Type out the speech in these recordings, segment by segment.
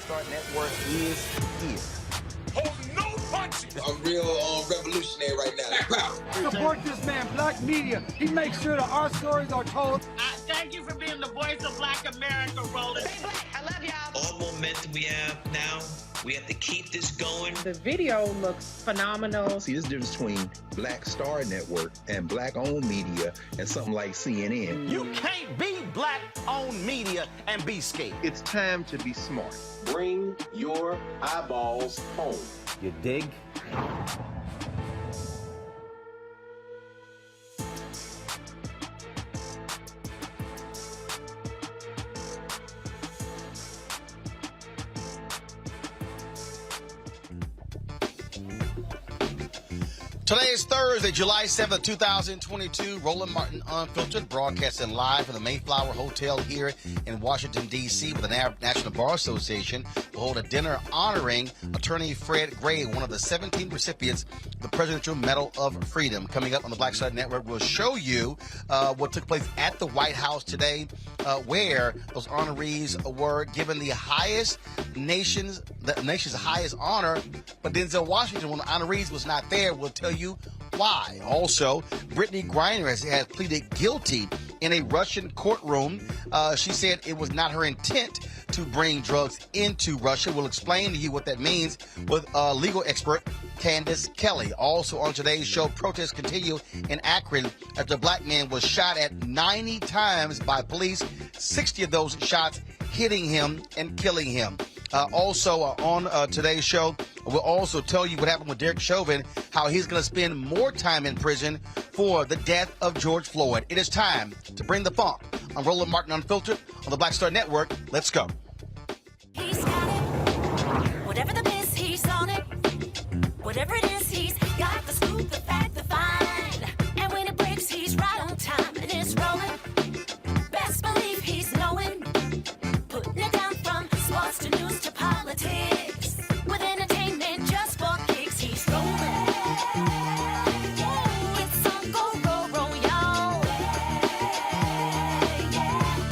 Star Network is here. Hold no punches! I'm real revolutionary right now. Support this man, Black Media. He makes sure that our stories are told. Thank you for being the voice of Black America, Roland. Stay black. I love y'all. All momentum we have now, we have to keep this going. The video looks phenomenal. See, there's a difference between Black Star Network and Black-owned media and something like CNN. You can't be Black-owned media and be scared. It's time to be smart. Bring your eyeballs home. You dig? Today is Thursday, July 7th, 2022. Roland Martin Unfiltered, broadcasting live from the Mayflower Hotel here in Washington, D.C. with the National Bar Association. Will hold a dinner honoring Attorney Fred Gray, one of the 17 recipients of the Presidential Medal of Freedom. Coming up on the Black Star Network, we'll show you what took place at the White House today, where those honorees were given the nation's highest honor. But Denzel Washington, one of the honorees, was not there. We'll tell you why. Also, Brittney Griner has pleaded guilty in a Russian courtroom. She said it was not her intent to bring drugs into Russia. We'll explain to you what that means with legal expert Candace Kelly. Also on today's show, protests continue in Akron after a black man was shot at 90 times by police, 60 of those shots hitting him and killing him. Also on today's show, we'll also tell you what happened with Derek Chauvin, how he's going to spend more time in prison for the death of George Floyd. It is time to bring the funk. I'm Roland Martin Unfiltered on the Black Star Network. Let's go. He's got it. Whatever the biz, he's on it. Whatever it is, he's got the scoop, the fact, the find. And when it breaks, he's right on time and it's rolling. Best believe he's knowing. Putting it down from sports to news to politics. With entertainment just for kicks, he's rolling. It's on go, roll, y'all.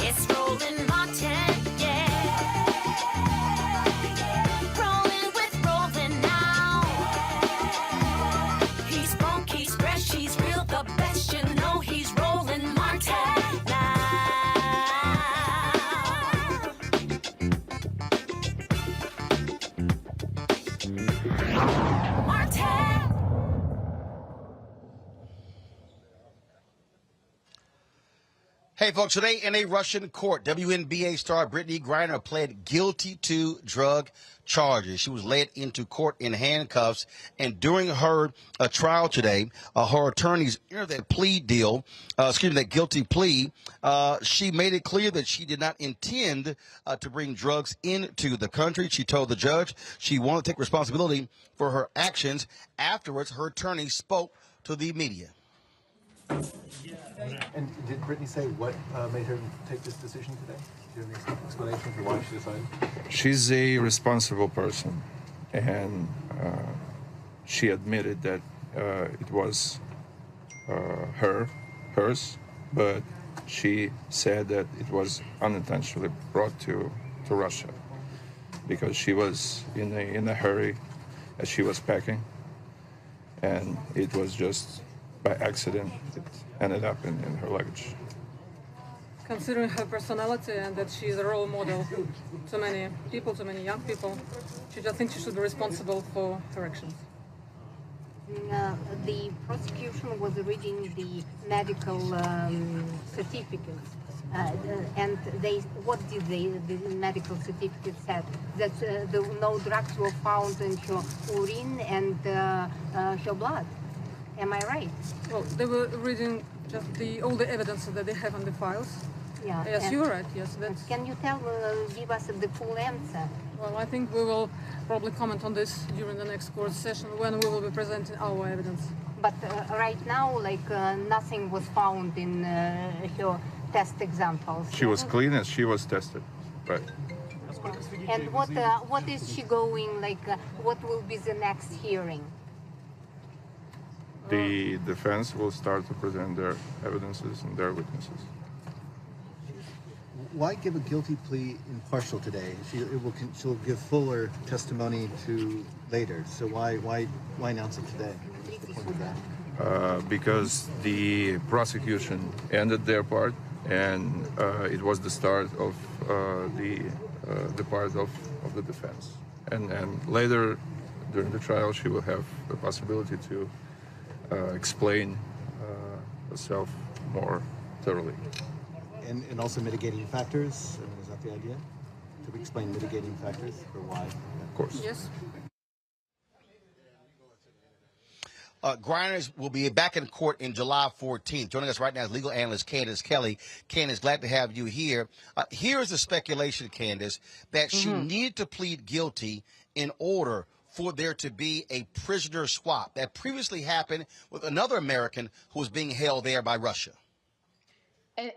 It's Roland Martin, yeah. Rolling with Roland now. He's funk, he's fresh, he's real, the best, you know he's Roland Martin now. Hey, folks, today in a Russian court, WNBA star Brittney Griner pled guilty to drug charges. She was led into court in handcuffs, and during her trial today, her attorneys entered that guilty plea. She made it clear that she did not intend to bring drugs into the country. She told the judge she wanted to take responsibility for her actions. Afterwards, her attorney spoke to the media. And did Brittney say what made her take this decision today? Do you have any explanation for why she decided? She's a responsible person, and she admitted that it was hers, but she said that it was unintentionally brought to Russia because she was in a hurry as she was packing, and it was just by accident it ended up in her luggage. Considering her personality and that she is a role model to many people, to many young people, she just thinks she should be responsible for her actions. The prosecution was reading the medical certificates, and what did the medical certificate said? That no drugs were found in her urine and her blood. Am I right? Well, they were reading just all the evidence that they have on the files. Yeah. Yes, you're right. Yes. Can you give us the full answer? Well, I think we will probably comment on this during the next court session when we will be presenting our evidence. But right now, nothing was found in her test examples. She was clean and she was tested, right? And what is she going, what will be the next hearing? The defense will start to present their evidences and their witnesses. why give a guilty plea in partial today? She'll give fuller testimony to later. So why announce it today? What's the point of that? Because the prosecution ended their part, and it was the start of the part of the defense. And later during the trial, she will have the possibility to explain herself more thoroughly. And also mitigating factors? Is that the idea? To explain mitigating factors or why? Of course. Yes. Griner will be back in court in July 14th. Joining us right now is legal analyst Candace Kelly. Candace, glad to have you here. Here is the speculation, Candace, that she needed to plead guilty in order for there to be a prisoner swap that previously happened with another American who was being held there by Russia.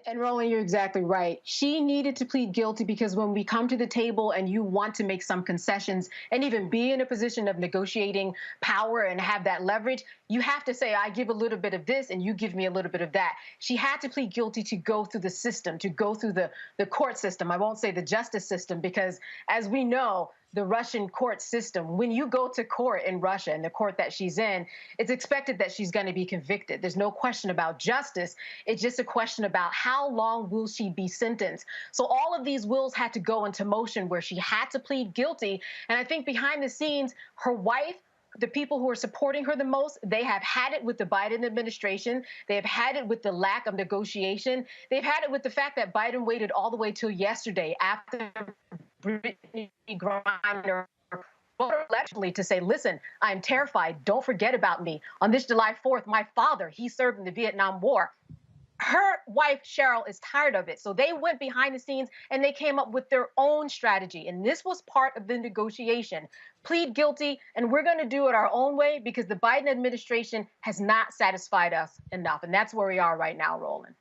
And Roland, you're exactly right. She needed to plead guilty because when we come to the table and you want to make some concessions and even be in a position of negotiating power and have that leverage, you have to say, I give a little bit of this and you give me a little bit of that. She had to plead guilty to go through the system, to go through the court system. I won't say the justice system because, as we know, the Russian court system, when you go to court in Russia, and the court that she's in, it's expected that she's going to be convicted. There's no question about justice. It's just a question about how long will she be sentenced. So all of these wills had to go into motion where she had to plead guilty. And I think behind the scenes, her wife, the people who are supporting her the most, they have had it with the Biden administration. They have had it with the lack of negotiation. They've had it with the fact that Biden waited all the way till yesterday after Brittney Griner allegedly to say, listen, I'm terrified. Don't forget about me. On this July 4th, my father, he served in the Vietnam War. Her wife, Cheryl, is tired of it. So they went behind the scenes and they came up with their own strategy. And this was part of the negotiation. Plead guilty, and we're going to do it our own way because the Biden administration has not satisfied us enough. And that's where we are right now, Roland.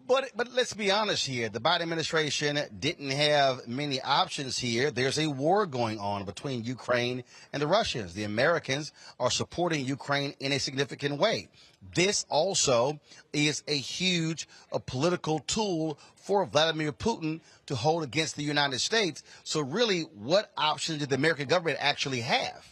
But let's be honest here. The Biden administration didn't have many options here. There's a war going on between Ukraine and the Russians. The Americans are supporting Ukraine in a significant way. This also is a huge political tool for Vladimir Putin to hold against the United States. So really, what options did the American government actually have?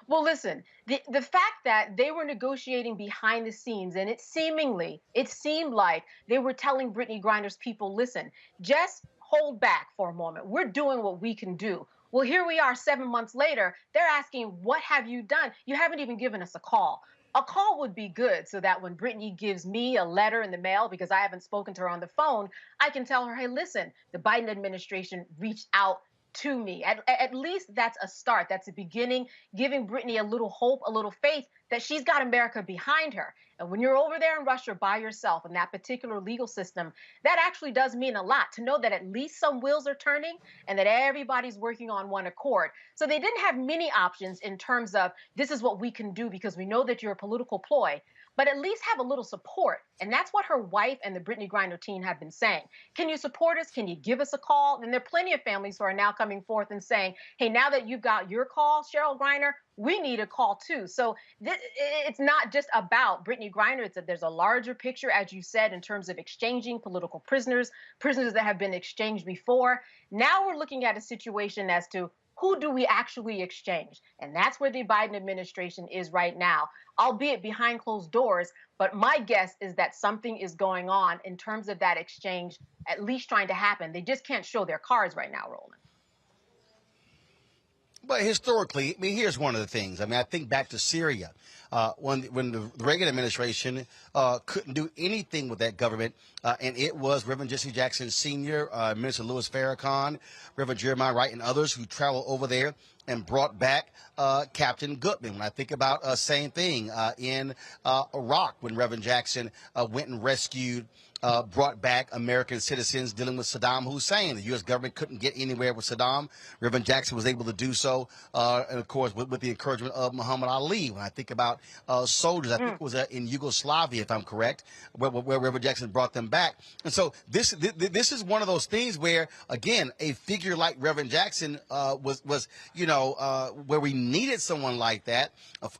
Well, listen, the fact that they were negotiating behind the scenes and it seemed like they were telling Brittney Griner's people, listen, just hold back for a moment. We're doing what we can do. Well, here we are 7 months later. They're asking, what have you done? You haven't even given us a call. A call would be good so that when Brittney gives me a letter in the mail because I haven't spoken to her on the phone, I can tell her, hey, listen, the Biden administration reached out to me. At least that's a start. That's a beginning, giving Brittney a little hope, a little faith that she's got America behind her. And when you're over there in Russia by yourself in that particular legal system, that actually does mean a lot to know that at least some wheels are turning and that everybody's working on one accord. So they didn't have many options in terms of this is what we can do because we know that you're a political ploy, but at least have a little support. And that's what her wife and the Brittney Griner team have been saying. Can you support us? Can you give us a call? And there are plenty of families who are now coming forth and saying, hey, now that you've got your call, Cheryl Griner, we need a call too. So it's not just about Brittney Griner. There's a larger picture, as you said, in terms of exchanging political prisoners that have been exchanged before. Now we're looking at a situation as to who do we actually exchange? And that's where the Biden administration is right now, albeit behind closed doors. But my guess is that something is going on in terms of that exchange, at least trying to happen. They just can't show their cards right now, Roland. But historically, I mean, here's one of the things. I mean, I think back to Syria. When the Reagan administration couldn't do anything with that government, and it was Reverend Jesse Jackson Sr., Minister Louis Farrakhan, Reverend Jeremiah Wright, and others who traveled over there and brought back Captain Gutman. When I think about same thing in Iraq, when Reverend Jackson went and rescued, brought back American citizens dealing with Saddam Hussein. The U.S. government couldn't get anywhere with Saddam. Reverend Jackson was able to do so, and of course, with the encouragement of Muhammad Ali. When I think about soldiers, I think it was in Yugoslavia, if I'm correct, where Reverend Jackson brought them back. And so this is one of those things where, again, a figure like Reverend Jackson was where we needed someone like that.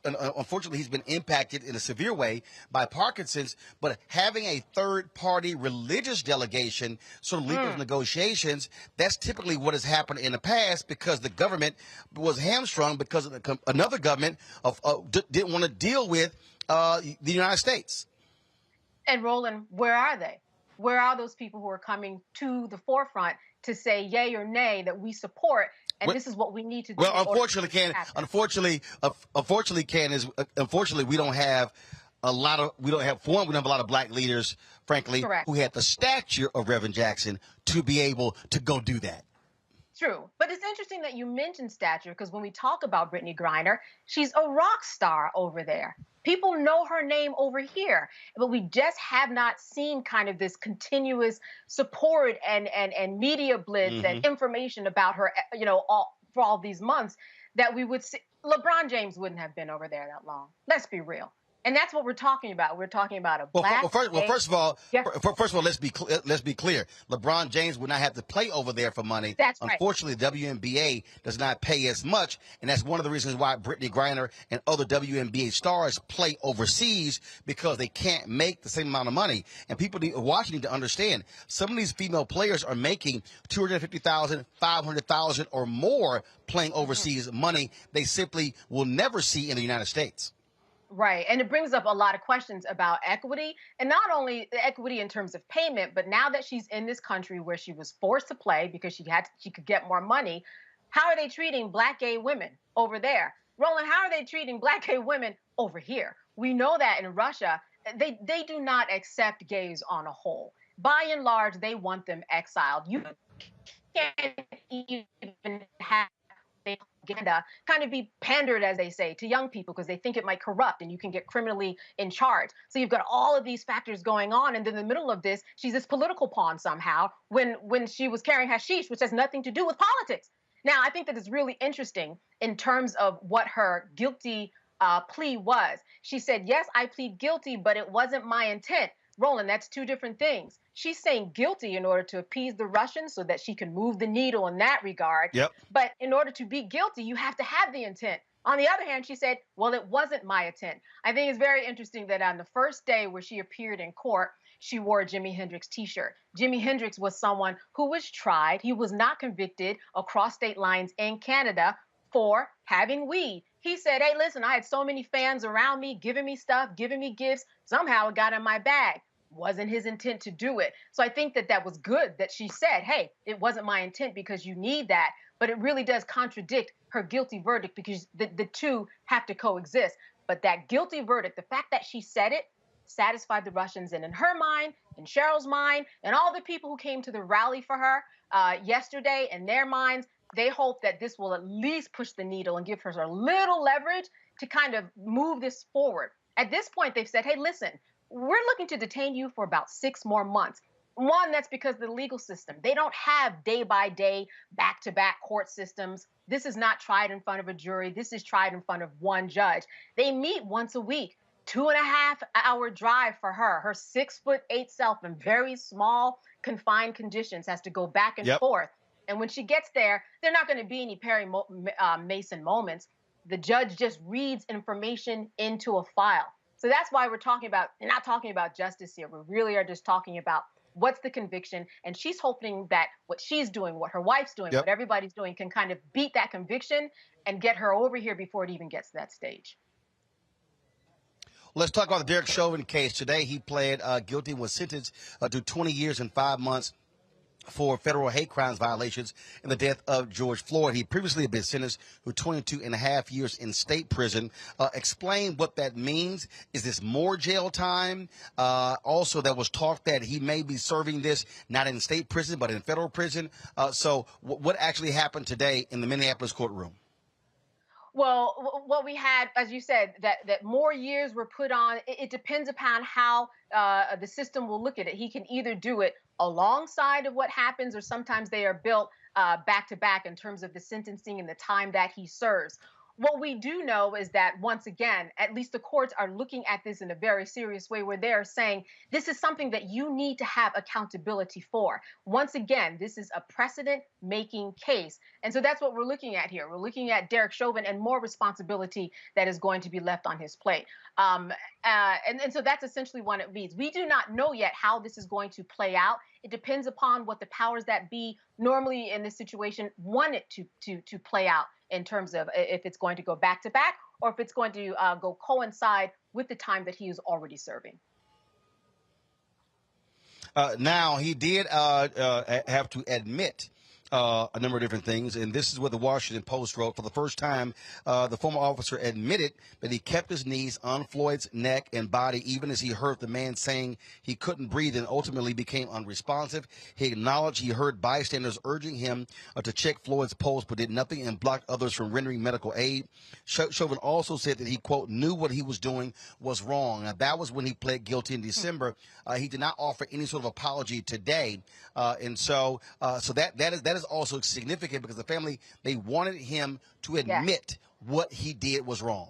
Unfortunately, he's been impacted in a severe way by Parkinson's, but having a third party party religious delegation sort of lead those negotiations. That's typically what has happened in the past because the government was hamstrung because of another government didn't want to deal with the United States. And Roland, where are they? Where are those people who are coming to the forefront to say yay or nay that we support? And this is what we need to do. Well, unfortunately, we don't have a lot of we don't have a lot of black leaders, frankly, Correct. who had the stature of Reverend Jackson to be able to go do that. True. But it's interesting that you mentioned stature because when we talk about Brittney Griner, she's a rock star over there. People know her name over here, but we just have not seen kind of this continuous support and media blitz and information about her, for all these months that we would see. LeBron James wouldn't have been over there that long. Let's be real. And that's what we're talking about. We're talking about a black. First of all, let's be clear. LeBron James would not have to play over there for money. That's right. Unfortunately, WNBA does not pay as much, and that's one of the reasons why Brittney Griner and other WNBA stars play overseas because they can't make the same amount of money. And people watching need to understand some of these female players are making $250,000, $500,000 or more playing overseas money they simply will never see in the United States. Right. And it brings up a lot of questions about equity, and not only the equity in terms of payment, but now that she's in this country where she was forced to play because she could get more money, how are they treating black gay women over there? Roland, how are they treating black gay women over here? We know that in Russia, they do not accept gays on a whole. By and large, they want them exiled. You can't even have propaganda kind of be pandered, as they say, to young people because they think it might corrupt and you can get criminally in charge. So you've got all of these factors going on, and in the middle of this, she's this political pawn somehow when she was carrying hashish, which has nothing to do with politics. Now, I think that is really interesting in terms of what her guilty plea was. She said, yes, I plead guilty, but it wasn't my intent. Roland, that's two different things. She's saying guilty in order to appease the Russians so that she can move the needle in that regard. Yep. But in order to be guilty, you have to have the intent. On the other hand, she said, well, it wasn't my intent. I think it's very interesting that on the first day where she appeared in court, she wore a Jimi Hendrix t-shirt. Jimi Hendrix was someone who was tried. He was not convicted across state lines in Canada for having weed. He said, hey, listen, I had so many fans around me, giving me stuff, giving me gifts. Somehow it got in my bag. Wasn't his intent to do it. So I think that was good that she said, hey, it wasn't my intent because you need that. But it really does contradict her guilty verdict because the two have to coexist. But that guilty verdict, the fact that she said it, satisfied the Russians. And in her mind, in Cheryl's mind, and all the people who came to the rally for her yesterday, in their minds, they hope that this will at least push the needle and give her a little leverage to kind of move this forward. At this point, they've said, hey, listen, we're looking to detain you for about 6 more months. One, that's because of the legal system. They don't have day-by-day, back-to-back court systems. This is not tried in front of a jury. This is tried in front of one judge. They meet once a week. 2.5-hour drive for her. Her 6'8" self in very small, confined conditions has to go back and forth. And when she gets there, they're not going to be any Perry Mason moments. The judge just reads information into a file. So that's why we're not talking about justice here. We really are just talking about what's the conviction. And she's hoping that what she's doing, what her wife's doing, what everybody's doing can kind of beat that conviction and get her over here before it even gets to that stage. Let's talk about the Derek Chauvin case. Today, he pled guilty and was sentenced to 20 years and 5 months for federal hate crimes violations in the death of George Floyd. He previously had been sentenced to 22.5 years in state prison. Explain what that means. Is this more jail time? Also, there was talk that he may be serving this not in state prison, but in federal prison. So what actually happened today in the Minneapolis courtroom? Well, what we had, as you said, that more years were put on. It depends upon how the system will look at it. He can either do it alongside of what happens, or sometimes they are built back to back in terms of the sentencing and the time that he serves. What we do know is that, once again, at least the courts are looking at this in a very serious way, where they're saying this is something that you need to have accountability for. Once again, this is a precedent-making case. And so that's what we're looking at here. We're looking at Derek Chauvin and more responsibility that is going to be left on his plate. And so that's essentially what it means. We do not know yet how this is going to play out. It depends upon what the powers that be normally in this situation want it to play out, in terms of if it's going to go back to back or if it's going to go coincide with the time that he is already serving. Now, he did have to admit a number of different things, and this is what the Washington Post wrote. For the first time, the former officer admitted that he kept his knees on Floyd's neck and body, even as he heard the man saying he couldn't breathe and ultimately became unresponsive. He acknowledged he heard bystanders urging him to check Floyd's pulse, but did nothing and blocked others from rendering medical aid. Chauvin also said that he, quote, knew what he was doing was wrong. Now, that was when he pled guilty in December. He did not offer any sort of apology today. So that is also significant, because the family, they wanted him to admit what he did was wrong.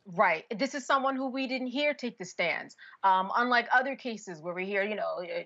Right. This is someone who we didn't hear take the stands. Unlike other cases where we hear,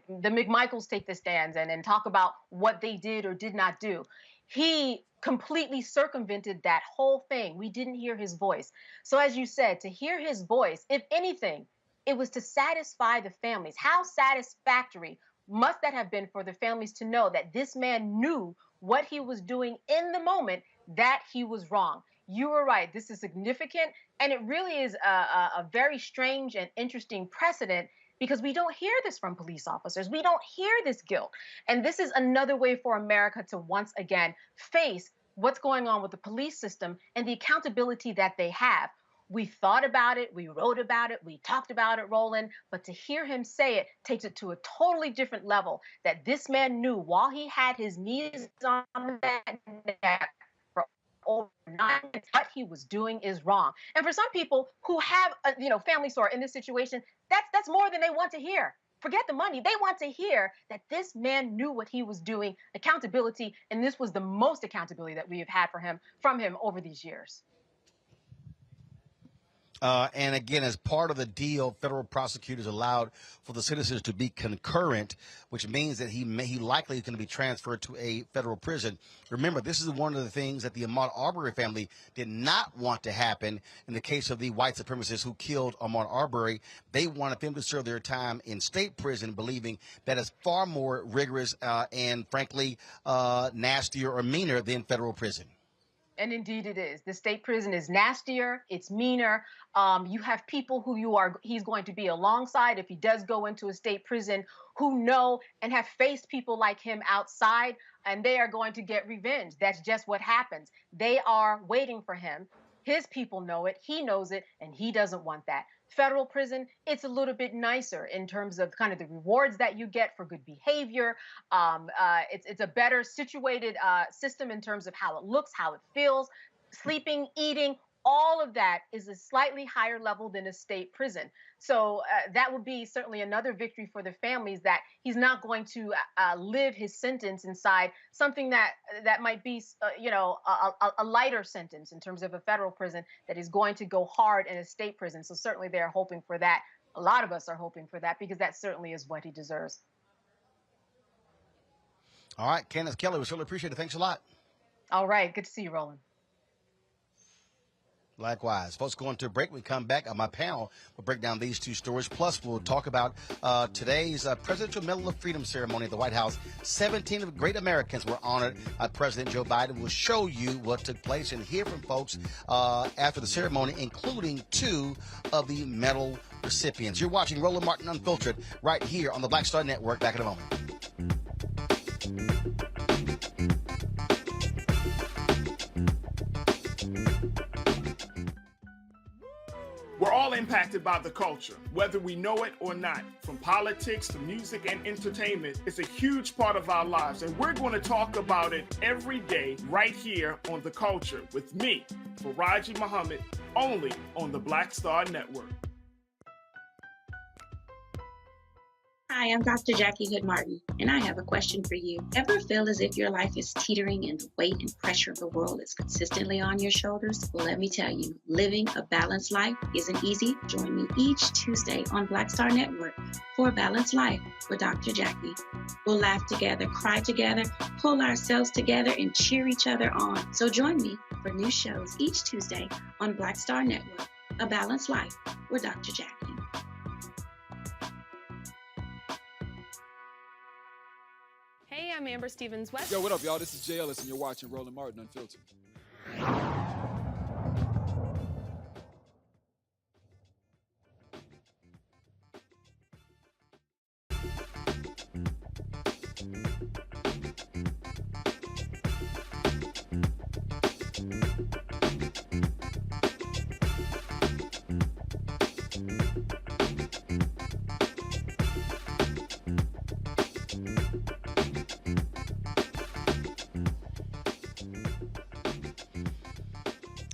the McMichaels take the stands and talk about what they did or did not do. He completely circumvented that whole thing. We didn't hear his voice. So as you said, to hear his voice, if anything, it was to satisfy the families. How satisfactory must that have been for the families to know that this man knew what he was doing in the moment, that he was wrong? You were right. This is significant, and it really is a very strange and interesting precedent, because we don't hear this from police officers. We don't hear this guilt. And this is another way for America to once again face what's going on with the police system and the accountability that they have. We thought about it, we wrote about it, we talked about it, Roland, but to hear him say it takes it to a totally different level, that this man knew while he had his knees on that neck for over 9 minutes, what he was doing is wrong. And for some people who have, families who are in this situation, that's more than they want to hear. Forget the money. They want to hear that this man knew what he was doing, accountability, and this was the most accountability that we have had from him over these years. And again, as part of the deal, federal prosecutors allowed for the sentences to be concurrent, which means that he likely is going to be transferred to a federal prison. Remember, this is one of the things that the Ahmaud Arbery family did not want to happen in the case of the white supremacists who killed Ahmaud Arbery. They wanted them to serve their time in state prison, believing that is far more rigorous and, frankly, nastier or meaner than federal prison. And indeed it is. The state prison is nastier, it's meaner. You have people who he's going to be alongside if he does go into a state prison, who know and have faced people like him outside, and they are going to get revenge. That's just what happens. They are waiting for him. His people know it, he knows it, and he doesn't want that. Federal prison, it's a little bit nicer in terms of kind of the rewards that you get for good behavior. It's a better situated system in terms of how it looks, how it feels, sleeping, eating. All of that is a slightly higher level than a state prison. So that would be certainly another victory for the families, that he's not going to live his sentence inside something that might be, a lighter sentence in terms of a federal prison that is going to go hard in a state prison. So certainly they're hoping for that. A lot of us are hoping for that, because that certainly is what he deserves. All right, Candace Kelly, we certainly appreciate it. Thanks a lot. All right. Good to see you, Roland. Likewise. Folks, going to a break. We come back. My panel will break down these two stories. Plus, we'll talk about today's Presidential Medal of Freedom ceremony at the White House. 17 of great Americans were honored by President Joe Biden. We'll show you what took place and hear from folks after the ceremony, including 2 of the medal recipients. You're watching Roland Martin Unfiltered right here on the Black Star Network. Back in a moment. We're all impacted by the culture, whether we know it or not. From politics to music and entertainment, it's a huge part of our lives, and we're going to talk about it every day right here on The Culture with me, Faraji Muhammad, only on the Black Star Network. Hi, I'm Dr. Jackie Hood Martin, and I have a question for you. Ever feel as if your life is teetering and the weight and pressure of the world is consistently on your shoulders? Well, let me tell you, living a balanced life isn't easy. Join me each Tuesday on Black Star Network for A Balanced Life with Dr. Jackie. We'll laugh together, cry together, pull ourselves together, and cheer each other on. So join me for new shows each Tuesday on Black Star Network, A Balanced Life with Dr. Jackie. Hey, I'm Amber Stevens-West. Yo, what up, y'all? This is Jay Ellis, and you're watching Roland Martin Unfiltered.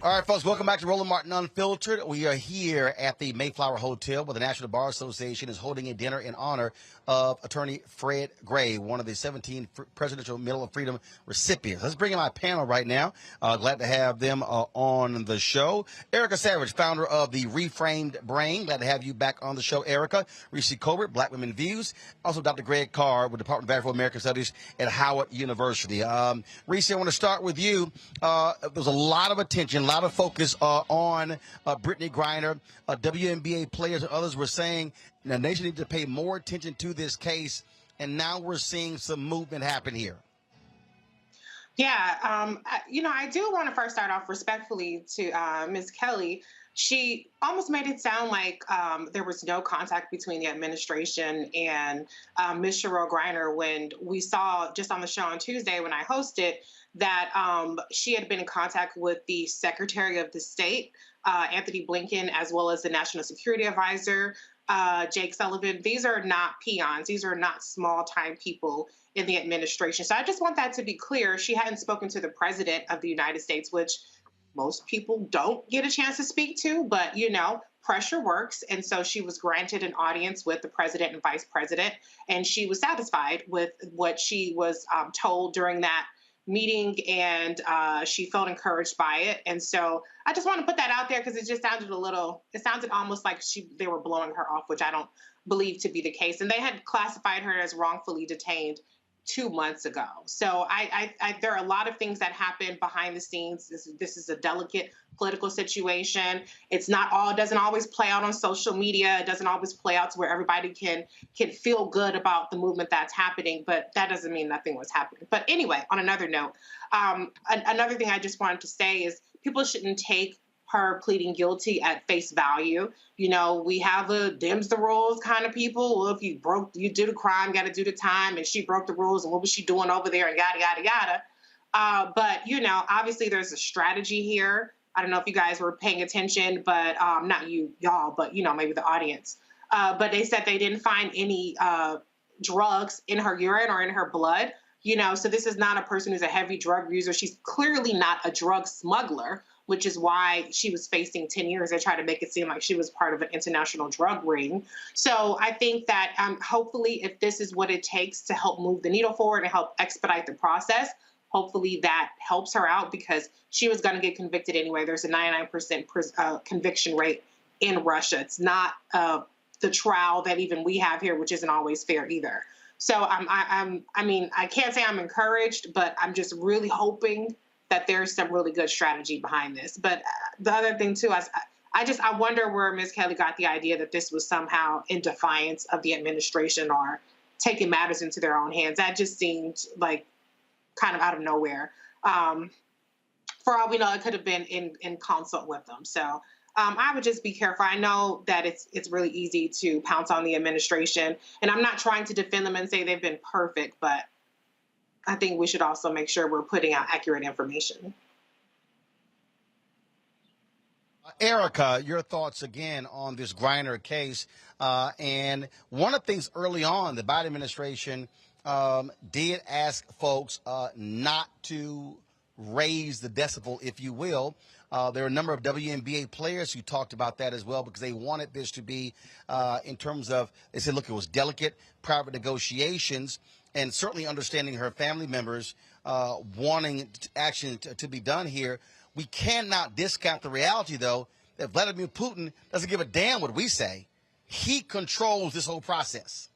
All right, folks, welcome back to Roland Martin Unfiltered. We are here at the Mayflower Hotel where the National Bar Association is holding a dinner in honor of Attorney Fred Gray, one of the 17 Presidential Medal of Freedom recipients. Let's bring in my panel right now. Glad to have them on the show. Erica Savage, founder of the Reframed Brain. Glad to have you back on the show, Erica. Reese Colbert, Black Women Views. Also, Dr. Greg Carr with the Department of Afro-American Studies at Howard University. Reese, I want to start with you. There's a lot of attention, a lot of focus on Brittney Griner. WNBA players and others were saying the nation needs to pay more attention to this case, and now we're seeing some movement happen here. Yeah, I do want to first start off respectfully to Ms. Kelly. She almost made it sound like there was no contact between the administration and Ms. Cheryl Griner when we saw just on the show on Tuesday when I hosted that she had been in contact with the Secretary of the State, Anthony Blinken, as well as the National Security Advisor, Jake Sullivan. These are not peons. These are not small-time people in the administration. So I just want that to be clear. She hadn't spoken to the President of the United States, which most people don't get a chance to speak to, but, pressure works. And so she was granted an audience with the President and Vice President, and she was satisfied with what she was told during that meeting, and she felt encouraged by it. And so I just want to put that out there because it just sounded it sounded almost like they were blowing her off, which I don't believe to be the case. And they had classified her as wrongfully detained 2 months ago. So there are a lot of things that happen behind the scenes. This is a delicate political situation. It doesn't always play out on social media. It doesn't always play out to where everybody can feel good about the movement that's happening, but that doesn't mean nothing was happening. But anyway, on another note, another thing I just wanted to say is people shouldn't take her pleading guilty at face value. We have a Dems the rules kind of people. Well, if you do the crime, got to do the time, and she broke the rules, and what was she doing over there, and yada, yada, yada. But, obviously there's a strategy here. I don't know if you guys were paying attention, but not y'all, but, maybe the audience. But they said they didn't find any drugs in her urine or in her blood. So this is not a person who's a heavy drug user. She's clearly not a drug smuggler, which is why she was facing 10 years. They tried to make it seem like she was part of an international drug ring. So I think that hopefully if this is what it takes to help move the needle forward and help expedite the process, hopefully that helps her out because she was going to get convicted anyway. There's a 99% conviction rate in Russia. It's not the trial that even we have here, which isn't always fair either. So I can't say I'm encouraged, but I'm just really hoping that there's some really good strategy behind this. But the other thing too, I wonder where Ms. Kelly got the idea that this was somehow in defiance of the administration or taking matters into their own hands. That just seemed like kind of out of nowhere. For all we know, it could have been in consult with them. So I would just be careful. I know that it's really easy to pounce on the administration, and I'm not trying to defend them and say they've been perfect, but I think we should also make sure we're putting out accurate information. Erica, your thoughts again on this Griner case. And one of the things early on, the Biden administration did ask folks not to raise the decibel, if you will, There are a number of WNBA players who talked about that as well because they wanted this to be in terms of, they said, look, it was delicate, private negotiations, and certainly understanding her family members wanting action to be done here. We cannot discount the reality, though, that Vladimir Putin doesn't give a damn what we say. He controls this whole process.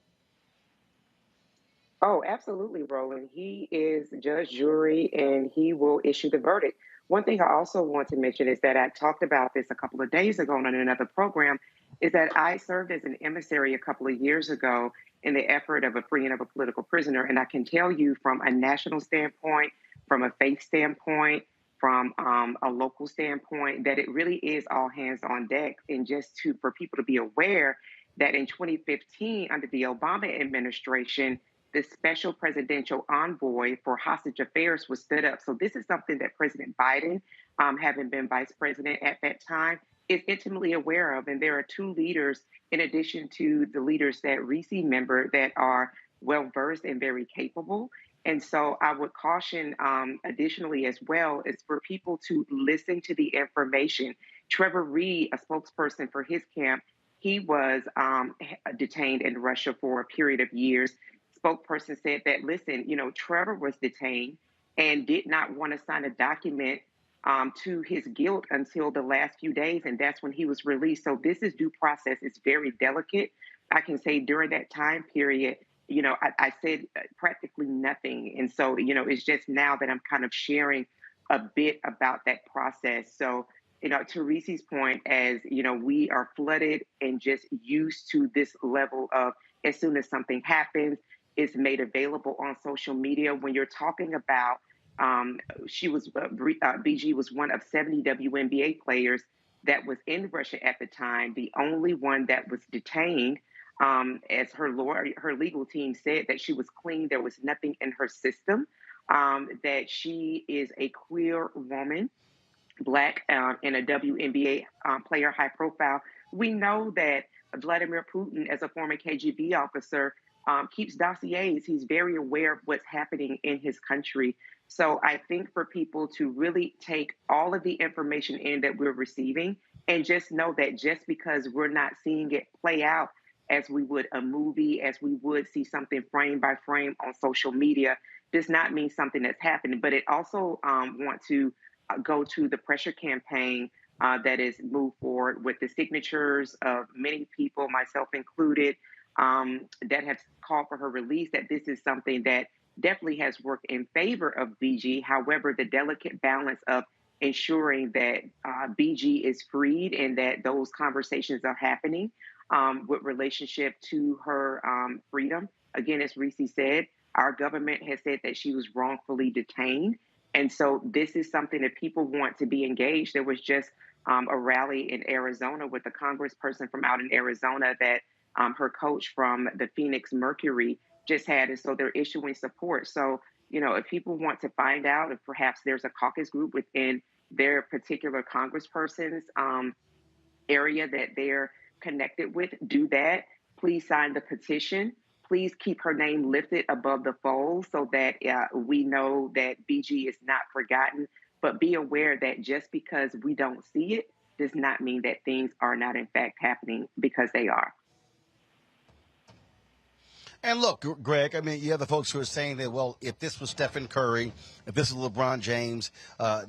Oh, absolutely, Roland. He is judge, jury, and he will issue the verdict. One thing I also want to mention is that I talked about this a couple of days ago on another program, is that I served as an emissary a couple of years ago in the effort of a freeing of a political prisoner. And I can tell you from a national standpoint, from a faith standpoint, from a local standpoint, that it really is all hands on deck. And just for people to be aware that in 2015, under the Obama administration, the special presidential envoy for hostage affairs was stood up. So this is something that President Biden, having been vice president at that time, is intimately aware of. And there are two leaders, in addition to the leaders that Reese member, that are well-versed and very capable. And so I would caution additionally as well is for people to listen to the information. Trevor Reed, a spokesperson for his camp, he was detained in Russia for a period of years. Spokesperson said that, listen, Trevor was detained and did not want to sign a document to his guilt until the last few days, and that's when he was released. So this is due process. It's very delicate. I can say during that time period, I said practically nothing. And so, it's just now that I'm kind of sharing a bit about that process. So, to Reese's point, as, we are flooded and just used to this level of, as soon as something happens, it's made available on social media. When you're talking about, BG was one of 70 WNBA players that was in Russia at the time, the only one that was detained. As her legal team said, that she was clean. There was nothing in her system, that she is a queer woman, Black, and a WNBA player, high profile. We know that Vladimir Putin, as a former KGB officer, keeps dossiers. He's very aware of what's happening in his country. So I think for people to really take all of the information in that we're receiving and just know that just because we're not seeing it play out as we would a movie, as we would see something frame by frame on social media, does not mean something that's happening. But it also want to go to the pressure campaign that is moved forward with the signatures of many people, myself included, that have called for her release, that this is something that definitely has worked in favor of BG. However, the delicate balance of ensuring that BG is freed and that those conversations are happening with relationship to her freedom. Again, as Reese said, our government has said that she was wrongfully detained. And so this is something that people want to be engaged. There was just a rally in Arizona with a congressperson from out in Arizona that her coach from the Phoenix Mercury just had. And so they're issuing support. So, if people want to find out if perhaps there's a caucus group within their particular congressperson's area that they're connected with, do that. Please sign the petition. Please keep her name lifted above the fold so that we know that BG is not forgotten. But be aware that just because we don't see it does not mean that things are not in fact happening, because they are. And look, Greg, you have the folks who are saying that, well, if this was Stephen Curry, if this was LeBron James,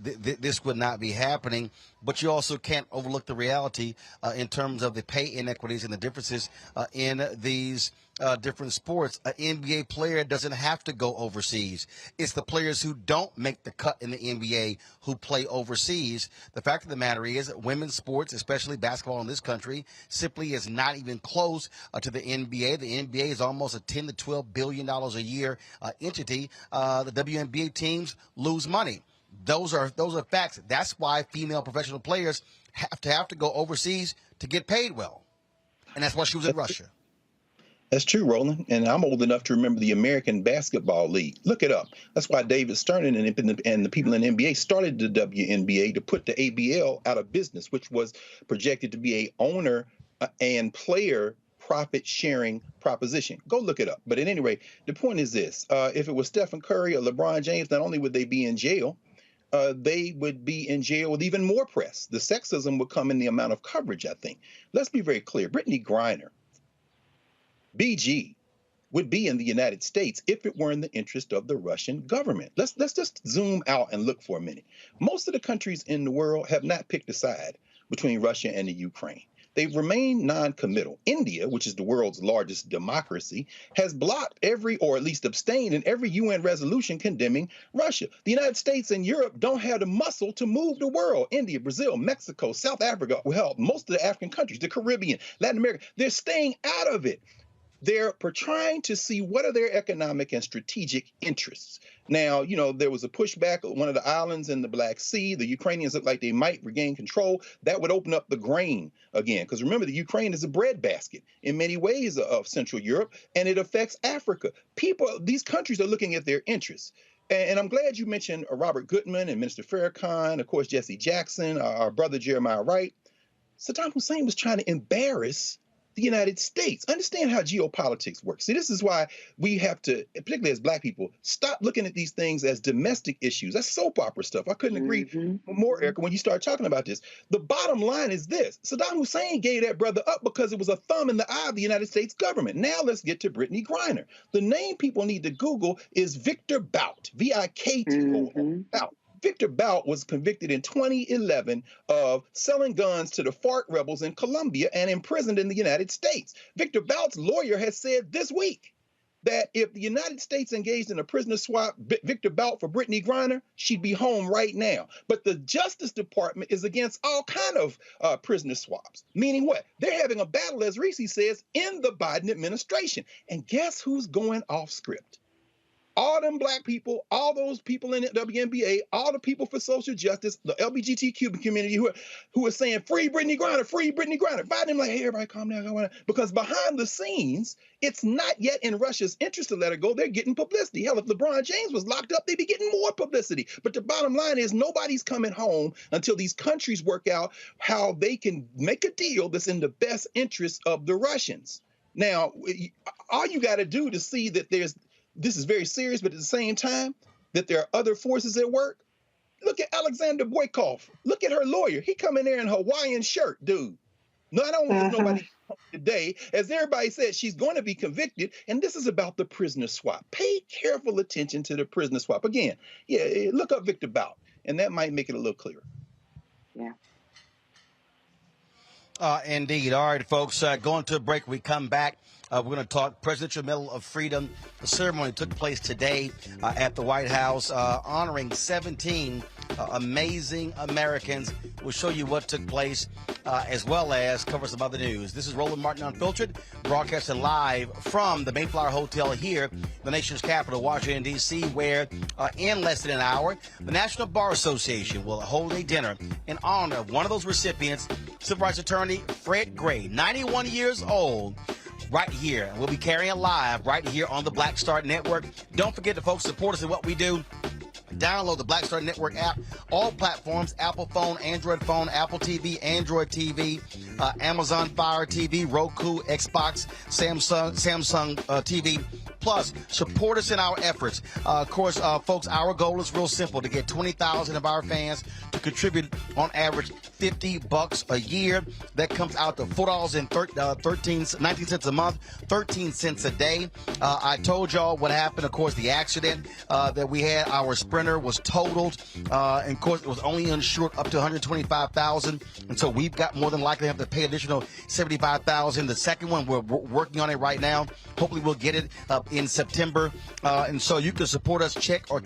this would not be happening. But you also can't overlook the reality in terms of the pay inequities and the differences in these different sports. An NBA player doesn't have to go overseas. It's the players who don't make the cut in the NBA who play overseas. The fact of the matter is that women's sports, especially basketball in this country, simply is not even close to the NBA. The NBA is almost a $10 to $12 billion a year entity. The WNBA teams lose money. Those are facts. That's why female professional players have to go overseas to get paid well. And that's why she was in Russia. That's true, Roland. And I'm old enough to remember the American Basketball League. Look it up. That's why David Stern and the people in the NBA started the WNBA to put the ABL out of business, which was projected to be a owner and player profit-sharing proposition. Go look it up. But at any rate, the point is this. If it was Stephen Curry or LeBron James, not only would they be in jail, they would be in jail with even more press. The sexism would come in the amount of coverage, I think. Let's be very clear. Brittney Griner, BG, would be in the United States if it were in the interest of the Russian government. Let's just zoom out and look for a minute. Most of the countries in the world have not picked a side between Russia and the Ukraine. They've remained non-committal. India, which is the world's largest democracy, has blocked every, or at least abstained in every UN resolution condemning Russia. The United States and Europe don't have the muscle to move the world. India, Brazil, Mexico, South Africa, well, most of the African countries, the Caribbean, Latin America, they're staying out of it. They're trying to see what are their economic and strategic interests. Now, you know, there was a pushback on one of the islands in the Black Sea. The Ukrainians look like they might regain control. That would open up the grain again. Because remember, the Ukraine is a breadbasket in many ways of Central Europe, and it affects Africa. These countries are looking at their interests. And I'm glad you mentioned Robert Goodman and Minister Farrakhan, of course, Jesse Jackson, our brother Jeremiah Wright. Saddam Hussein was trying to embarrass the United States. Understand how geopolitics works. See, this is why we have to, particularly as Black people, stop looking at these things as domestic issues. That's soap opera stuff. I couldn't agree more, Erica, when you start talking about this. The bottom line is this. Saddam Hussein gave that brother up because it was a thumb in the eye of the United States government. Now let's get to Brittney Griner. The name people need to Google is Victor Bout, V-I-K-T-O, Bout. Victor Bout was convicted in 2011 of selling guns to the FARC rebels in Colombia and imprisoned in the United States. Victor Bout's lawyer has said this week that if the United States engaged in a prisoner swap, Victor Bout for Brittney Griner, she'd be home right now. But the Justice Department is against all kind of prisoner swaps. Meaning what? They're having a battle, as Reese says, in the Biden administration. And guess who's going off script? All them Black people, all those people in the WNBA, all the people for social justice, the LGBTQ community who are saying, free Brittney Griner, free Brittney Griner. Biden like, hey, everybody calm down. Because behind the scenes, it's not yet in Russia's interest to let her go. They're getting publicity. Hell, if LeBron James was locked up, they'd be getting more publicity. But the bottom line is nobody's coming home until these countries work out how they can make a deal that's in the best interest of the Russians. Now, all you got to do to see that this is very serious, but at the same time, that there are other forces at work. Look at Alexander Boykoff. Look at her lawyer. He come in there in a Hawaiian shirt, dude. No, I don't want nobody today. As everybody said, she's going to be convicted, and this is about the prisoner swap. Pay careful attention to the prisoner swap. Again, look up Victor Bout, and that might make it a little clearer. Yeah. Indeed. All right, folks, going to a break. We come back. We're going to talk Presidential Medal of Freedom. The ceremony took place today at the White House, honoring 17 amazing Americans. We'll show you what took place, as well as cover some other news. This is Roland Martin Unfiltered, broadcasting live from the Mayflower Hotel here, the nation's capital, Washington, D.C., where in less than an hour, the National Bar Association will hold a dinner in honor of one of those recipients, civil rights attorney Fred Gray, 91 years old. Right here. We'll be carrying it live right here on the Black Star Network. Don't forget to, folks, support us in what we do. Download the Black Star Network app, all platforms, Apple phone, Android phone, Apple TV, Android TV, Amazon Fire TV, Roku, Xbox, Samsung TV. Plus, support us in our efforts. Of course, folks, our goal is real simple, to get 20,000 of our fans to contribute on average $50 a year. That comes out to $4.19 cents a month, 13 cents a day. I told y'all what happened. Of course, the accident that we had, our Sprinter was totaled. And of course, it was only insured up to $125,000. And so we've got more than likely have to pay additional $75,000. The second one, we're working on it right now. Hopefully we'll get it in September. And so you can support us, check our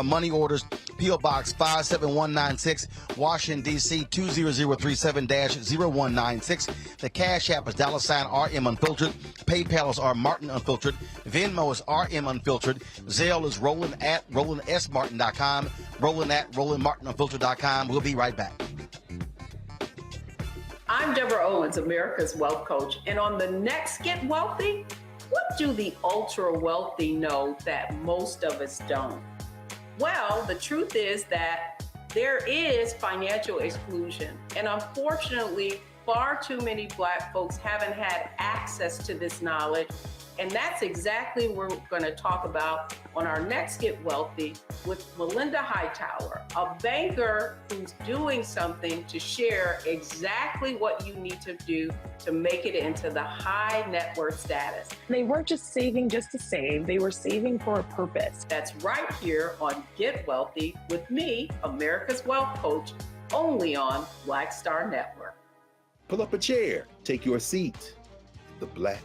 money orders, P.O. Box 57196, Washington, D.C. 20037-0196. The Cash App is $RM Unfiltered. PayPal is R Martin Unfiltered. Venmo is RM Unfiltered. Zelle is Roland@RolandSMartin.com. Roland@RolandMartinUnfiltered.com. We'll be right back. I'm Deborah Owens, America's Wealth Coach. And on the next Get Wealthy, what do the ultra wealthy know that most of us don't? Well, the truth is that there is financial exclusion. And unfortunately, far too many Black folks haven't had access to this knowledge And that's exactly what we're going to talk about on our next Get Wealthy with Melinda Hightower, a banker who's doing something to share exactly what you need to do to make it into the high net worth status. They weren't just saving just to save, they were saving for a purpose. That's right here on Get Wealthy with me, America's Wealth Coach, only on Black Star Network. Pull up a chair, take your seat. The Black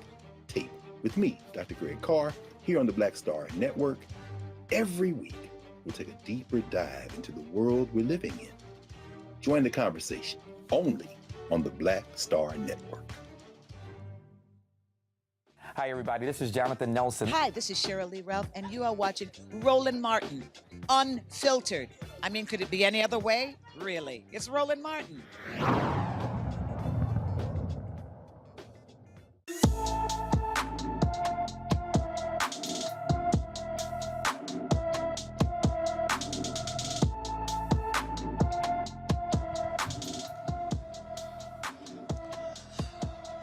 Tape with me, Dr. Greg Carr, here on the Black Star Network. Every week, we'll take a deeper dive into the world we're living in. Join the conversation only on the Black Star Network. Hi, everybody. This is Jonathan Nelson. Hi, this is Cheryl Lee Ralph, and you are watching Roland Martin, Unfiltered. I mean, could it be any other way? Really? It's Roland Martin.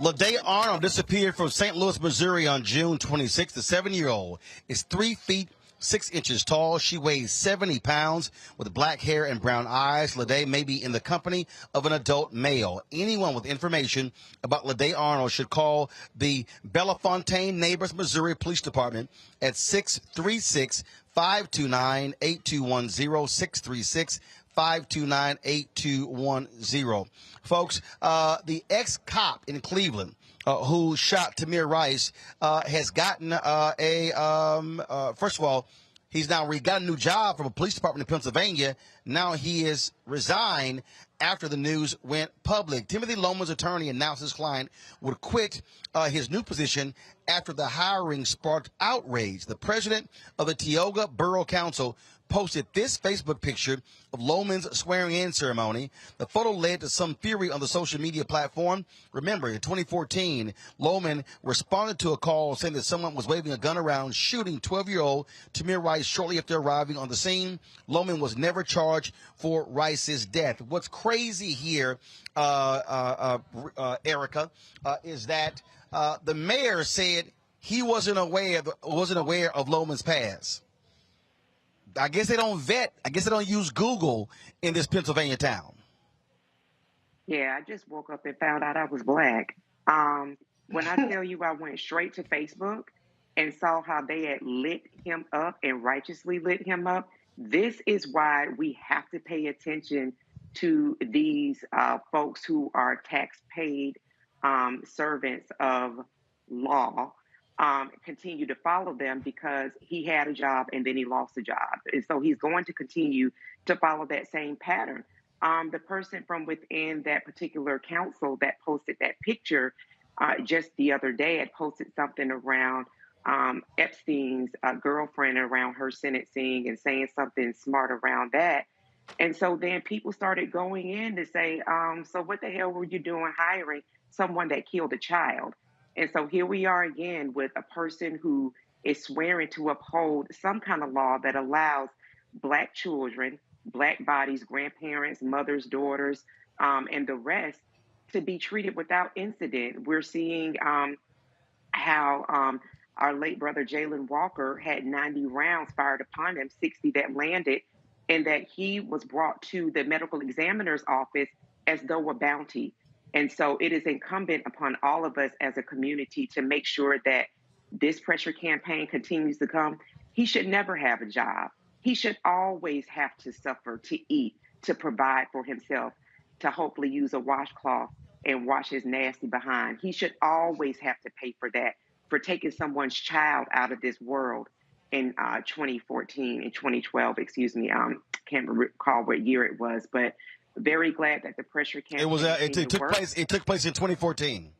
LaDae Arnold disappeared from St. Louis, Missouri on June 26th. The 7-year-old is 3 feet 6 inches tall. She weighs 70 pounds with black hair and brown eyes. LaDae may be in the company of an adult male. Anyone with information about LaDae Arnold should call the Bellefontaine Neighbors, Missouri Police Department at 636-529-8210, 636-529-8210. Folks, the ex-cop in Cleveland who shot Tamir Rice has gotten first of all, he's now got a new job from a police department in Pennsylvania. Now he is resigned after the news went public. Timothy Loman's attorney announced his client would quit his new position after the hiring sparked outrage. The president of the Tioga Borough Council posted this Facebook picture of Loman's swearing-in ceremony. The photo led to some fury on the social media platform. Remember, in 2014, Loman responded to a call saying that someone was waving a gun around, shooting 12-year-old Tamir Rice shortly after arriving on the scene. Loman was never charged for Rice's death. What's crazy here, Erica, is that the mayor said he wasn't aware of Loman's past. I guess they don't vet. I guess they don't use Google in this Pennsylvania town. Yeah, I just woke up and found out I was black. When I tell you I went straight to Facebook and saw how they had lit him up and righteously lit him up, this is why we have to pay attention to these folks who are tax-paid servants of law. Continue to follow them because he had a job and then he lost a job. And so he's going to continue to follow that same pattern. The person from within that particular council that posted that picture just the other day had posted something around Epstein's girlfriend around her sentencing and saying something smart around that. And so then people started going in to say, so what the hell were you doing hiring someone that killed a child? And so here we are again with a person who is swearing to uphold some kind of law that allows Black children, Black bodies, grandparents, mothers, daughters, and the rest to be treated without incident. We're seeing how our late brother Jayland Walker had 90 rounds fired upon him, 60 that landed, and that he was brought to the medical examiner's office as though a bounty. And so it is incumbent upon all of us as a community to make sure that this pressure campaign continues to come. He should never have a job. He should always have to suffer to eat, to provide for himself, to hopefully use a washcloth and wash his nasty behind. He should always have to pay for that, for taking someone's child out of this world in 2014, in 2012, excuse me. Can't recall what year it was, but very glad that the pressure campaign It took place in 2014.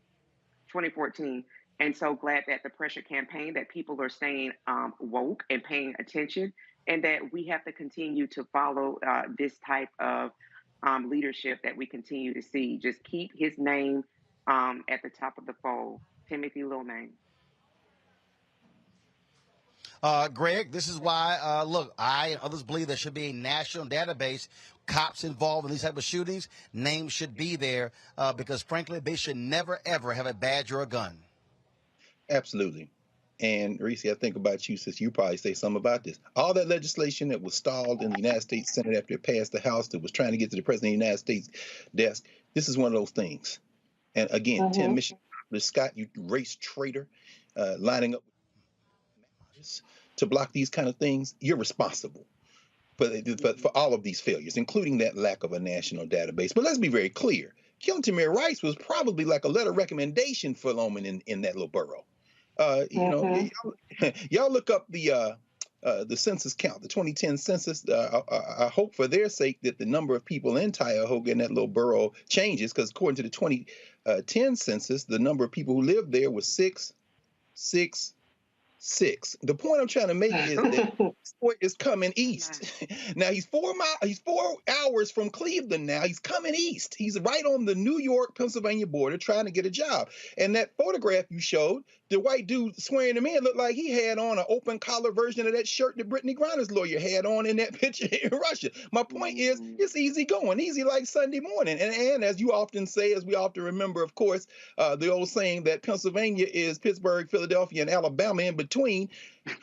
2014. And so glad that the pressure campaign, that people are staying woke and paying attention, and that we have to continue to follow this type of leadership that we continue to see. Just keep his name at the top of the fold, Timothy Lil Name. Greg, this is why, look, I and others believe there should be a national database. Cops involved in these type of shootings, names should be there because, frankly, they should never, ever have a badge or a gun. Absolutely. And Reese, I think about you, since you probably say something about this. All that legislation that was stalled in the United States Senate after it passed the House, that was trying to get to the President of the United States desk, this is one of those things. And again, Tim Michigan, Scott, you race traitor, lining up to block these kind of things, you're responsible for all of these failures, including that lack of a national database. But let's be very clear. Killing Tamir Rice was probably like a letter of recommendation for Loman in that little borough. Y'all look up the census count, the 2010 census. I hope for their sake that the number of people in Cuyahoga in that little borough changes, because according to the 2010 census, the number of people who lived there was 666. The point I'm trying to make is that Floyd is coming east. Now he's 4 hours from Cleveland. Now he's coming east. He's right on the New York-Pennsylvania border trying to get a job. And that photograph you showed, the white dude swearing him in looked like he had on an open collar version of that shirt that Brittney Griner's lawyer had on in that picture in Russia. My point is, it's easy going, easy like Sunday morning. And as you often say, as we often remember, of course, the old saying that Pennsylvania is Pittsburgh, Philadelphia, and Alabama in between.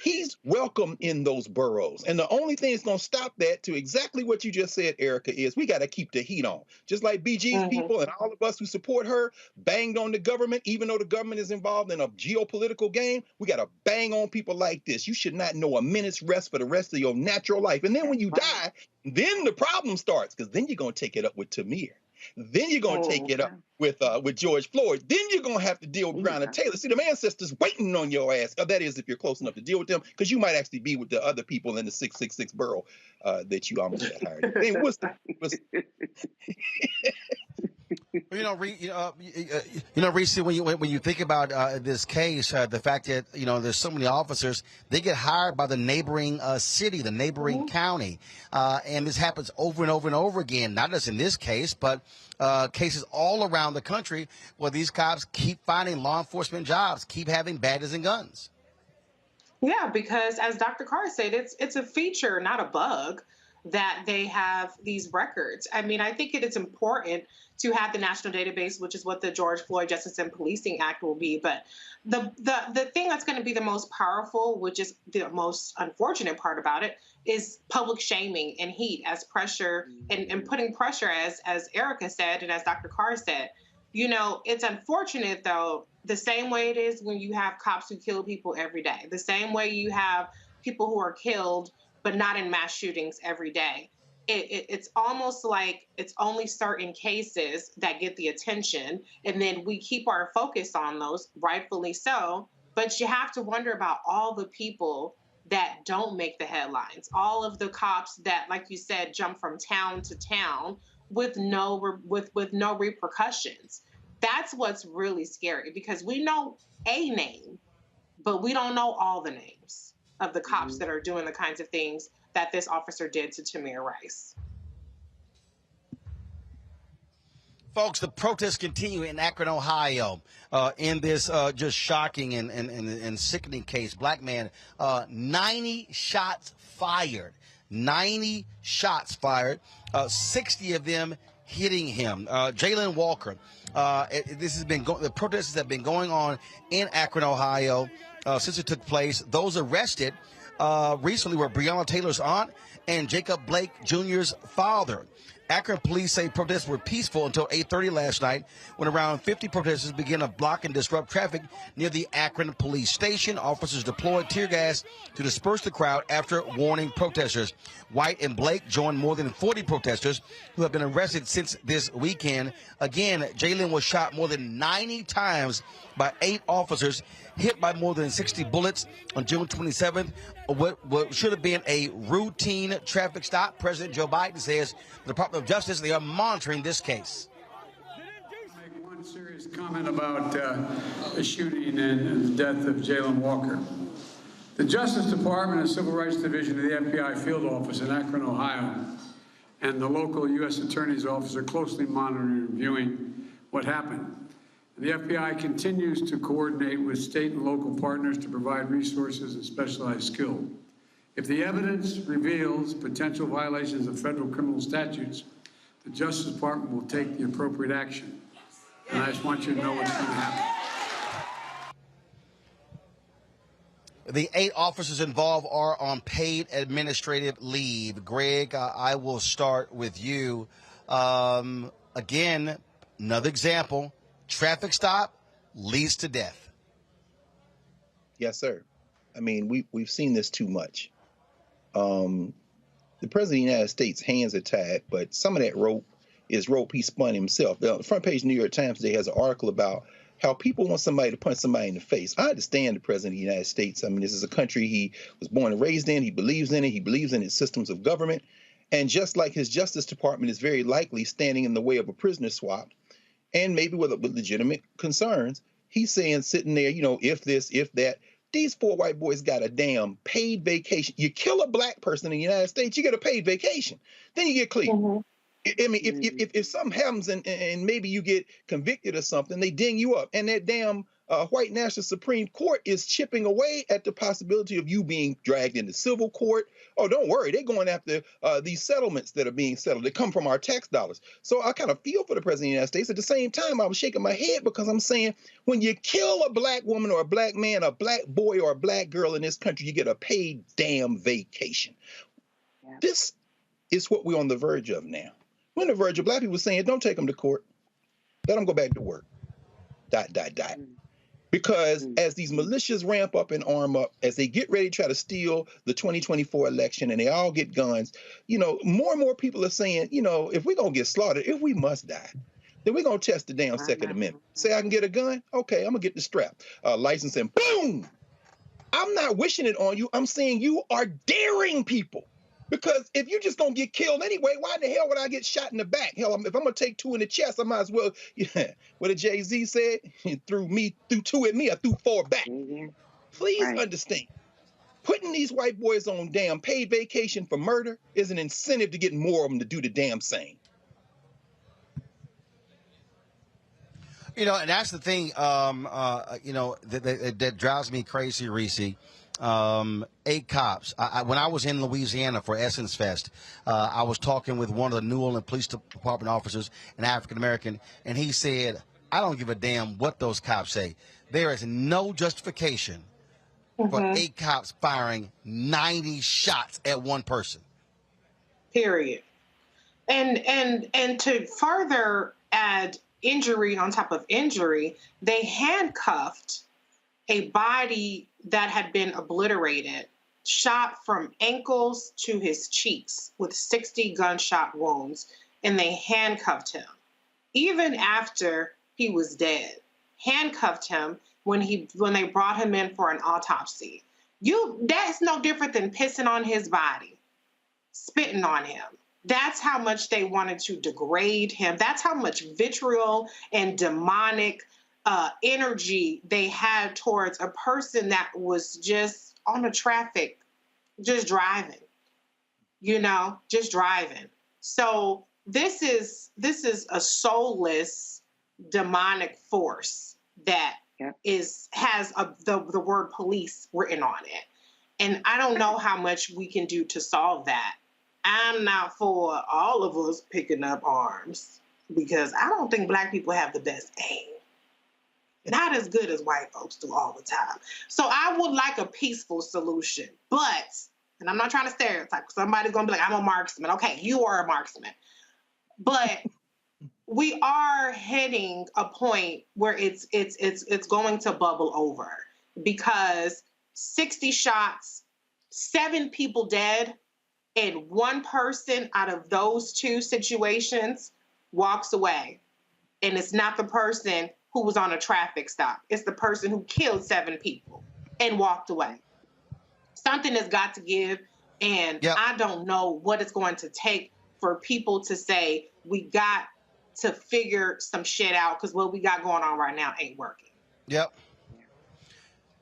He's welcome in those boroughs. And the only thing that's going to stop that, to exactly what you just said, Erica, is we got to keep the heat on. Just like BG's people and all of us who support her banged on the government, even though the government is involved in a geopolitical game, we got to bang on people like this. You should not know a minute's rest for the rest of your natural life. And then when you die, then the problem starts, because then you're going to take it up with Tamir. Then you're going to take it up with George Floyd. Then you're going to have to deal with Breonna Taylor. See, the ancestors waiting on your ass. That is, if you're close enough to deal with them, because you might actually be with the other people in the 666 borough that you almost got hired. I mean, Reese, when you think about this case, the fact that there's so many officers, they get hired by the neighboring city, the neighboring county, and this happens over and over and over again. Not just in this case, but cases all around the country where these cops keep finding law enforcement jobs, keep having badges and guns. Yeah, because as Dr. Carr said, it's a feature, not a bug, that they have these records. I mean, I think it is important to have the national database, which is what the George Floyd Justice and Policing Act will be. But the thing that's going to be the most powerful, which is the most unfortunate part about it, is public shaming and heat as pressure and putting pressure, as Erica said and as Dr. Carr said. It's unfortunate, though, the same way it is when you have cops who kill people every day, the same way you have people who are killed but not in mass shootings every day. It's almost like it's only certain cases that get the attention, and then we keep our focus on those, rightfully so. But you have to wonder about all the people that don't make the headlines, all of the cops that, like you said, jump from town to town with no repercussions. That's what's really scary, because we know a name, but we don't know all the names of the cops that are doing the kinds of things that this officer did to Tamir Rice. Folks, the protests continue in Akron, Ohio, in this just shocking and sickening case. Black man, 90 shots fired. 90 shots fired, 60 of them hitting him. Jayland Walker, the protests have been going on in Akron, Ohio, since it took place. Those arrested recently were Breonna Taylor's aunt and Jacob Blake Jr.'s father. Akron police say protests were peaceful until 8:30 last night, when around 50 protesters began to block and disrupt traffic near the Akron police station. Officers deployed tear gas to disperse the crowd after warning protesters. White and Blake joined more than 40 protesters who have been arrested since this weekend. Again, Jayland was shot more than 90 times by 8 officers, hit by more than 60 bullets on June 27th. What should have been a routine traffic stop. President Joe Biden says the Department of Justice, they are monitoring this case. Make one serious comment about the shooting and the death of Jayland Walker. The Justice Department and Civil Rights Division of the FBI field office in Akron, Ohio, and the local U.S. Attorney's Office are closely monitoring and reviewing what happened. The FBI continues to coordinate with state and local partners to provide resources and specialized skill. If the evidence reveals potential violations of federal criminal statutes, the Justice Department will take the appropriate action. And I just want you to know what's going to happen. The 8 officers involved are on paid administrative leave. Greg, I will start with you. Again, another example, traffic stop leads to death. Yes, sir. I mean, we've seen this too much. The President of the United States' hands are tied, but some of that rope is rope he spun himself. The front page of the New York Times today has an article about how people want somebody to punch somebody in the face. I understand the President of the United States. I mean, this is a country he was born and raised in. He believes in it. He believes in its systems of government. And just like his Justice Department is very likely standing in the way of a prisoner swap, and maybe with legitimate concerns, he's saying, sitting there, you know, if this, if that. These 4 white boys got a damn paid vacation. You kill a black person in the United States, you get a paid vacation. Then you get clear. Mm-hmm. I mean, if something happens and maybe you get convicted or something, they ding you up. And that damn white national Supreme Court is chipping away at the possibility of you being dragged into civil court. Oh, don't worry. They're going after these settlements that are being settled. They come from our tax dollars. So I kind of feel for the President of the United States. At the same time, I was shaking my head because I'm saying when you kill a black woman or a black man, a black boy or a black girl in this country, you get a paid damn vacation. Yeah. This is what we're on the verge of now. We're on the verge of black people saying, don't take them to court. Let them go back to work. ... Because as these militias ramp up and arm up, as they get ready to try to steal the 2024 election and they all get guns, you know, more and more people are saying, you know, if we're going to get slaughtered, if we must die, then we're going to test the damn Second Amendment. Say I can get a gun? Okay, I'm going to get the strap. License and boom! I'm not wishing it on you. I'm saying you are daring people. Because if you're just going to get killed anyway, why the hell would I get shot in the back? Hell, if I'm going to take 2 in the chest, I might as well, what did Jay-Z said? He threw 2 at me, I threw 4 back. Mm-hmm. Please understand, putting these white boys on damn paid vacation for murder is an incentive to get more of them to do the damn same. You know, and that's the thing, you know, that drives me crazy, Reese. 8 cops. When I was in Louisiana for Essence Fest, I was talking with one of the New Orleans Police Department officers, an African American, and he said, I don't give a damn what those cops say. There is no justification for 8 cops firing 90 shots at one person. Period. And to further add injury on top of injury, they handcuffed a body that had been obliterated, shot from ankles to his cheeks with 60 gunshot wounds, and they handcuffed him. Even after he was dead, handcuffed him when they brought him in for an autopsy. That's no different than pissing on his body, spitting on him. That's how much they wanted to degrade him. That's how much vitriol and demonic energy they had towards a person that was just on the traffic, just driving, just driving. So this is a soulless demonic force that has the word police written on it. And I don't know how much we can do to solve that. I'm not for all of us picking up arms because I don't think black people have the best aim. Not as good as white folks do all the time. So I would like a peaceful solution. But, and I'm not trying to stereotype, somebody's going to be like, I'm a marksman. Okay, you are a marksman. But we are hitting a point where it's going to bubble over because 60 shots, 7 people dead, and 1 person out of those 2 situations walks away. And it's not the person who was on a traffic stop. It's the person who killed 7 people and walked away. Something has got to give, and I don't know what it's going to take for people to say, we got to figure some shit out because what we got going on right now ain't working. Yep.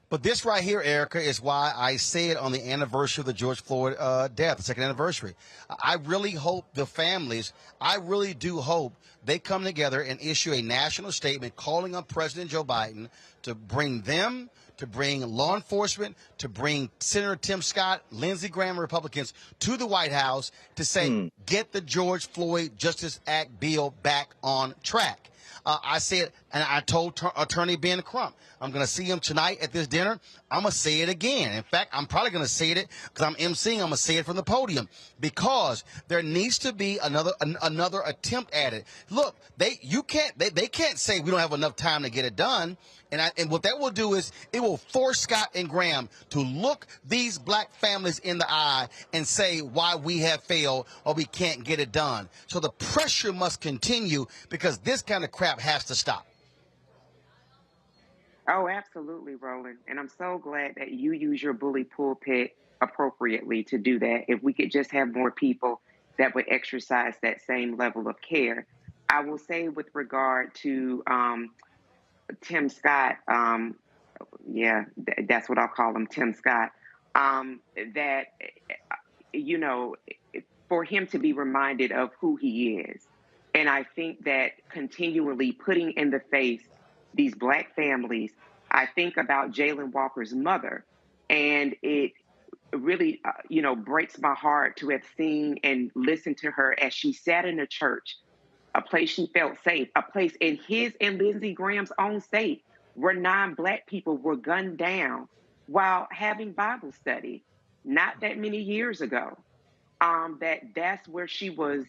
But this right here, Erica, is why I said on the anniversary of the George Floyd death, the 2nd anniversary, I really hope the families, I really do hope they come together and issue a national statement calling on President Joe Biden to bring them to bring law enforcement, to bring Senator Tim Scott, Lindsey Graham, Republicans to the White House to say, get the George Floyd Justice Act bill back on track. I said, and I told Attorney Ben Crump, I'm going to see him tonight at this dinner. I'm going to say it again. In fact, I'm probably going to say it because I'm emceeing. I'm going to say it from the podium because there needs to be another attempt at it. Look, they can't say we don't have enough time to get it done. And what that will do is it will force Scott and Graham to look these black families in the eye and say why we have failed or we can't get it done. So the pressure must continue because this kind of crap has to stop. Oh, absolutely, Roland. And I'm so glad that you use your bully pulpit appropriately to do that. If we could just have more people that would exercise that same level of care. I will say with regard to Tim Scott, that's what I'll call him, Tim Scott, that, you know, for him to be reminded of who he is. And I think that continually putting in the face these black families, I think about Jayland Walker's mother, and it really, breaks my heart to have seen and listened to her as she sat in a church, a place she felt safe, a place in his and Lindsey Graham's own state where 9 black people were gunned down while having Bible study not that many years ago. That's where she was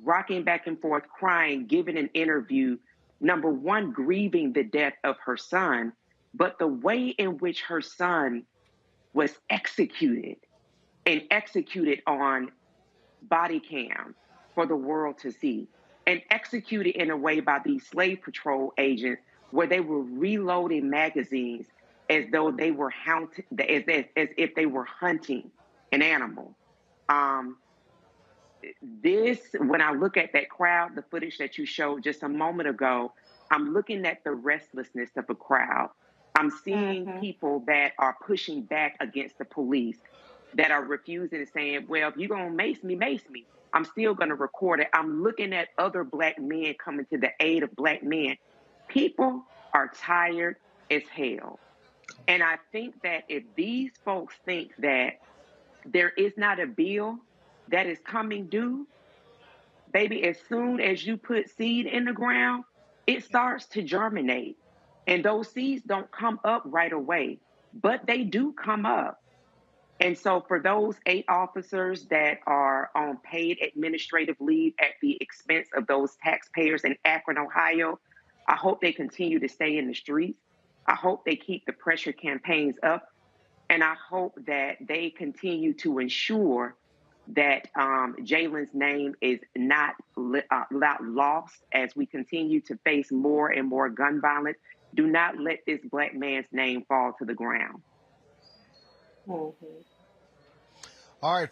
rocking back and forth, crying, giving an interview, number one, grieving the death of her son, but the way in which her son was executed and executed on body cam for the world to see, and executed in a way by these slave patrol agents where they were reloading magazines as though they were as if they were hunting an animal. When I look at that crowd, the footage that you showed just a moment ago, I'm looking at the restlessness of a crowd. I'm seeing people that are pushing back against the police, that are refusing and saying, well, if you're going to mace me, mace me. I'm still going to record it. I'm looking at other black men coming to the aid of black men. People are tired as hell. And I think that if these folks think that there is not a bill that is coming due, baby, as soon as you put seed in the ground, it starts to germinate. And those seeds don't come up right away, but they do come up. And so for those 8 officers that are on paid administrative leave at the expense of those taxpayers in Akron, Ohio, I hope they continue to stay in the streets. I hope they keep the pressure campaigns up. And I hope that they continue to ensure that Jayland's name is not lost as we continue to face more and more gun violence. Do not let this black man's name fall to the ground. All right,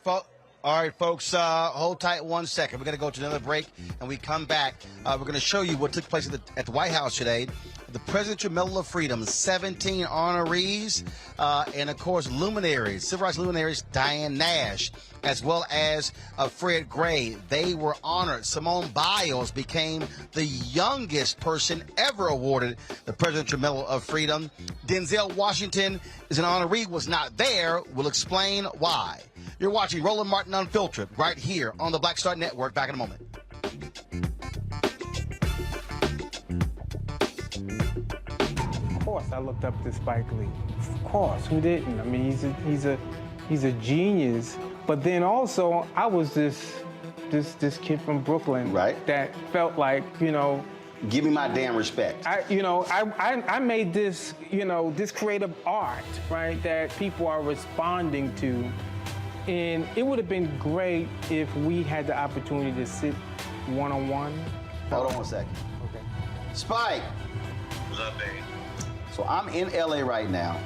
folks, hold tight 1 second. We're going to go to another break, and we come back. We're going to show you what took place at the White House today. The Presidential Medal of Freedom, 17 honorees, and, of course, luminaries, civil rights luminaries, Diane Nash, as well as Fred Gray. They were honored. Simone Biles became the youngest person ever awarded the Presidential Medal of Freedom. Denzel Washington is an honoree, was not there. We'll explain why. You're watching Roland Martin Unfiltered right here on the Black Star Network. Back in a moment. Of course, I looked up to Spike Lee. Of course, who didn't? I mean, he's a genius. But then also, I was this kid from Brooklyn, right? That felt like, give me my damn respect. I made this, this creative art, right, that people are responding to. And it would have been great if we had the opportunity to sit one-on-one. Hold on 1 second. Okay. Spike. What's up, baby? So I'm in LA right now.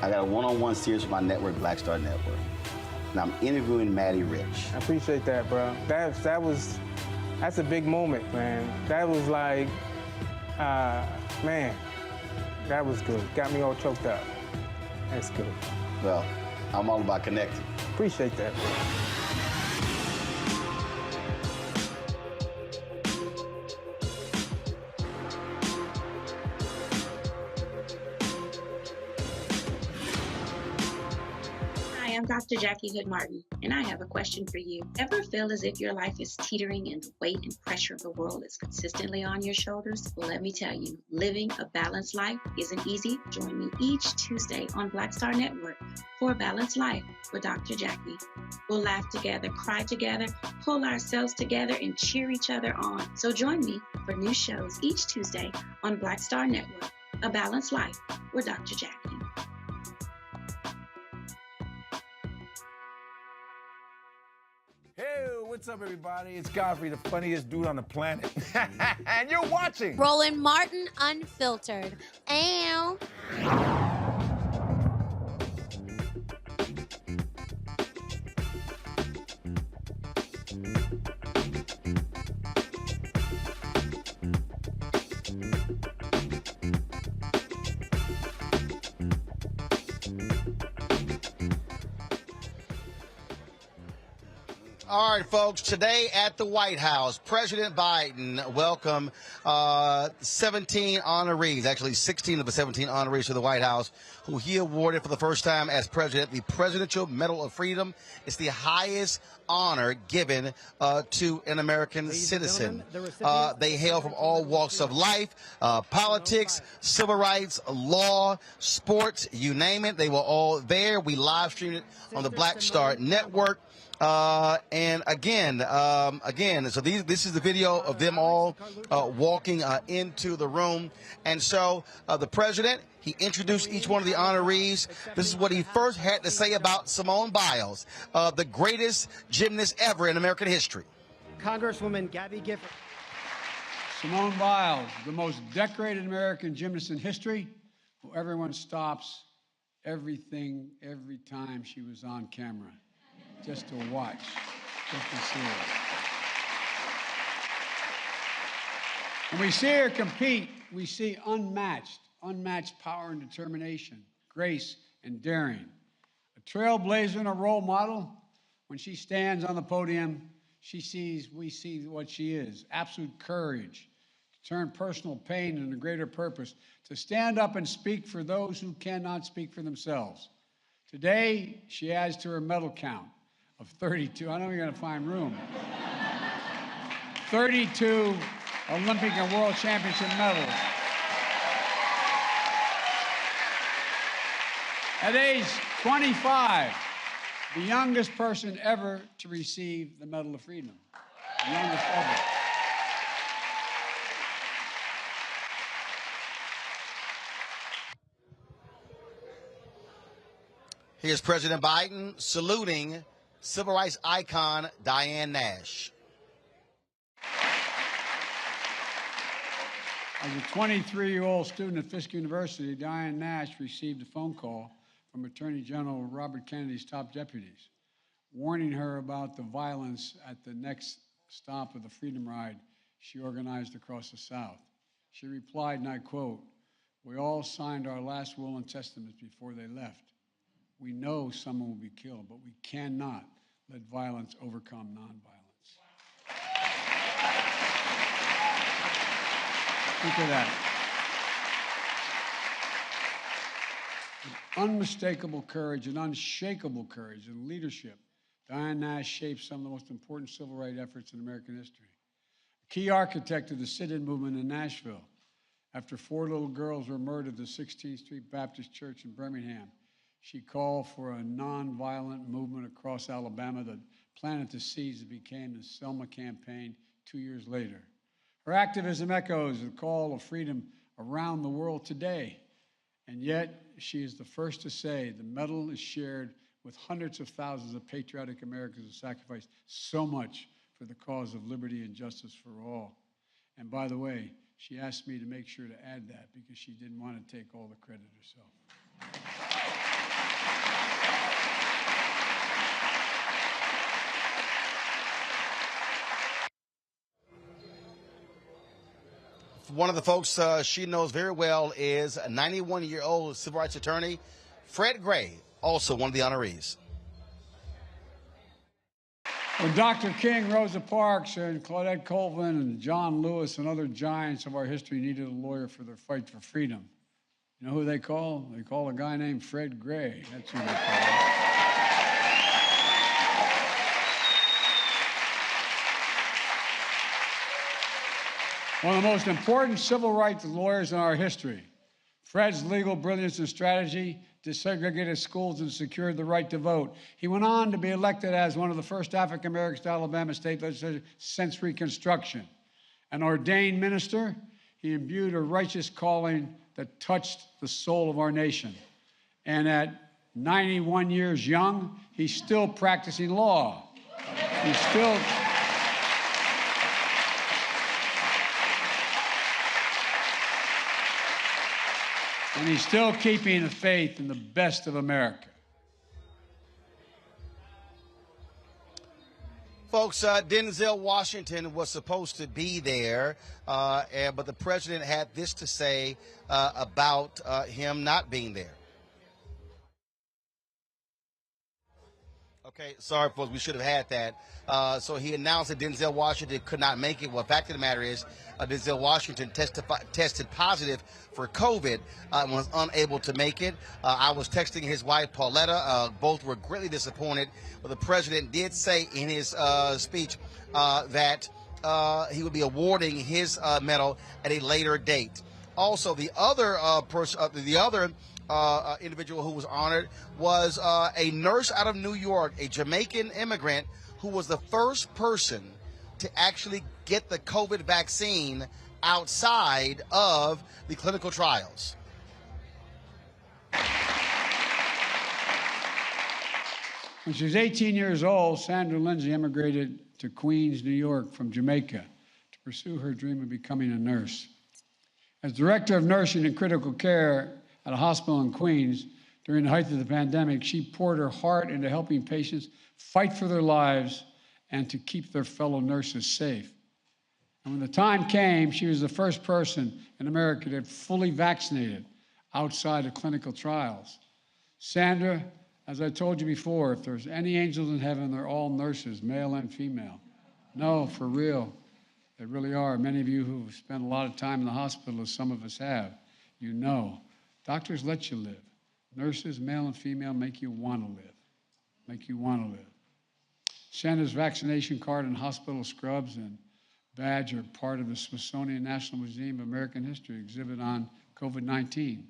I got a one-on-one series with my network, Black Star Network. And I'm interviewing Maddie Rich. I appreciate that, bro. That's a big moment, man. That was like, man, that was good. Got me all choked up. That's good. Well, I'm all about connecting. Appreciate that, bro. I'm Dr. Jackie Hood Martin, and I have a question for you. Ever feel as if your life is teetering and the weight and pressure of the world is consistently on your shoulders? Well, let me tell you, living a balanced life isn't easy. Join me each Tuesday on Black Star Network for A Balanced Life with Dr. Jackie. We'll laugh together, cry together, pull ourselves together, and cheer each other on. So join me for new shows each Tuesday on Black Star Network, A Balanced Life with Dr. Jackie. Hey, what's up, everybody? It's Godfrey, the funniest dude on the planet. And you're watching Roland Martin Unfiltered. Ow. All right, folks, today at the White House, President Biden welcomed 17 honorees, actually 16 of the 17 honorees to the White House, who he awarded for the first time as president the Presidential Medal of Freedom. It's the highest honor given to an American citizen. They hail from all walks of life, politics, civil rights, law, sports, you name it. They were all there. We live streamed it on the Black Star Network. And again, so this is the video of them all walking into the room. And so the president, he introduced each one of the honorees. This is what he first had to say about Simone Biles, the greatest gymnast ever in American history. Congresswoman Gabby Gifford. Simone Biles, the most decorated American gymnast in history, who everyone stops everything every time she was on camera. Just to watch, just to see her. When we see her compete, we see unmatched power and determination, grace and daring. A trailblazer and a role model. When she stands on the podium, we see what she is, absolute courage, to turn personal pain into greater purpose, to stand up and speak for those who cannot speak for themselves. Today, she adds to her medal count of 32. I know you're going to find room. 32 Olympic and World Championship medals. At age 25, the youngest person ever to receive the Medal of Freedom. The youngest ever. Here's President Biden saluting civil rights icon Diane Nash. As a 23-year-old student at Fisk University, Diane Nash received a phone call from Attorney General Robert Kennedy's top deputies, warning her about the violence at the next stop of the Freedom Ride she organized across the South. She replied, and I quote, "We all signed our last will and testaments before they left. We know someone will be killed, but we cannot let violence overcome nonviolence." Think of that. With unmistakable courage and unshakable courage and leadership, Diane Nash shaped some of the most important civil rights efforts in American history. A key architect of the sit-in movement in Nashville. After 4 little girls were murdered at the 16th Street Baptist Church in Birmingham, she called for a nonviolent movement across Alabama that planted the seeds that became the Selma campaign 2 years later. Her activism echoes the call of freedom around the world today. And yet, she is the first to say the medal is shared with hundreds of thousands of patriotic Americans who sacrificed so much for the cause of liberty and justice for all. And by the way, she asked me to make sure to add that because she didn't want to take all the credit herself. One of the folks she knows very well is a 91-year-old civil rights attorney, Fred Gray, also one of the honorees. When Dr. King, Rosa Parks, and Claudette Colvin, and John Lewis, and other giants of our history needed a lawyer for their fight for freedom, you know who they call? They call a guy named Fred Gray. That's who they call. One of the most important civil rights lawyers in our history. Fred's legal brilliance and strategy desegregated schools and secured the right to vote. He went on to be elected as one of the first African Americans to Alabama state legislature since Reconstruction. An ordained minister, he imbued a righteous calling that touched the soul of our nation. And at 91 years young, he's still practicing law. He's still... And he's still keeping the faith in the best of America. Folks, Denzel Washington was supposed to be there, but the president had this to say about him not being there. Okay, sorry, folks, we should have had that. So he announced that Denzel Washington could not make it. Well, the fact of the matter is, Denzel Washington tested positive for COVID and was unable to make it. I was texting his wife, Pauletta. Both were greatly disappointed. But the president did say in his speech that he would be awarding his medal at a later date. Also, the other individual who was honored was a nurse out of New York, a Jamaican immigrant who was the first person to actually get the COVID vaccine outside of the clinical trials. When she was 18 years old, Sandra Lindsay immigrated to Queens, New York from Jamaica to pursue her dream of becoming a nurse. As director of nursing and critical care at a hospital in Queens during the height of the pandemic, she poured her heart into helping patients fight for their lives and to keep their fellow nurses safe. And when the time came, she was the first person in America to get fully vaccinated outside of clinical trials. Sandra, as I told you before, if there's any angels in heaven, they're all nurses, male and female. No, for real, they really are. Many of you who've spent a lot of time in the hospital, as some of us have, you know. Doctors let you live. Nurses, male and female, make you want to live. Make you want to live. Sandra's vaccination card and hospital scrubs and badge are part of the Smithsonian National Museum of American History exhibit on COVID-19.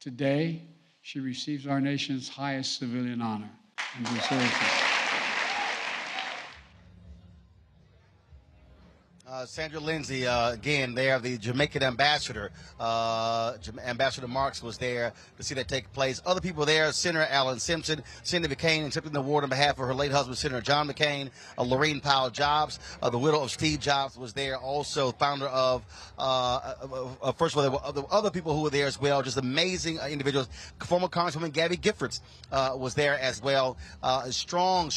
Today, she receives our nation's highest civilian honor and deserves it. Sandra Lindsay, again, there, the Jamaican ambassador. Ambassador Marks was there to see that take place. Other people there, Senator Alan Simpson, Cindy McCain accepting the award on behalf of her late husband, Senator John McCain. Lorraine Powell Jobs, the widow of Steve Jobs, was there. Also, founder of, first of all, there were other people who were there as well, just amazing individuals. Former Congresswoman Gabby Giffords was there as well. A strong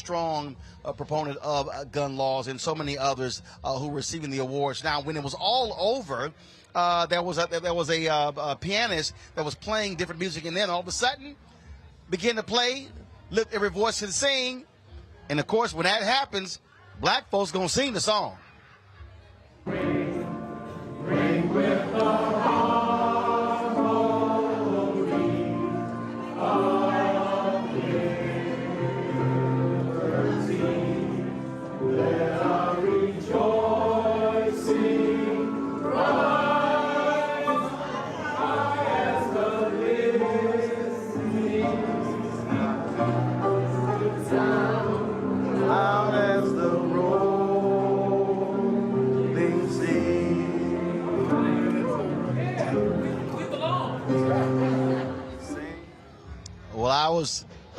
proponent of gun laws, and so many others who were receiving the awards. Now, when it was all over, there was a pianist that was playing different music, and then all of a sudden began to play, lift every voice and sing. And of course, when that happens, black folks gonna sing the song. Ring with the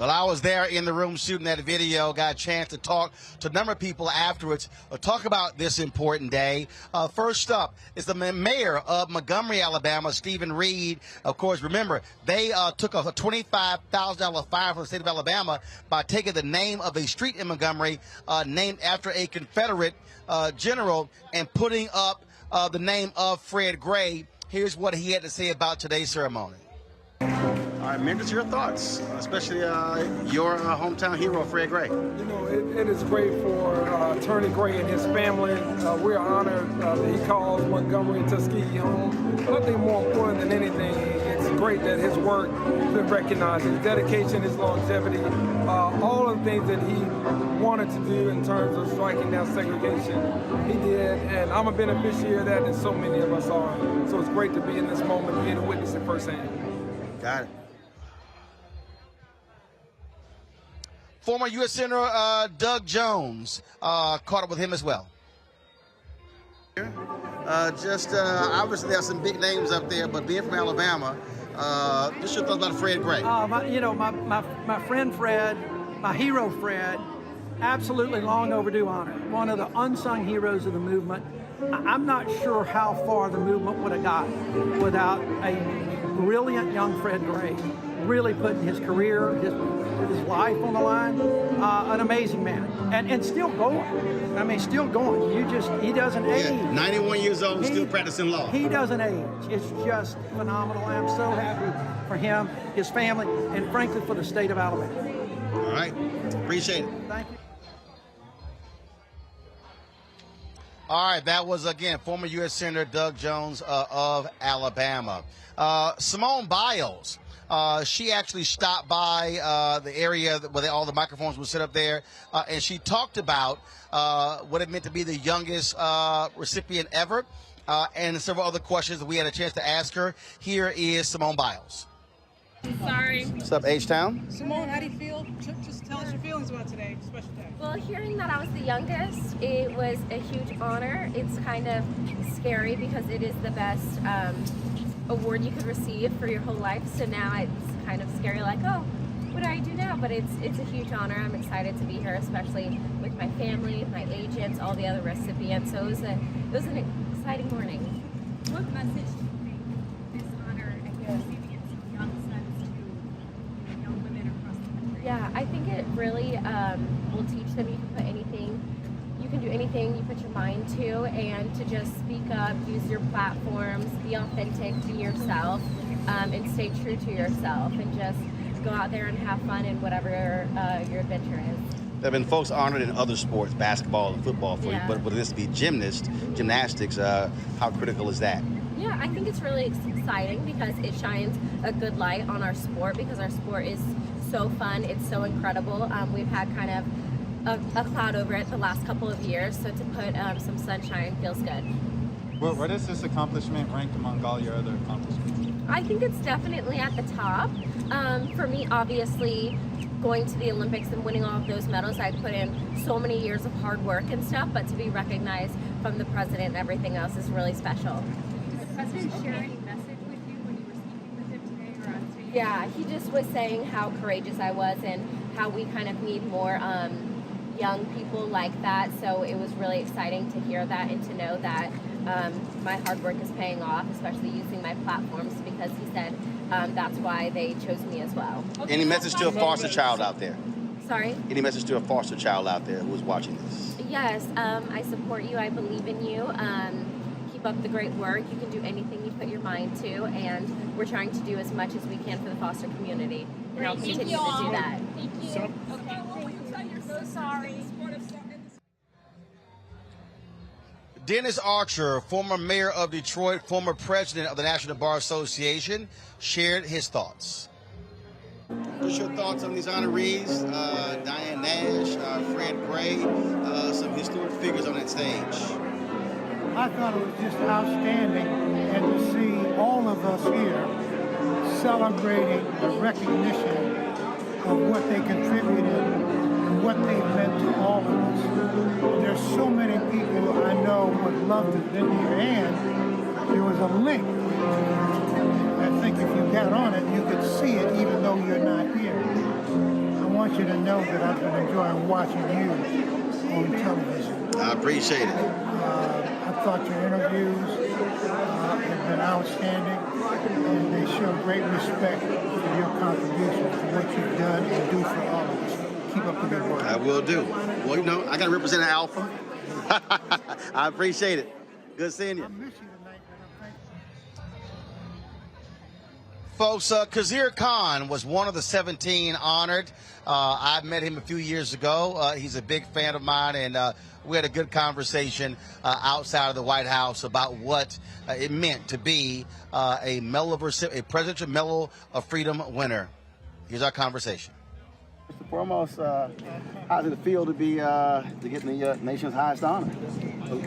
Well, I was there in the room shooting that video, got a chance to talk to a number of people afterwards, talk about this important day. First up is the mayor of Montgomery, Alabama, Stephen Reed. Of course, remember, they took a $25,000 fine from the state of Alabama by taking the name of a street in Montgomery named after a Confederate general and putting up the name of Fred Gray. Here's what he had to say about today's ceremony. All right, Mayor, your thoughts, especially your hometown hero, Fred Gray. You know, it is great for Attorney Gray and his family. We're honored that he calls Montgomery and Tuskegee home. But I think more important than anything, it's great that his work has been recognized, his dedication, his longevity, all of the things that he wanted to do in terms of striking down segregation, he did, and I'm a beneficiary of that, and so many of us are. So it's great to be in this moment, being a witness it firsthand. Got it. Former U.S. Senator Doug Jones, caught up with him as well. Obviously there are some big names up there, but being from Alabama, just your thoughts about Fred Gray. My friend Fred, my hero Fred, absolutely long overdue honor. One of the unsung heroes of the movement. I'm not sure how far the movement would have gotten without a brilliant young Fred Gray, really putting his career, his life on the line. An amazing man, and still going. I mean, still going. He doesn't age. 91 years old, still practicing law. He doesn't age. It's just phenomenal. I'm so happy for him, his family, and frankly for the state of Alabama. All right, appreciate it. Thank you. All right, that was, again, former U.S. Senator Doug Jones of Alabama. Simone Biles, she actually stopped by the area where all the microphones were set up there, and she talked about what it meant to be the youngest recipient ever, and several other questions that we had a chance to ask her. Here is Simone Biles. Sorry. What's up, H-Town? Simone, how do you feel? Just tell us your feelings about today, special day. Well, hearing that I was the youngest, it was a huge honor. It's kind of scary because it is the best award you could receive for your whole life. So now it's kind of scary, like, oh, what do I do now? But it's a huge honor. I'm excited to be here, especially with my family, my agents, all the other recipients. So it was an exciting morning. What message do you think this honor and receiving it to young sons to young women across the country? Yeah, I think it really will teach them you can do anything you put your mind to, and to just speak up, use your platforms, be authentic, be yourself, and stay true to yourself, and just go out there and have fun in whatever your adventure is. There have been folks honored in other sports, basketball and football, for you, but would this be gymnastics, how critical is that? Yeah, I think it's really exciting because it shines a good light on our sport, because our sport is so fun, it's so incredible. We've had kind of a cloud over it the last couple of years, so to put some sunshine feels good. Where does this accomplishment rank among all your other accomplishments? I think it's definitely at the top. For me, obviously, going to the Olympics and winning all of those medals, I put in so many years of hard work and stuff, but to be recognized from the president and everything else is really special. Did the president share any message with you when you were speaking with him today or on stage? Yeah, he just was saying how courageous I was and how we kind of need more young people like that. So it was really exciting to hear that and to know that my hard work is paying off, especially using my platforms, because he said that's why they chose me as well. Any message to a foster child out there? Sorry? Any message to a foster child out there who's watching this? Yes, I support you. I believe in you. Keep up the great work. You can do anything you put your mind to, and we're trying to do as much as we can for the foster community, and I'll continue to do that. Thank you. Okay, you're so sorry. Dennis Archer, former mayor of Detroit, former president of the National Bar Association, shared his thoughts. What's your thoughts on these honorees? Diane Nash, Fred Gray, some historic figures on that stage. I thought it was just outstanding, and to see all of us here celebrating the recognition of what they contributed and what they meant to all of us. There's so many people I know would love to have been here, and there was a link. I think if you got on it, you could see it even though you're not here. I want you to know that I've been enjoying watching you on television. I appreciate it. I thought your interviews have been outstanding, and they show great respect for your contribution to what you've done and do for all of us. Keep up the good work. I will do. Well, you know, I got to represent an alpha. I appreciate it. Good seeing you. Folks, Khizr Khan was one of the 17 honored. I met him a few years ago. He's a big fan of mine, and we had a good conversation outside of the White House about what it meant to be a Presidential Medal of Freedom winner. Here's our conversation. First and foremost, how does it feel to be to get the nation's highest honor?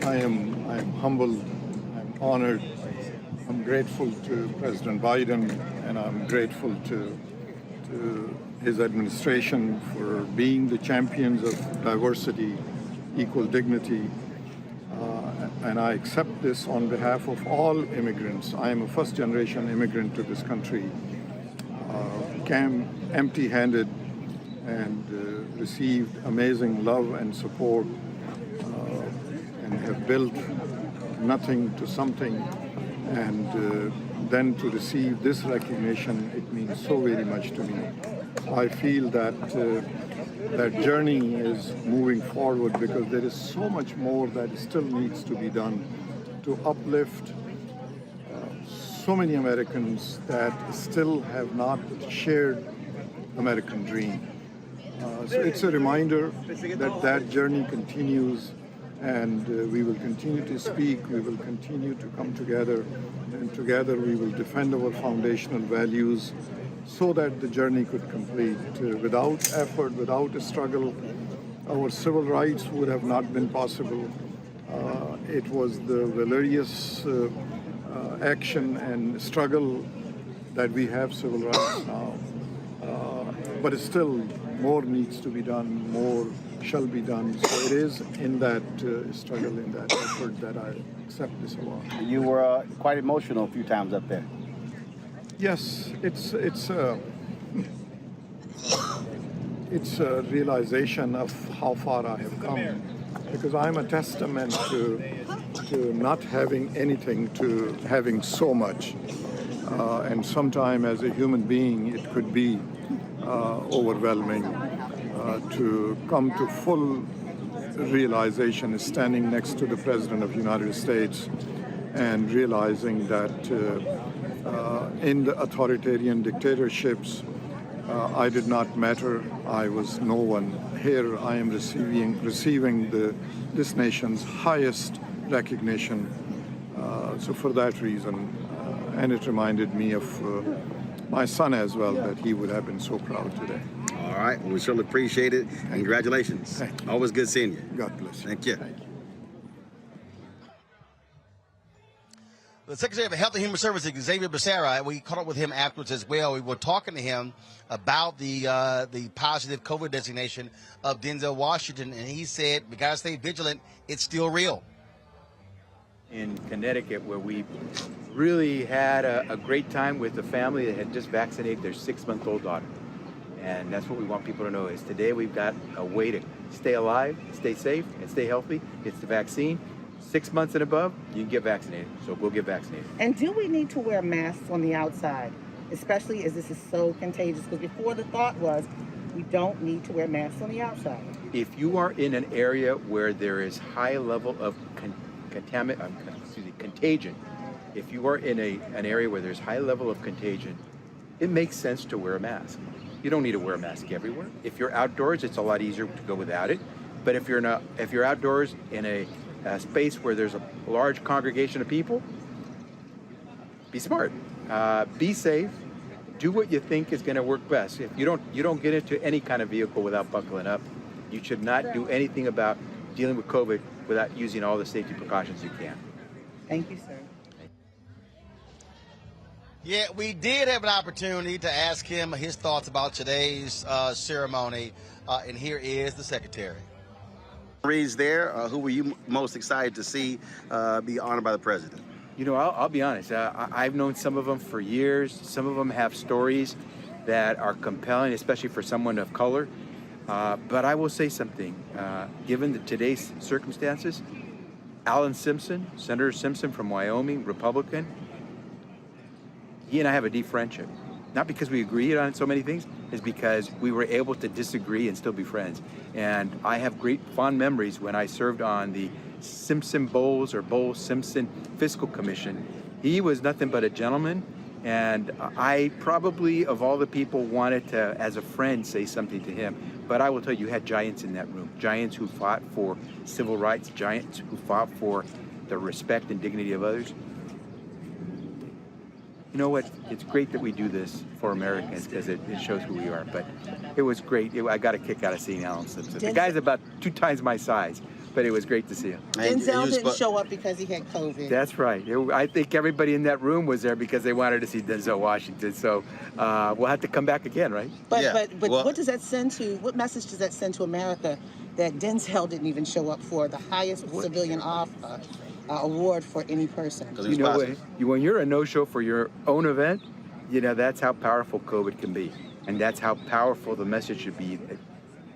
I am humbled. I'm honored. I'm grateful to President Biden, and I'm grateful to his administration for being the champions of diversity, equal dignity, and I accept this on behalf of all immigrants. I am a first-generation immigrant to this country, came empty-handed and received amazing love and support, and have built nothing to something. And then to receive this recognition, it means so very much to me. I feel that that journey is moving forward because there is so much more that still needs to be done to uplift so many Americans that still have not shared American dream. So it's a reminder that that journey continues. And we will continue to speak, we will continue to come together, and together we will defend our foundational values so that the journey could complete. Without effort, without a struggle, our civil rights would have not been possible. It was the valorous action and struggle that we have civil rights now. But still, more needs to be done, more shall be done. So it is in that struggle, in that effort that I accept this award. You were quite emotional a few times up there. Yes, it's a realization of how far I have come, because I'm a testament to not having anything to having so much. And sometime as a human being, it could be overwhelming. To come to full realization is standing next to the President of the United States and realizing that in the authoritarian dictatorships, I did not matter. I was no one. Here I am receiving this nation's highest recognition. So for that reason, and it reminded me of my son as well, that he would have been so proud today. All right, well, we certainly appreciate it. And congratulations. Always good seeing you. God bless you. Thank you. The Secretary of Health and Human Services, Xavier Becerra, we caught up with him afterwards as well. We were talking to him about the positive COVID designation of Denzel Washington, and he said, we got to stay vigilant. It's still real. In Connecticut, where we really had a great time with a family that had just vaccinated their 6-month-old daughter. And that's what we want people to know is today we've got a way to stay alive, stay safe, and stay healthy. It's the vaccine. 6 months and above, you can get vaccinated. So we'll get vaccinated. And do we need to wear masks on the outside, especially as this is so contagious? Because before the thought was we don't need to wear masks on the outside. If you are in an area where there is high level of contagion, if you are in an area where there's high level of contagion, it makes sense to wear a mask. You don't need to wear a mask everywhere. If you're outdoors, it's a lot easier to go without it. But if you're outdoors in a space where there's a large congregation of people, be smart, be safe, do what you think is going to work best. If you don't get into any kind of vehicle without buckling up, you should not do anything about dealing with COVID without using all the safety precautions you can. Thank you, sir. Yeah, we did have an opportunity to ask him his thoughts about today's ceremony, and here is the Secretary. Reads there, who were you most excited to see be honored by the President? You know, I'll be honest. I've known some of them for years. Some of them have stories that are compelling, especially for someone of color. But I will say something. Given today's circumstances, Alan Simpson, Senator Simpson from Wyoming, Republican, he and I have a deep friendship. Not because we agreed on so many things, it's because we were able to disagree and still be friends. And I have great fond memories when I served on the Simpson-Bowles or Bowles-Simpson Fiscal Commission. He was nothing but a gentleman, And I probably, of all the people, wanted to, as a friend, say something to him. But I will tell you, you had giants in that room. Giants who fought for civil rights, giants who fought for the respect and dignity of others. You know what? It's great that we do this for Americans because it shows who we are. But it was great. I got a kick out of seeing Alan Simpson. The guy's about 2 times my size, but it was great to see him. Denzel didn't show up because he had COVID. That's right. I think everybody in that room was there because they wanted to see Denzel Washington. So we'll have to come back again, right? But what does that send to? What message does that send to America that Denzel didn't even show up for the highest civilian award for any person? You know, when you're a no-show for your own event, you know, that's how powerful COVID can be. And that's how powerful the message should be.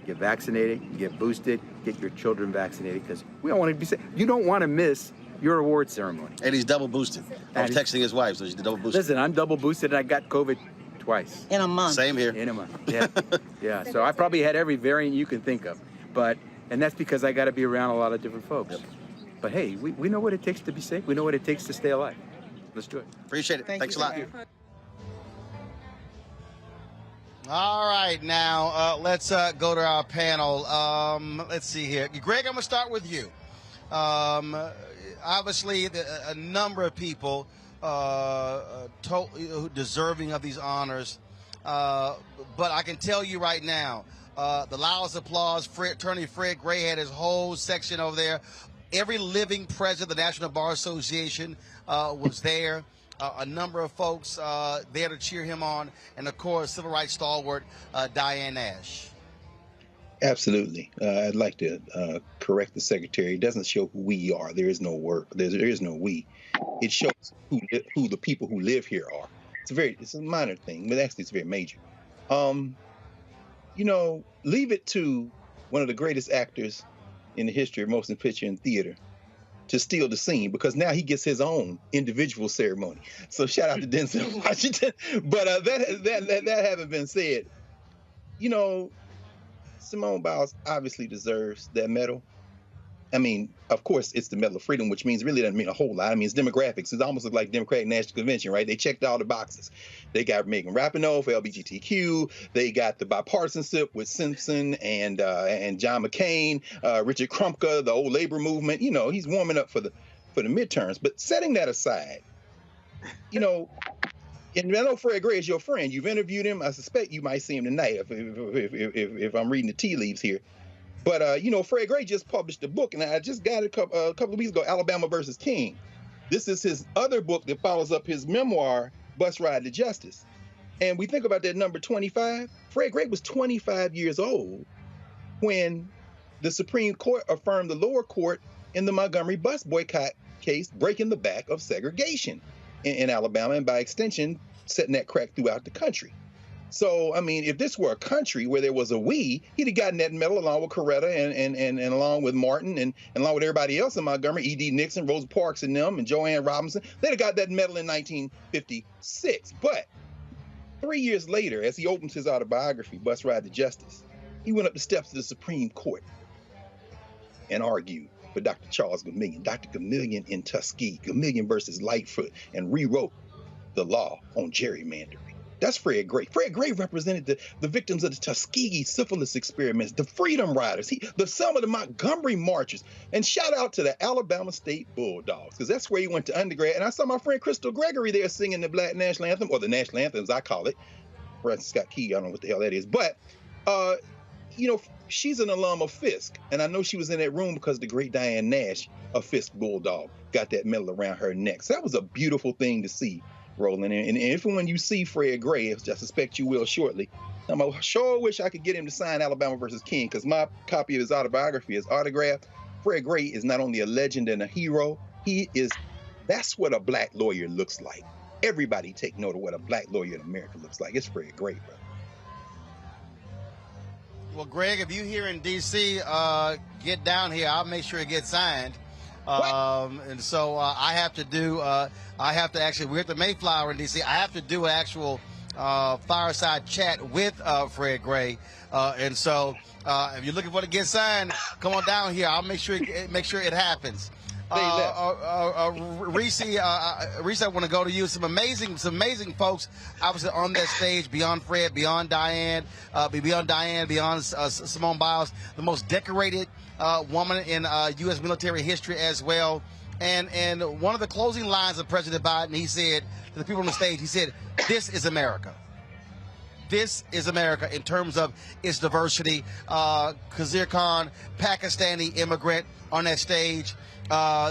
Get vaccinated, get boosted, get your children vaccinated, because we don't want to be sick. You don't want to miss your award ceremony. And he's double boosted. I was texting his wife, so she's double boosted. Listen, I'm double boosted, and I got COVID twice. In a month. Same here. In a month, yeah. Yeah, so I probably had every variant you can think of. And that's because I got to be around a lot of different folks. Yep. But hey, we know what it takes to be safe. We know what it takes to stay alive. Let's do it. Appreciate it. Thanks a lot. All right, now let's go to our panel. Let's see here. Greg, I'm going to start with you. Obviously, a number of people deserving of these honors. But I can tell you right now, the loudest applause, Attorney Fred Gray had his whole section over there. Every living president of the National Bar Association was there. A number of folks there to cheer him on. And, of course, civil rights stalwart Diane Nash. Absolutely. I'd like to correct the secretary. It doesn't show who we are. There is no work. There is no we. It shows who the people who live here are. It's a minor thing, but actually it's very major. You know, leave it to one of the greatest actors in the history of motion picture and theater to steal the scene, because now he gets his own individual ceremony. So shout out to Denzel Washington. But that having been said, you know, Simone Biles obviously deserves that medal. I mean, of course, it's the Medal of Freedom, which means really doesn't mean a whole lot. I mean, it's demographics. It almost like Democratic National Convention, right? They checked all the boxes. They got Megan Rapinoe for LGBTQ. They got the bipartisanship with Simpson and John McCain, Richard Krumka, the old labor movement. You know, he's warming up for the midterms. But setting that aside, you know, and I know Fred Gray is your friend. You've interviewed him. I suspect you might see him tonight if I'm reading the tea leaves here. But, you know, Fred Gray just published a book, and I just got it a couple of weeks ago, Alabama versus King. This is his other book that follows up his memoir, Bus Ride to Justice. And we think about that number 25. Fred Gray was 25 years old when the Supreme Court affirmed the lower court in the Montgomery bus boycott case, breaking the back of segregation in Alabama, and by extension, setting that crack throughout the country. So, I mean, if this were a country where there was a we, he'd have gotten that medal along with Coretta and along with Martin and along with everybody else in Montgomery, E.D. Nixon, Rosa Parks and them, and Joanne Robinson. They'd have got that medal in 1956. But 3 years later, as he opens his autobiography, Bus Ride to Justice, he went up the steps of the Supreme Court and argued for Dr. Charles Gamillion, Dr. Gamillion in Tuskegee, Gamillion versus Lightfoot, and rewrote the law on gerrymandering. That's Fred Gray. Fred Gray represented the victims of the Tuskegee syphilis experiments, the Freedom Riders, some of the Montgomery marchers. And shout out to the Alabama State Bulldogs, because that's where he went to undergrad. And I saw my friend Crystal Gregory there singing the Black National Anthem, or the National Anthem, as I call it. Francis Scott Key, I don't know what the hell that is. But, you know, she's an alum of Fisk. And I know she was in that room because the great Diane Nash of Fisk Bulldog got that medal around her neck. So that was a beautiful thing to see. Roland, and if and when you see Fred Gray, which I suspect you will shortly, I sure wish I could get him to sign Alabama versus King, because my copy of his autobiography is autographed. Fred Gray is not only a legend and a hero, that's what a black lawyer looks like. Everybody take note of what a black lawyer in America looks like. It's Fred Gray, bro. Well, Greg, if you here in D.C., get down here. I'll make sure it gets signed. And so I have to actually, we're at the Mayflower in D.C. I have to do an actual fireside chat with Fred Gray. And so if you're looking for it to get signed, come on down here. I'll make sure it happens. Reese, I want to go to you. Some amazing folks, obviously on that stage. Beyond Fred, beyond Diane, beyond Simone Biles, the most decorated woman in U.S. military history as well. And one of the closing lines of President Biden, he said to the people on the stage, he said, "This is America. This is America in terms of its diversity." Khizr Khan, Pakistani immigrant on that stage.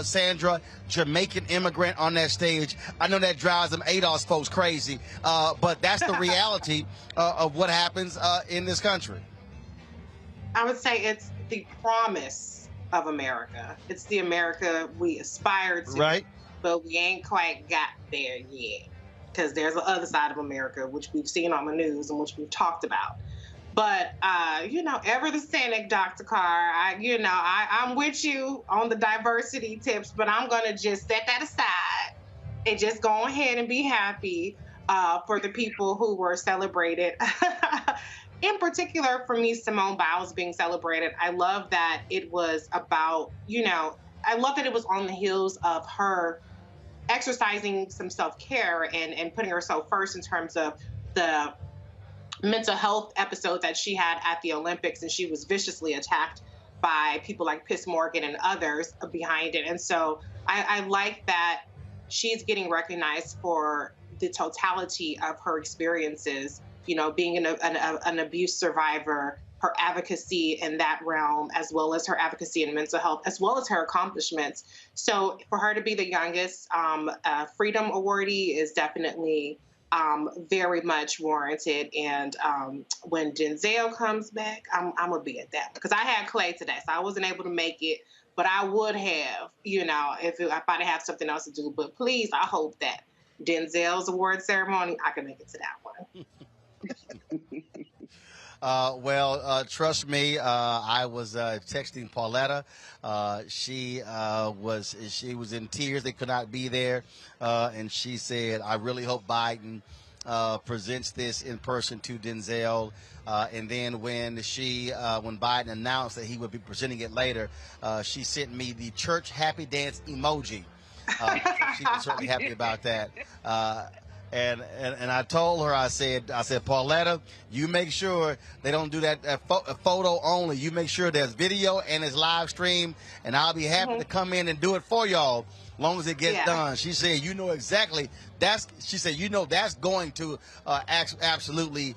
Sandra, Jamaican immigrant on that stage. I know that drives them ADOS folks crazy, but that's the reality of what happens in this country. I would say it's the promise of America. It's the America we aspire to, right? But we ain't quite got there yet, because there's the other side of America, which we've seen on the news and which we've talked about. But, ever the cynic, Dr. Carr, I'm with you on the diversity tips, but I'm going to just set that aside and just go ahead and be happy for the people who were celebrated. In particular, for me, Simone Biles being celebrated, I love that it was about, I love that it was on the heels of her exercising some self-care and putting herself first in terms of the mental health episode that she had at the Olympics, and she was viciously attacked by people like Piers Morgan and others behind it. And so I like that she's getting recognized for the totality of her experiences, being an abuse survivor, her advocacy in that realm, as well as her advocacy in mental health, as well as her accomplishments. So for her to be the youngest Freedom Awardee is definitely very much warranted. And when Denzel comes back, I'm gonna be at that, because I had Clay today, so I wasn't able to make it, but I would have, if I didn't have something else to do. But please, I hope that Denzel's award ceremony, I can make it to that one. Trust me, I was texting Pauletta. She was in tears. They could not be there. And she said, "I really hope Biden presents this in person to Denzel." And then when Biden announced that he would be presenting it later, she sent me the church happy dance emoji. So she was certainly happy about that. And I told her, I said, Pauletta, you make sure they don't do that photo only. You make sure there's video and it's live stream, and I'll be happy to come in and do it for y'all, as long as it gets done. She said, exactly. That's going to absolutely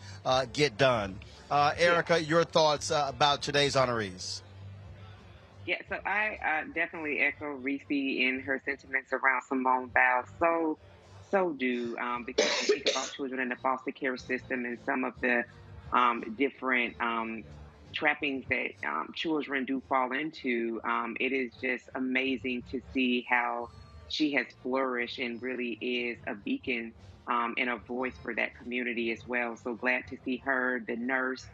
get done. Erica, your thoughts about today's honorees? Yeah, so I definitely echo Reese in her sentiments around Simone Biles. So do, because you think about children in the foster care system and some of the different trappings that children do fall into. It is just amazing to see how she has flourished and really is a beacon and a voice for that community as well. So glad to see her, the nurse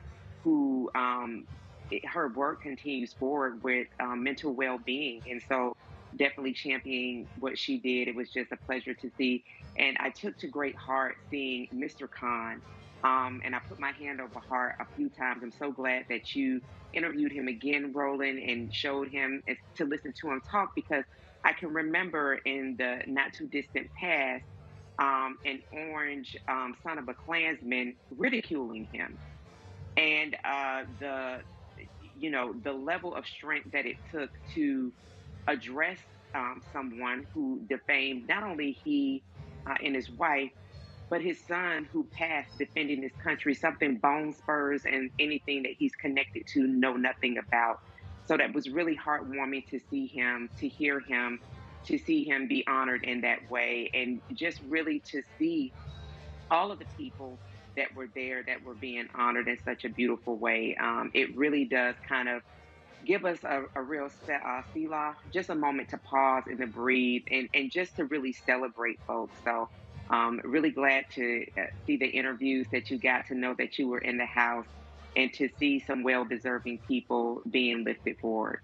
who her work continues forward with mental well-being. And so definitely championing what she did. It was just a pleasure to see. And I took to great heart seeing Mr. Khan. And I put my hand over heart a few times. I'm so glad that you interviewed him again, Roland, and showed him to listen to him talk, because I can remember in the not too distant past, an orange son of a Klansman ridiculing him. And the level of strength that it took to address someone who defamed not only he and his wife, but his son, who passed defending his country, something Bone Spurs and anything that he's connected to know nothing about. So that was really heartwarming to see him, to hear him, to see him be honored in that way, and just really to see all of the people that were there that were being honored in such a beautiful way. It really does kind of give us a real selah, just a moment to pause and to breathe and just to really celebrate folks. So really glad to see the interviews that you got to know that you were in the house, and to see some well-deserving people being lifted forward.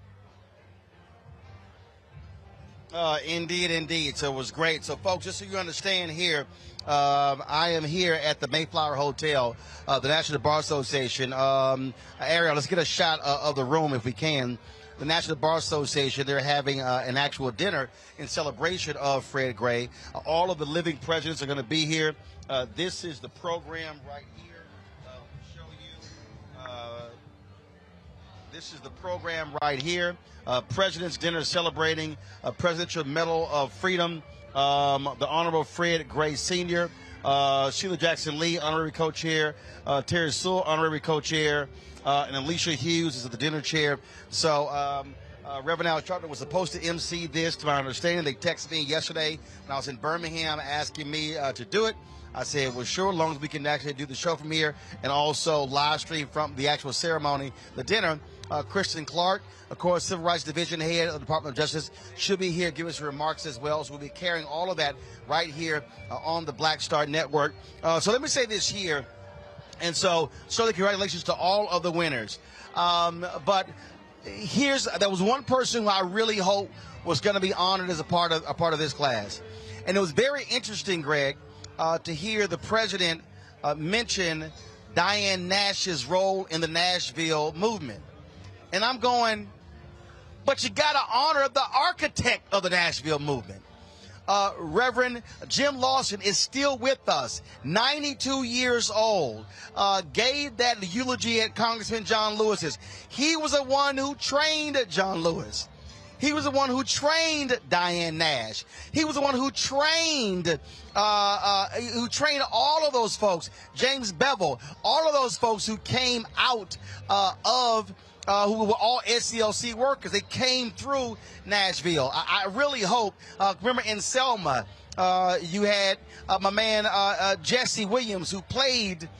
Indeed. So it was great. So, folks, just so you understand here, I am here at the Mayflower Hotel, the National Bar Association. Ariel, let's get a shot of the room if we can. the National Bar Association, they're having an actual dinner in celebration of Fred Gray. All of the living presidents are going to be here. This is the program right here. This is the program right here. President's Dinner celebrating Presidential Medal of Freedom, the Honorable Fred Gray Sr., Sheila Jackson Lee, Honorary Co-Chair, Terry Sewell, Honorary Co-Chair, and Alicia Hughes is the dinner chair. So Reverend Al Sharpton was supposed to MC this, to my understanding. They texted me yesterday when I was in Birmingham asking me to do it. I said, well, sure, as long as we can actually do the show from here and also live stream from the actual ceremony, the dinner. Kristen Clark, of course, Civil Rights Division head of the Department of Justice, should be here, give us remarks as well. So we'll be carrying all of that right here on the Black Star Network. So let me say this here. And so certainly congratulations to all of the winners. But there was one person who I really hope was going to be honored as a part of this class. And it was very interesting, Greg, to hear the president mention Diane Nash's role in the Nashville movement. And I'm going, but you got to honor the architect of the Nashville movement. Reverend Jim Lawson is still with us, 92 years old, gave that eulogy at Congressman John Lewis's. He was the one who trained John Lewis. He was the one who trained Diane Nash. He was the one who trained all of those folks, James Bevel, all of those folks who came out who were all SCLC workers. They came through Nashville. I really hope, remember in Selma, you had my man Jesse Williams, who played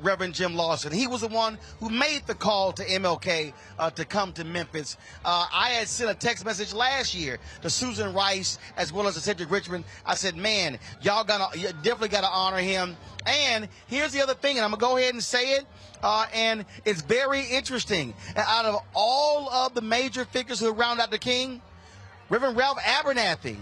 Reverend Jim Lawson. He was the one who made the call to MLK to come to Memphis. I had sent a text message last year to Susan Rice as well as to Cedric Richmond. I said, man, you definitely got to honor him. And here's the other thing, and I'm going to go ahead and say it. And it's very interesting. Out of all of the major figures who round out the king, Reverend Ralph Abernathy,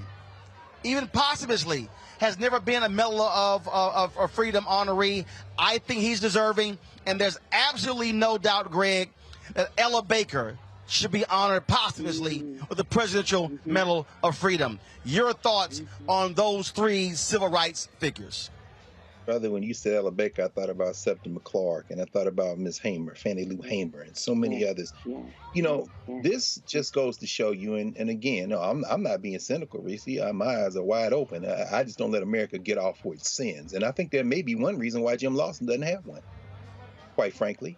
even posthumously, has never been a Medal of Freedom honoree. I think he's deserving. And there's absolutely no doubt, Greg, that Ella Baker should be honored posthumously with the Presidential Medal of Freedom. Your thoughts on those three civil rights figures? Brother, when you said Ella Baker, I thought about Septa McClark, and I thought about Miss Hamer, Fannie Lou Hamer, and so many others. You know, this just goes to show you, and again, no, I'm not being cynical, Reese. My eyes are wide open. I just don't let America get off for its sins. And I think there may be one reason why Jim Lawson doesn't have one, quite frankly,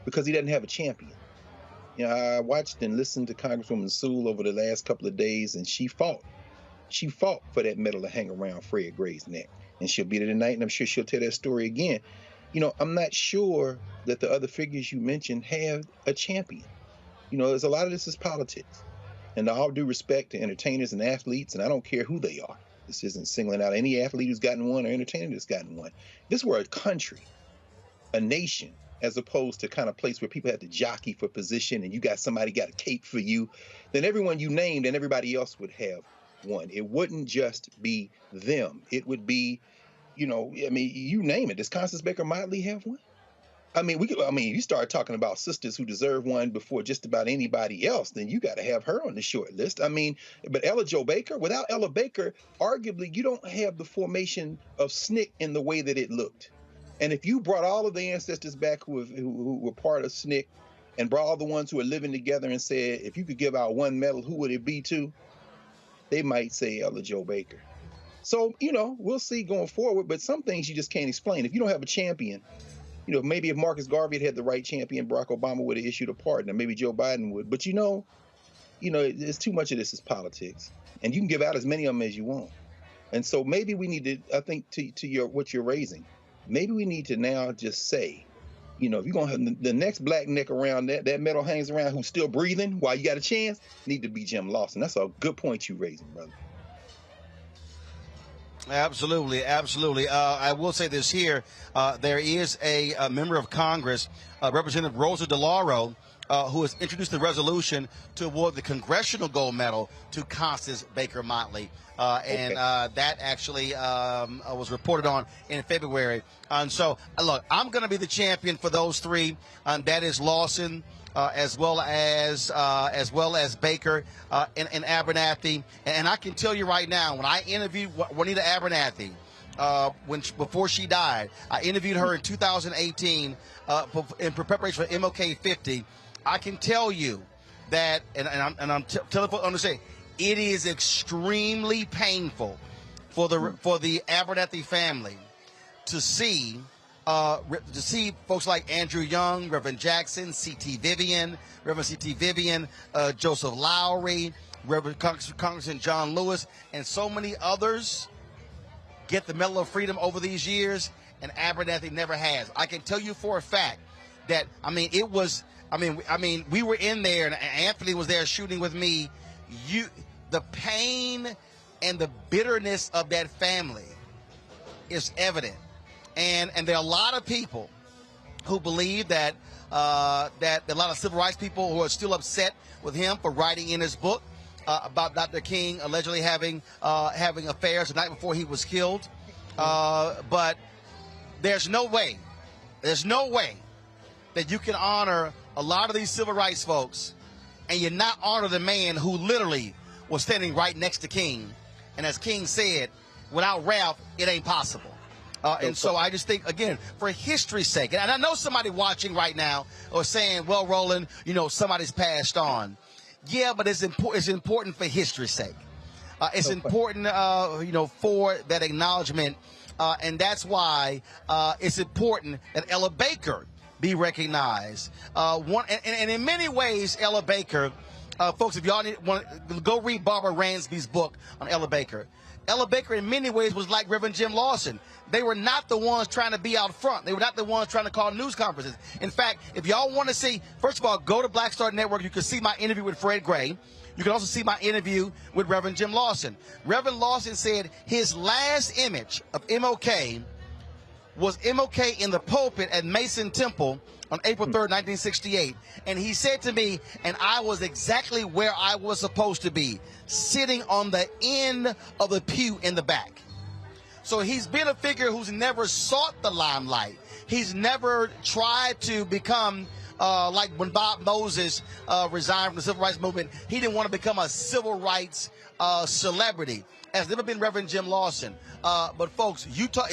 because he doesn't have a champion. You know, I watched and listened to Congresswoman Sewell over the last couple of days, and she fought. She fought for that medal to hang around Fred Gray's neck. And she'll be there tonight, and I'm sure she'll tell that story again. You know, I'm not sure that the other figures you mentioned have a champion. You know, there's a lot of this is politics. And all due respect to entertainers and athletes, and I don't care who they are. This isn't singling out any athlete who's gotten one or entertainer that's gotten one. If this were a country, a nation, as opposed to kind of place where people have to jockey for position and you got somebody got a cape for you, then everyone you named and everybody else would have one. It wouldn't just be them. It would be, you know, I mean, you name it. Does Constance Baker Motley have one? I mean, you start talking about sisters who deserve one before just about anybody else, then you got to have her on the short list. I mean, but Ella Jo Baker, without Ella Baker, arguably you don't have the formation of SNCC in the way that it looked. And if you brought all of the ancestors back who were part of SNCC and brought all the ones who are living together and said, if you could give out one medal, who would it be to? They might say Ella Jo Baker. So, you know, we'll see going forward, but some things you just can't explain. If you don't have a champion, you know, maybe if Marcus Garvey had the right champion, Barack Obama would have issued a pardon, or maybe Joe Biden would. But, you know, there's too much of this is politics. And you can give out as many of them as you want. And so maybe we need to, I think, to what you're raising, maybe we need to now just say, you know, if you're going to have the next black neck around that medal hangs around who's still breathing while you got a chance, need to be Jim Lawson. That's a good point you're raising, brother. Absolutely, absolutely. I will say this here. There is a member of Congress, Representative Rosa DeLauro, who has introduced the resolution to award the Congressional Gold Medal to Constance Baker Motley. And that actually was reported on in February. And so, look, I'm going to be the champion for those three. That is Lawson, as well as Baker and Abernathy. And I can tell you right now, when I interviewed Juanita Abernathy, before she died, I interviewed her in 2018 in preparation for MLK 50. I can tell you that, and I'm telling folks, understand, it is extremely painful for the Abernathy family to see folks like Andrew Young, Reverend Jackson, Reverend C.T. Vivian, Joseph Lowry, Reverend Congressman John Lewis, and so many others get the Medal of Freedom over these years, and Abernathy never has. I can tell you for a fact that, we were in there, and Anthony was there shooting with me. The pain and the bitterness of that family is evident. And there are a lot of people who believe that a lot of civil rights people who are still upset with him for writing in his book about Dr. King allegedly having affairs the night before he was killed. But there's no way that you can honor a lot of these civil rights folks and you not honor the man who literally was standing right next to King. And as King said, without Ralph, it ain't possible. And so I just think, again, for history's sake, and I know somebody watching right now or saying, well, Roland, somebody's passed on. Yeah, but it's important for history's sake. It's important, for that acknowledgement. And that's why it's important that Ella Baker be recognized. And in many ways, Ella Baker, folks, if y'all want to go read Barbara Ransby's book on Ella Baker. Ella Baker, in many ways, was like Reverend Jim Lawson. They were not the ones trying to be out front. They were not the ones trying to call news conferences. In fact, if y'all want to see, first of all, go to Black Star Network. You can see my interview with Fred Gray. You can also see my interview with Reverend Jim Lawson. Reverend Lawson said his last image of MLK was MLK in the pulpit at Mason Temple on April 3rd, 1968. And he said to me, and I was exactly where I was supposed to be, sitting on the end of the pew in the back. So he's been a figure who's never sought the limelight. He's never tried to become, like when Bob Moses resigned from the civil rights movement, he didn't want to become a civil rights celebrity. Has never been Reverend Jim Lawson. But folks,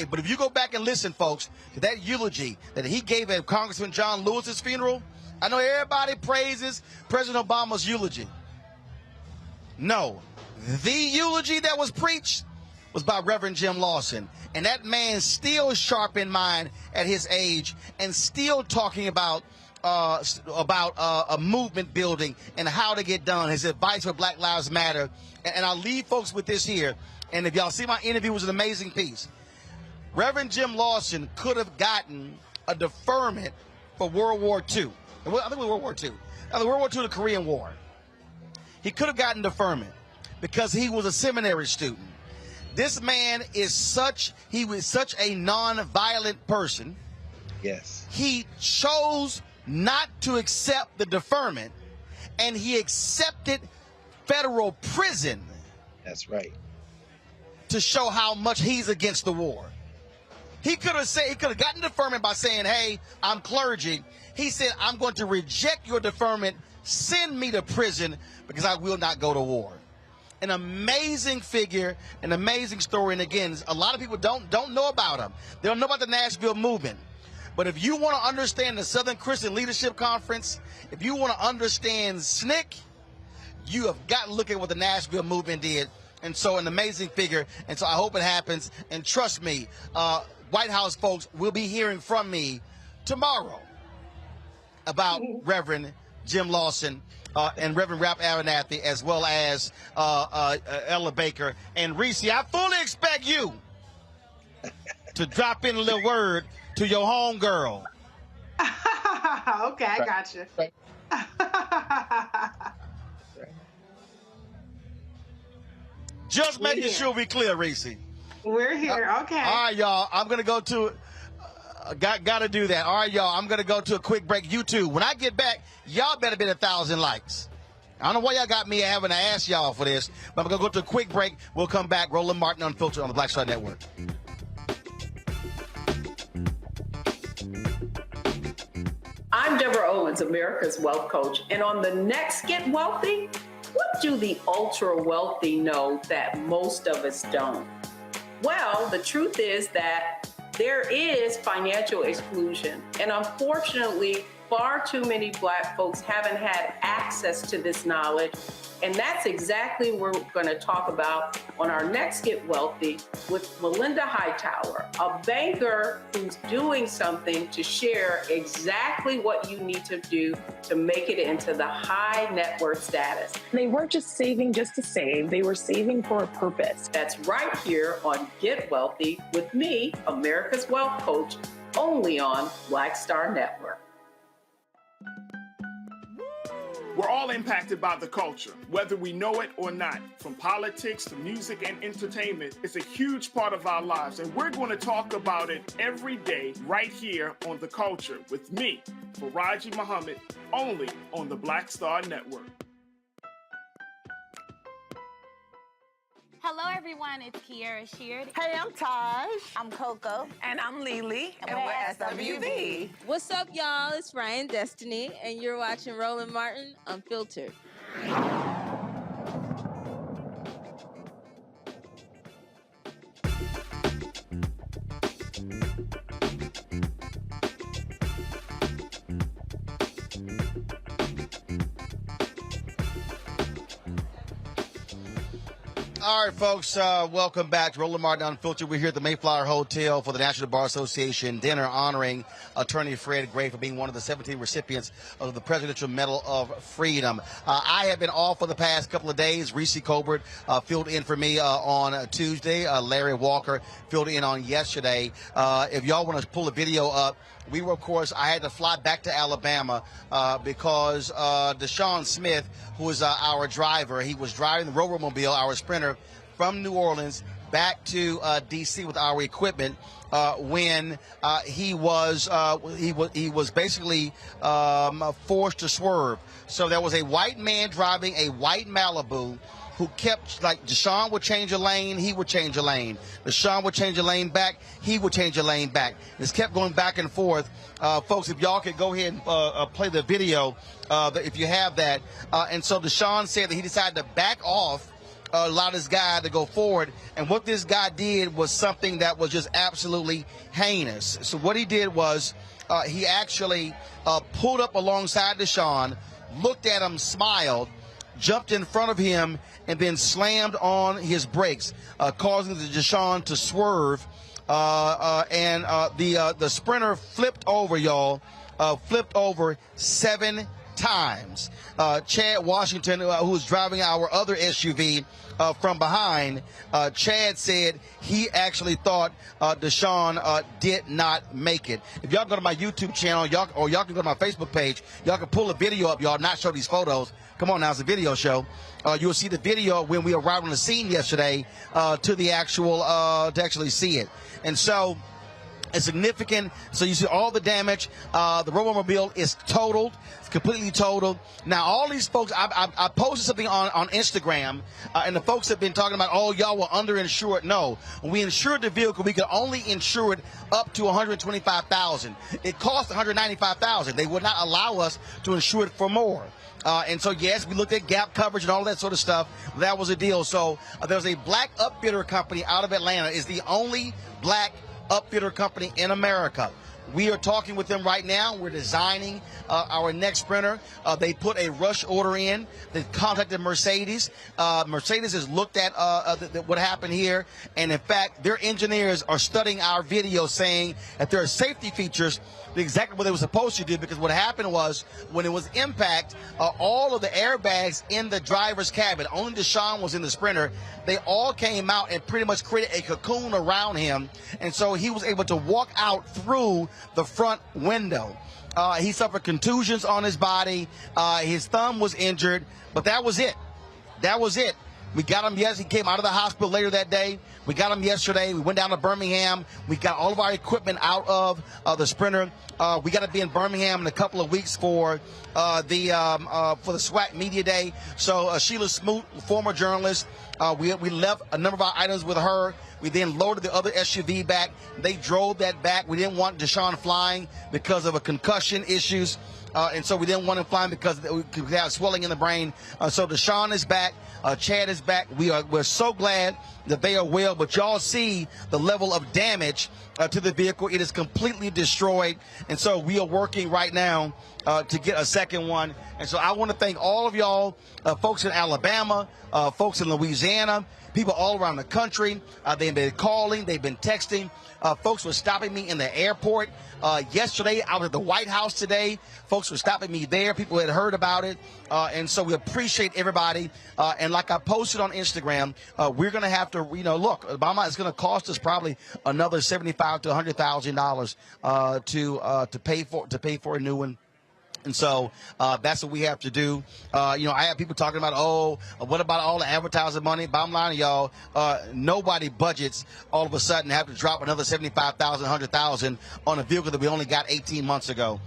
but if you go back and listen, folks, to that eulogy that he gave at Congressman John Lewis's funeral, I know everybody praises President Obama's eulogy. No, the eulogy that was preached was by Reverend Jim Lawson. And that man still sharp in mind at his age and still talking about a movement building and how to get done, his advice for Black Lives Matter. And I'll leave folks with this here. And if y'all see my interview, it was an amazing piece. Reverend Jim Lawson could have gotten a deferment for World War II. I think it was World War II. World War II, the Korean War. He could have gotten deferment because he was a seminary student. This man he was such a non-violent person. Yes. He chose not to accept the deferment, and he accepted federal prison. That's right. To show how much he's against the war. He could have gotten deferment by saying, hey, I'm clergy. He said, I'm going to reject your deferment, send me to prison because I will not go to war. An amazing figure, an amazing story. And again, a lot of people don't know about him. They don't know about the Nashville movement. But if you want to understand the Southern Christian Leadership Conference, if you want to understand SNCC, you have got to look at what the Nashville movement did. And so an amazing figure. And so I hope it happens. And trust me, White House folks will be hearing from me tomorrow about Reverend Jim Lawson and Reverend Ralph Abernathy, as well as Ella Baker. And Reese, I fully expect you to drop in a little word to your homegirl. Okay, I got you. Just making sure we clear, Reese. We're here, okay. All right, y'all. I'm going to go to, got to do that. All right, y'all. I'm going to go to a quick break. You too. When I get back, y'all better be 1,000 likes. I don't know why y'all got me having to ask y'all for this, but I'm going to go to a quick break. We'll come back. Roland Martin Unfiltered on the Black Star Network. I'm Deborah Owens, America's Wealth Coach, and on the next Get Wealthy, what do the ultra wealthy know that most of us don't? Well, the truth is that there is financial exclusion, and unfortunately, far too many Black folks haven't had access to this knowledge, and that's exactly what we're going to talk about on our next Get Wealthy with Melinda Hightower, a banker who's doing something to share exactly what you need to do to make it into the high net worth status. They weren't just saving just to save, they were saving for a purpose. That's right here on Get Wealthy with me, America's Wealth Coach, only on Black Star Network. We're all impacted by the culture, whether we know it or not. From politics to music and entertainment, it's a huge part of our lives, and we're going to talk about it every day right here on The Culture with me, Faraji Muhammad, only on the Black Star Network. Hello, everyone. It's Kiara Sheard. Hey, I'm Taj. I'm Coco. And I'm Lily. And we're SWV. What's up, y'all? It's Ryan Destiny, and you're watching Roland Martin Unfiltered. All right, folks, welcome back to Roland Martin Unfiltered. We're here at the Mayflower Hotel for the National Bar Association dinner honoring attorney Fred Gray for being one of the 17 recipients of the Presidential Medal of Freedom. I have been off for the past couple of days. Reese Colbert filled in for me on Tuesday. Larry Walker filled in on yesterday. If y'all want to pull a video up, we were, of course, I had to fly back to Alabama because Deshaun Smith, who is our driver, he was driving the Rover-Mobile, our sprinter, from New Orleans back to D.C. with our equipment when he was basically forced to swerve. So there was a white man driving a white Malibu who kept, like, Deshaun would change a lane, he would change a lane. Deshaun would change a lane back, he would change a lane back. This kept going back and forth. Folks, if y'all could go ahead and play the video, if you have that. And so Deshaun said that he decided to back off, allow this guy to go forward. And what this guy did was something that was just absolutely heinous. So what he did was he actually pulled up alongside Deshaun, looked at him, smiled, jumped in front of him, and then slammed on his brakes, causing the Deshaun to swerve. And the sprinter flipped over, y'all, flipped over 7 times. Chad Washington, who was driving our other SUV from behind, Chad said he actually thought Deshaun did not make it. If y'all go to my YouTube channel, y'all can go to my Facebook page, y'all can pull a video up, y'all, not show these photos. Come on now, it's a video show. You'll see the video when we arrived on the scene yesterday to actually see it. And so it's significant. So you see all the damage. The Rover-Mobile is totaled. It's completely totaled. Now, all these folks, I posted something on Instagram, and the folks have been talking about, oh, y'all were underinsured. No. When we insured the vehicle, we could only insure it up to $125,000. It cost $195,000. They would not allow us to insure it for more. And so, yes, we looked at gap coverage and all that sort of stuff. That was a deal. So there's a black upfitter company out of Atlanta. It's the only black upfitter company in America. We are talking with them right now. We're designing our next sprinter. They put a rush order in. They contacted Mercedes. Mercedes has looked at what happened here. And, in fact, their engineers are studying our video, saying that there are safety features exactly what they were supposed to do, because what happened was when it was impact, all of the airbags in the driver's cabin, only Deshaun was in the sprinter, they all came out and pretty much created a cocoon around him, and so he was able to walk out through the front window. He suffered contusions on his body. His thumb was injured, but that was it. That was it. We got him, yes, he came out of the hospital later that day. We got him yesterday. We went down to Birmingham. We got all of our equipment out of the sprinter. We got to be in Birmingham in a couple of weeks for the SWAC Media Day. So Sheila Smoot, former journalist, we left a number of our items with her. We then loaded the other SUV back. They drove that back. We didn't want Deshaun flying because of a concussion issues. and so we didn't want him flying because we could have swelling in the brain. So Deshaun is back. Chad is back. We're so glad that they are well, but y'all see the level of damage to the vehicle. It is completely destroyed, and so we are working right now to get a second one. And so I want to thank all of y'all, folks in Alabama, folks in Louisiana, people all around the country. They've been calling, they've been texting. Folks were stopping me in the airport yesterday. I was at the White House today. Folks were stopping me there. People had heard about it. And so we appreciate everybody. And like I posted on Instagram, we're going to have to, look, Obama is going to cost us probably another $75,000 to $100,000 to pay for a new one. And so that's what we have to do. I have people talking about, what about all the advertising money? Bottom line, y'all, nobody budgets all of a sudden have to drop another $75,000, $100,000 on a vehicle that we only got 18 months ago.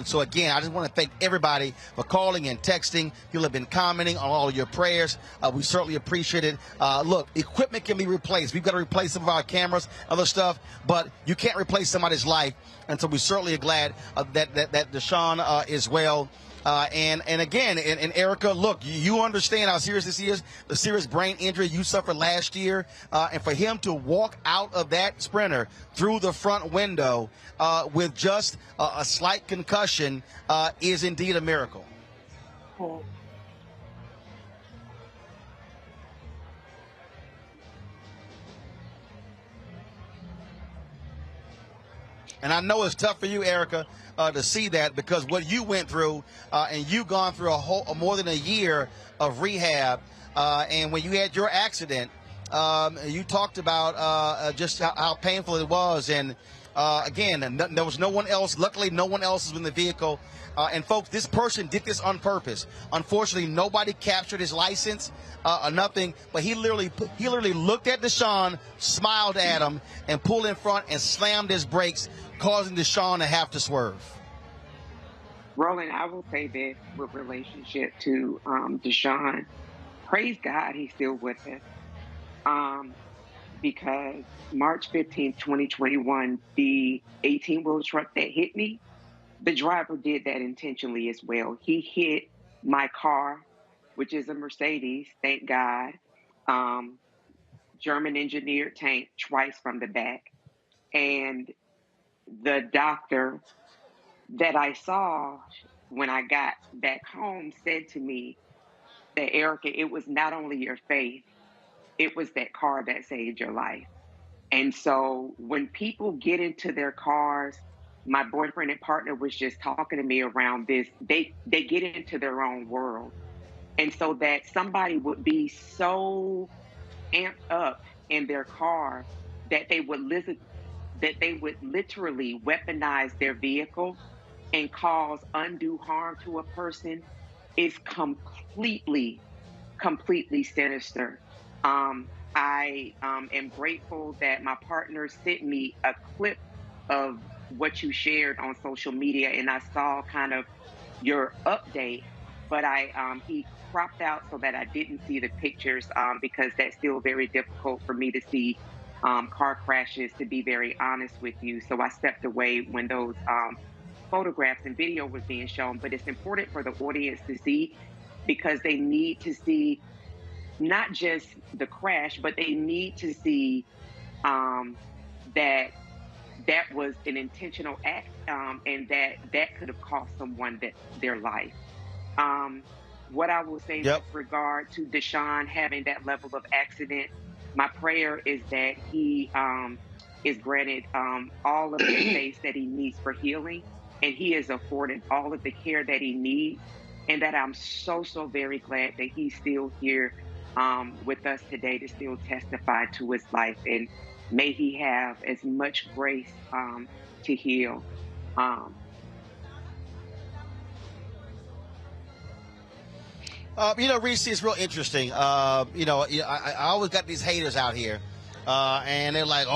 So, again, I just want to thank everybody for calling and texting. People have been commenting on all of your prayers. We certainly appreciate it. Look, equipment can be replaced. We've got to replace some of our cameras, other stuff, but you can't replace somebody's life. And so we certainly are glad that Deshaun is well. And again, and Erica, look, you understand how serious this is, the serious brain injury you suffered last year. And for him to walk out of that Sprinter through the front window with just a slight concussion is indeed a miracle. And I know it's tough for you, Erica, to see that because what you went through, and you've gone through more than a year of rehab. And when you had your accident, you talked about just how painful it was. And again, there was no one else. Luckily, no one else was in the vehicle. And folks, this person did this on purpose. Unfortunately, nobody captured his license or nothing. But he literally looked at Deshaun, smiled at him, and pulled in front and slammed his brakes, causing Deshaun to have to swerve. Roland, I will say this with relationship to Deshaun. Praise God he's still with us. Because March 15th, 2021, the 18-wheel truck that hit me, the driver did that intentionally as well. He hit my car, which is a Mercedes, thank God, German engineered tank twice from the back. And the doctor that I saw when I got back home said to me that, Erica, it was not only your faith, it was that car that saved your life. And so when people get into their cars, my boyfriend and partner was just talking to me around this, they get into their own world. And so that somebody would be so amped up in their car that they would literally weaponize their vehicle and cause undue harm to a person is completely sinister. I am grateful that my partner sent me a clip of what you shared on social media, and I saw kind of your update, but he cropped out so that I didn't see the pictures because that's still very difficult for me to see car crashes, to be very honest with you. So I stepped away when those photographs and video was being shown, but it's important for the audience to see because they need to see not just the crash, but they need to see that was an intentional act and that could have cost someone their life. What I will say with regard to Deshaun having that level of accident, my prayer is that he is granted all of the space that he needs for healing, and he is afforded all of the care that he needs, and that I'm so very glad that he's still here with us today to still testify to his life, and may he have as much grace to heal. Reese, it's real interesting. I always got these haters out here, and they're like,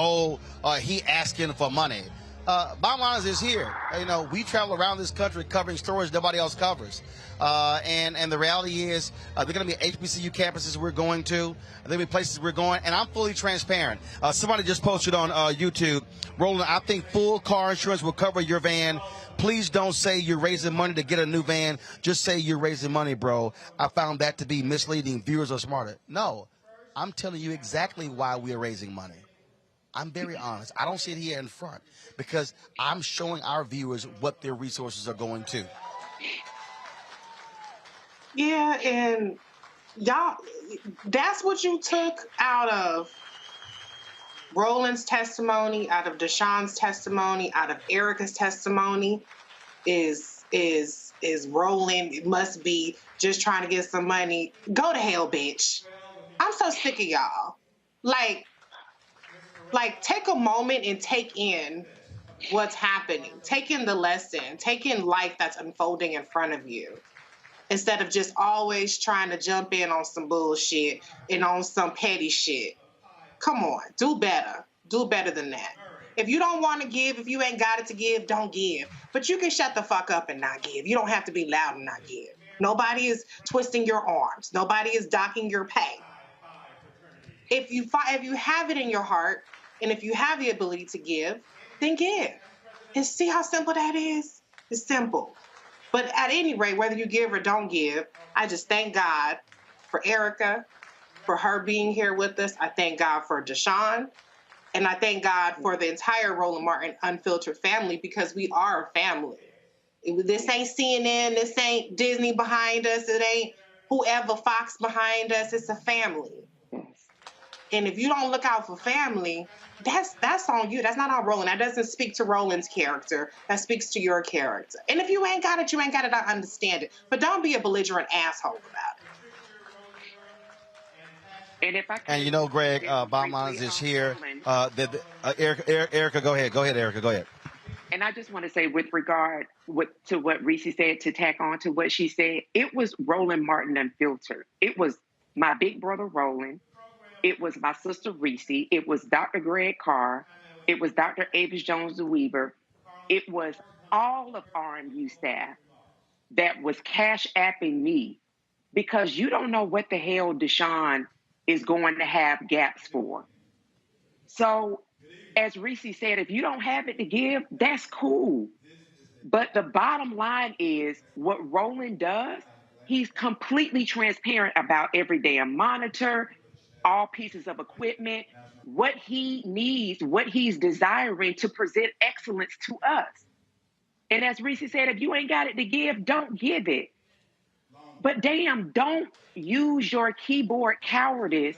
he asking for money. Bottom line is here. You know, we travel around this country covering stories nobody else covers. And the reality is there are going to be HBCU campuses we're going to. There are going to be places we're going. And I'm fully transparent. Somebody just posted on YouTube, Roland, I think full car insurance will cover your van. Please don't say you're raising money to get a new van. Just say you're raising money, bro. I found that to be misleading. Viewers are smarter. No, I'm telling you exactly why we are raising money. I'm very honest. I don't sit here in front because I'm showing our viewers what their resources are going to. Yeah, and y'all, that's what you took out of Roland's testimony, out of Deshaun's testimony, out of Erica's testimony, is Roland must be just trying to get some money. Go to hell, bitch. I'm so sick of y'all. Like, take a moment and take in what's happening. Take in the lesson. Take in life that's unfolding in front of you. Instead of just always trying to jump in on some bullshit and on some petty shit. Come on, do better. Do better than that. If you don't want to give, if you ain't got it to give, don't give. But you can shut the fuck up and not give. You don't have to be loud and not give. Nobody is twisting your arms. Nobody is docking your pay. If you have it in your heart, and if you have the ability to give, then give. And see how simple that is? It's simple. But at any rate, whether you give or don't give, I just thank God for Erica, for her being here with us. I thank God for Deshaun. And I thank God for the entire Roland Martin Unfiltered family, because we are a family. This ain't CNN. This ain't Disney behind us. It ain't whoever Fox behind us. It's a family. And if you don't look out for family, that's on you. That's not on Roland. That doesn't speak to Roland's character. That speaks to your character. And if you ain't got it, you ain't got it. I understand it. But don't be a belligerent asshole about it. And if I And you know, Greg, bottom line is here. Erica, go ahead. Go ahead, Erica. Go ahead. And I just want to say, with regard to what Reese said, to tack on to what she said, it was Roland Martin Unfiltered. It was my big brother Roland. It was my sister Reese. It was Dr. Greg Carr. It was Dr. Avis Jones-Weaver. It was all of RMU staff that was cash apping me, because you don't know what the hell Deshaun is going to have gaps for. So, as Reese said, if you don't have it to give, that's cool. But the bottom line is, what Roland does, he's completely transparent about every damn monitor, all pieces of equipment, what he needs, what he's desiring to present excellence to us. And as Reese said, if you ain't got it to give, don't give it. But damn, don't use your keyboard cowardice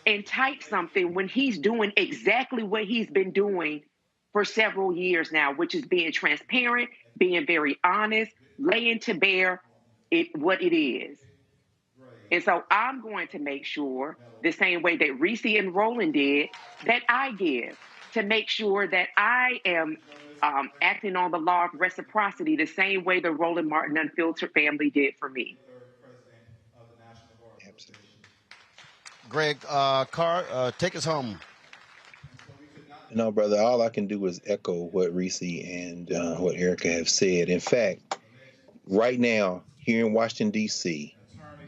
and type something when he's doing exactly what he's been doing for several years now, which is being transparent, being very honest, laying to bear what it is. And so I'm going to make sure, the same way that Reese and Roland did, that I give, to make sure that I am acting on the law of reciprocity the same way the Roland Martin Unfiltered family did for me. Greg Carr, take us home. No, brother, all I can do is echo what Reese and what Erica have said. In fact, right now, here in Washington, D.C.,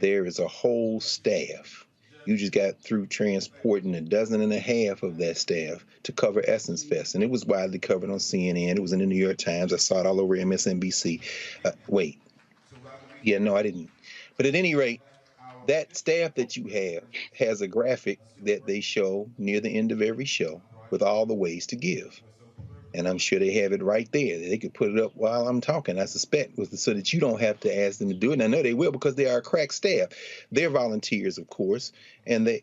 there is a whole staff. You just got through transporting 12 of that staff to cover Essence Fest. And it was widely covered on CNN. It was in the New York Times. I saw it all over MSNBC. No, I didn't. But at any rate, that staff that you have has a graphic that they show near the end of every show with all the ways to give. And I'm sure they have it right there. They could put it up while I'm talking, I suspect, so that you don't have to ask them to do it. And I know they will, because they are a crack staff. They're volunteers, of course. And And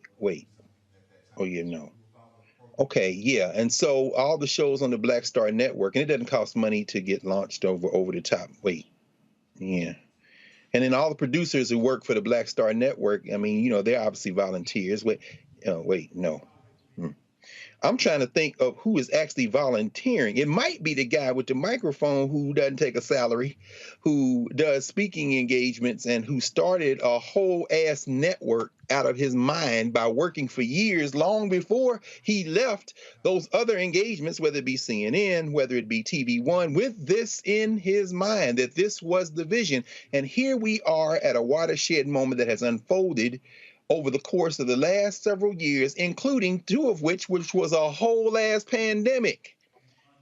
so all the shows on the Black Star Network, and it doesn't cost money to get launched over the top. And then all the producers who work for the Black Star Network, they're obviously volunteers. I'm trying to think of who is actually volunteering. It might be the guy with the microphone who doesn't take a salary, who does speaking engagements, and who started a whole ass network out of his mind by working for years, long before he left those other engagements, whether it be CNN, whether it be TV One, with this in his mind, that this was the vision. And here we are at a watershed moment that has unfolded over the course of the last several years, including two of which was a whole ass pandemic.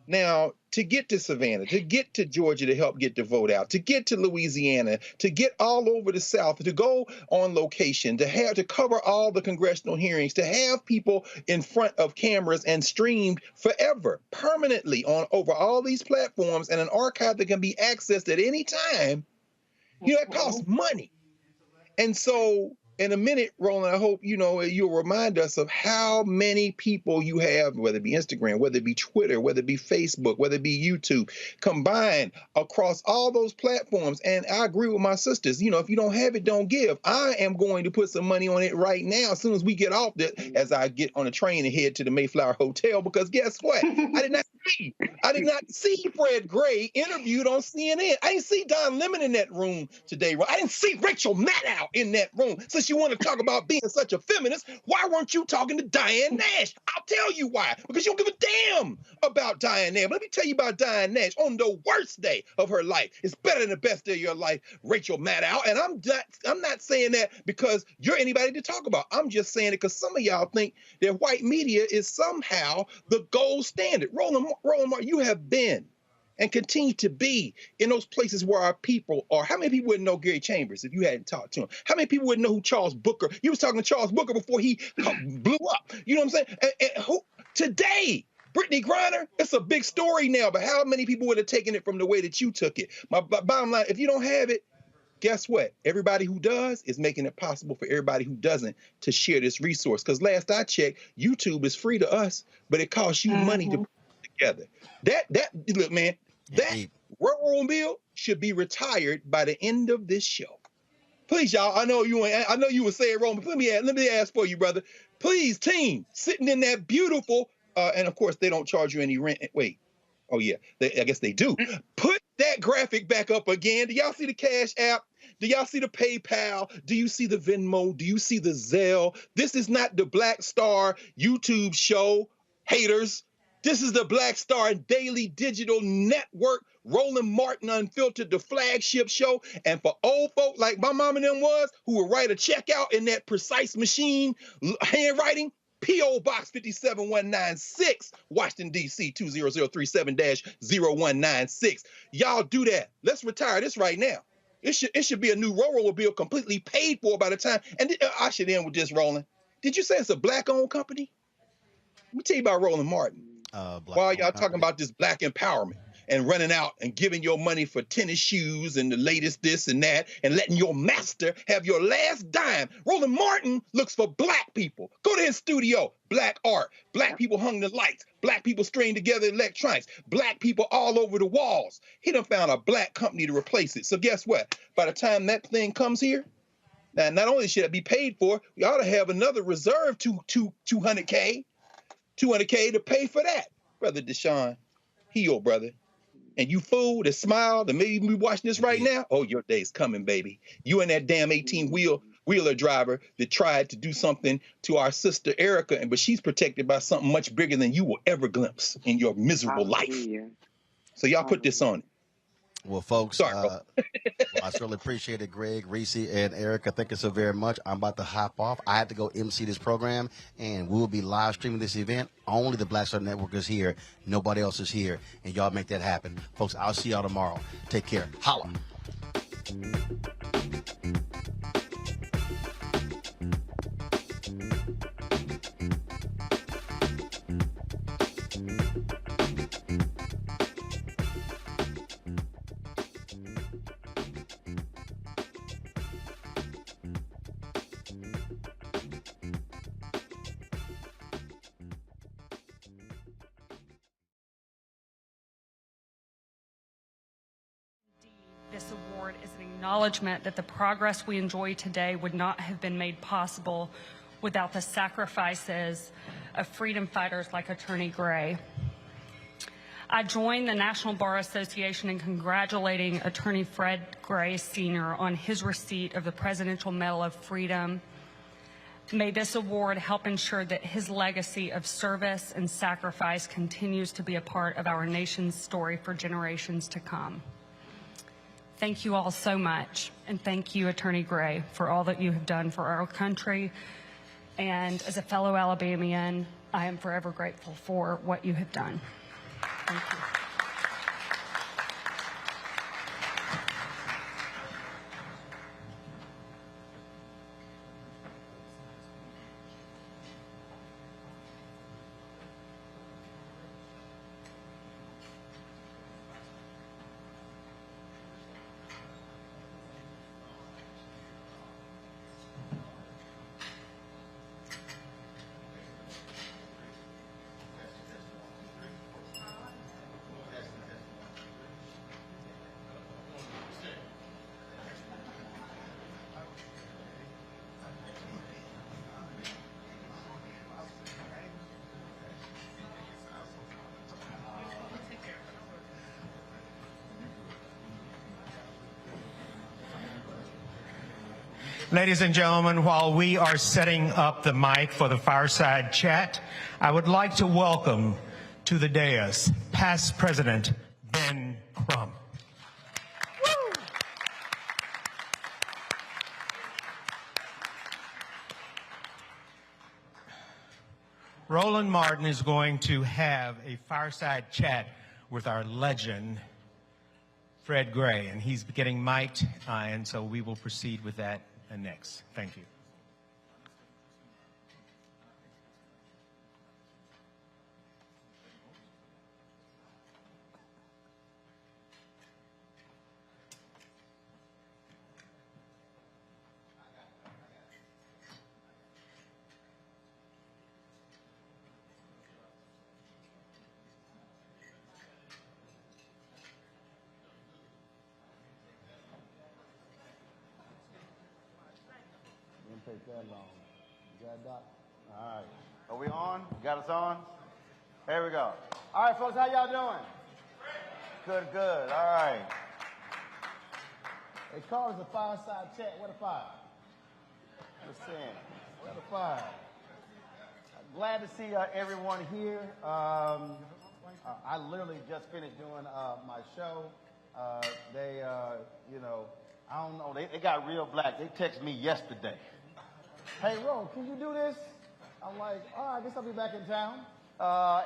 Now, to get to Savannah, to get to Georgia to help get the vote out, to get to Louisiana, to get all over the South, to go on location, to cover all the congressional hearings, to have people in front of cameras and streamed forever, permanently over all these platforms, and an archive that can be accessed at any time, it costs money. And so, in a minute, Roland, I hope you'll remind us of how many people you have, whether it be Instagram, whether it be Twitter, whether it be Facebook, whether it be YouTube, combined across all those platforms. And I agree with my sisters. If you don't have it, don't give. I am going to put some money on it right now as soon as we get off as I get on a train and head to the Mayflower Hotel, because guess what? I did not see Fred Gray interviewed on CNN. I didn't see Don Lemon in that room today. I didn't see Rachel Maddow in that room. Since you want to talk about being such a feminist, why weren't you talking to Diane Nash? I'll tell you why. because you don't give a damn about Diane Nash. But let me tell you about Diane Nash. On the worst day of her life, it's better than the best day of your life, Rachel Maddow. And I'm not saying that because you're anybody to talk about. I'm just saying it because some of y'all think that white media is somehow the gold standard. Roland Martin, you have been and continue to be in those places where our people are. How many people wouldn't know Gary Chambers if you hadn't talked to him? How many people wouldn't know who Charles Booker? You was talking to Charles Booker before he blew up. You know what I'm saying? And who today? Brittney Griner, it's a big story now, but how many people would have taken it from the way that you took it? My bottom line, if you don't have it, guess what? Everybody who does is making it possible for everybody who doesn't to share this resource. Because last I checked, YouTube is free to us, but it costs you money to put it together. Look, man, that railroad bill should be retired by the end of this show. Please, y'all. I know you were saying wrong, but let me ask for you, brother. Please, team, sitting in that beautiful, and of course they don't charge you any rent. Wait, oh yeah, I guess they do. Put that graphic back up again. Do y'all see the Cash App? Do y'all see the PayPal? Do you see the Venmo? Do you see the Zelle? This is not the Black Star YouTube show, haters. This is the Black Star Daily Digital Network, Roland Martin Unfiltered, the flagship show. And for old folk like my mom and them was, who would write a check out in that precise machine handwriting, P.O. Box 57196, Washington, D.C. 20037-0196. Y'all do that. Let's retire this right now. It should be a new railroad bill completely paid for by the time. And I should end with this, Roland. Did you say it's a black-owned company? Let me tell you about Roland Martin. While y'all talking about this black empowerment and running out and giving your money for tennis shoes and the latest this and that and letting your master have your last dime. Roland Martin looks for black people. Go to his studio. Black art. Black people hung the lights. Black people stringed together electronics. Black people all over the walls. He done found a black company to replace it. So guess what? By the time that thing comes here, now not only should it be paid for, we ought to have another reserve $200K to pay for that. Brother Deshaun, heal, brother. And you fool that smiled and maybe be watching this right now, oh, your day's coming, baby. You and that damn 18-wheeler driver that tried to do something to our sister Erica, but she's protected by something much bigger than you will ever glimpse in your miserable life. So y'all put this on it. Well, folks, I certainly appreciate it, Greg, Reese, and Erica. Thank you so very much. I'm about to hop off. I have to go MC this program, and we'll be live streaming this event. Only the Black Star Network is here. Nobody else is here, and y'all make that happen. Folks, I'll see y'all tomorrow. Take care. Holla. This award is an acknowledgement that the progress we enjoy today would not have been made possible without the sacrifices of freedom fighters like Attorney Gray. I join the National Bar Association in congratulating Attorney Fred Gray Sr. on his receipt of the Presidential Medal of Freedom. May this award help ensure that his legacy of service and sacrifice continues to be a part of our nation's story for generations to come. Thank you all so much, and thank you, Attorney Gray, for all that you have done for our country. And as a fellow Alabamian, I am forever grateful for what you have done. Thank you. Ladies and gentlemen, while we are setting up the mic for the fireside chat, I would like to welcome to the dais past President Ben Crump. Roland Martin is going to have a fireside chat with our legend, Fred Gray, and he's getting mic'd, and so we will proceed with that next. Thank you. Take that long. You got it, Doc? All right. Are we on? You got us on? There we go. All right, folks, how y'all doing? Good, good. All right. They call us a fireside chat. What a fire. Just saying. What a fire. Glad to see everyone here. I literally just finished doing my show. They, you know, I don't know. They got real black. They texted me yesterday. Hey, Ro, can you do this? I'm like, all right, I guess I'll be back in town.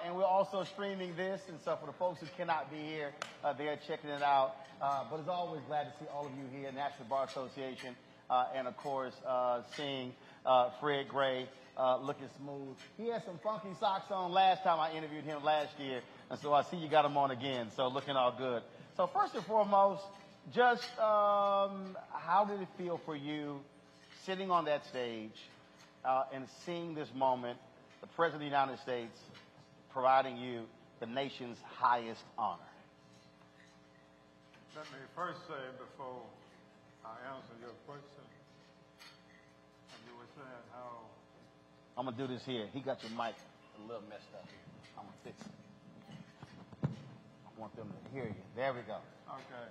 And we're also streaming this, and so for the folks who cannot be here, they're checking it out. But as always, glad to see all of you here, National Bar Association, and of course, seeing Fred Gray looking smooth. He had some funky socks on last time I interviewed him last year, and so I see you got him on again, so looking all good. So first and foremost, just how did it feel for you sitting on that stage and seeing this moment, the President of the United States providing you the nation's highest honor? Let me first say, before I answer your question, you were saying how... I'm going to do this here. He got your mic a little messed up here. I'm going to fix it. I want them to hear you. There we go. Okay.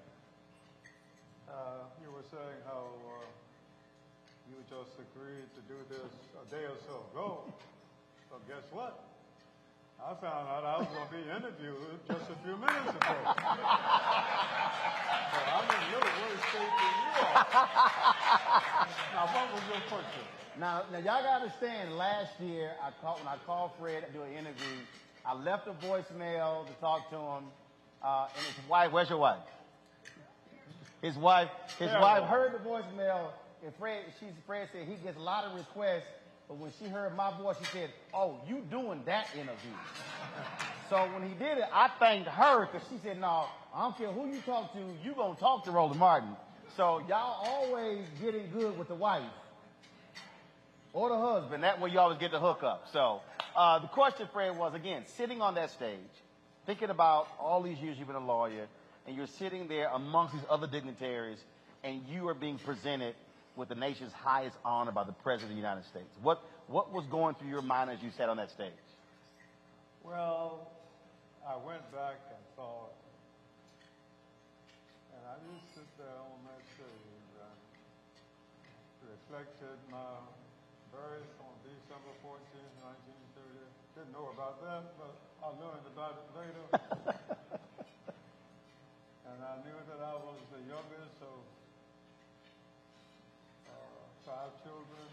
You were saying how you just agreed to do this a day or so ago. So guess what? I found out I was going to be interviewed just a few minutes ago. So I'm in a little worse state than you are. Now, what was your question? Now y'all got to understand, last year, when I called Fred to do an interview, I left a voicemail to talk to him, and his wife, where's your wife? His wife heard the voicemail, and Fred said he gets a lot of requests, but when she heard my voice, she said, oh, you doing that interview. So when he did it, I thanked her, because she said, no, I don't care who you talk to, you going to talk to Roland Martin. So y'all always getting good with the wife or the husband. That way you always get the hookup. So the question, Fred, was, again, sitting on that stage, thinking about all these years you've been a lawyer, and you're sitting there amongst these other dignitaries, and you are being presented with the nation's highest honor by the President of the United States. What What was going through your mind as you sat on that stage? Well, I went back and thought, and I just sit there on that stage and reflected my birth on December 14th, 1930. Didn't know about that, but I learned about it later. And I knew that I was the youngest of 5 children.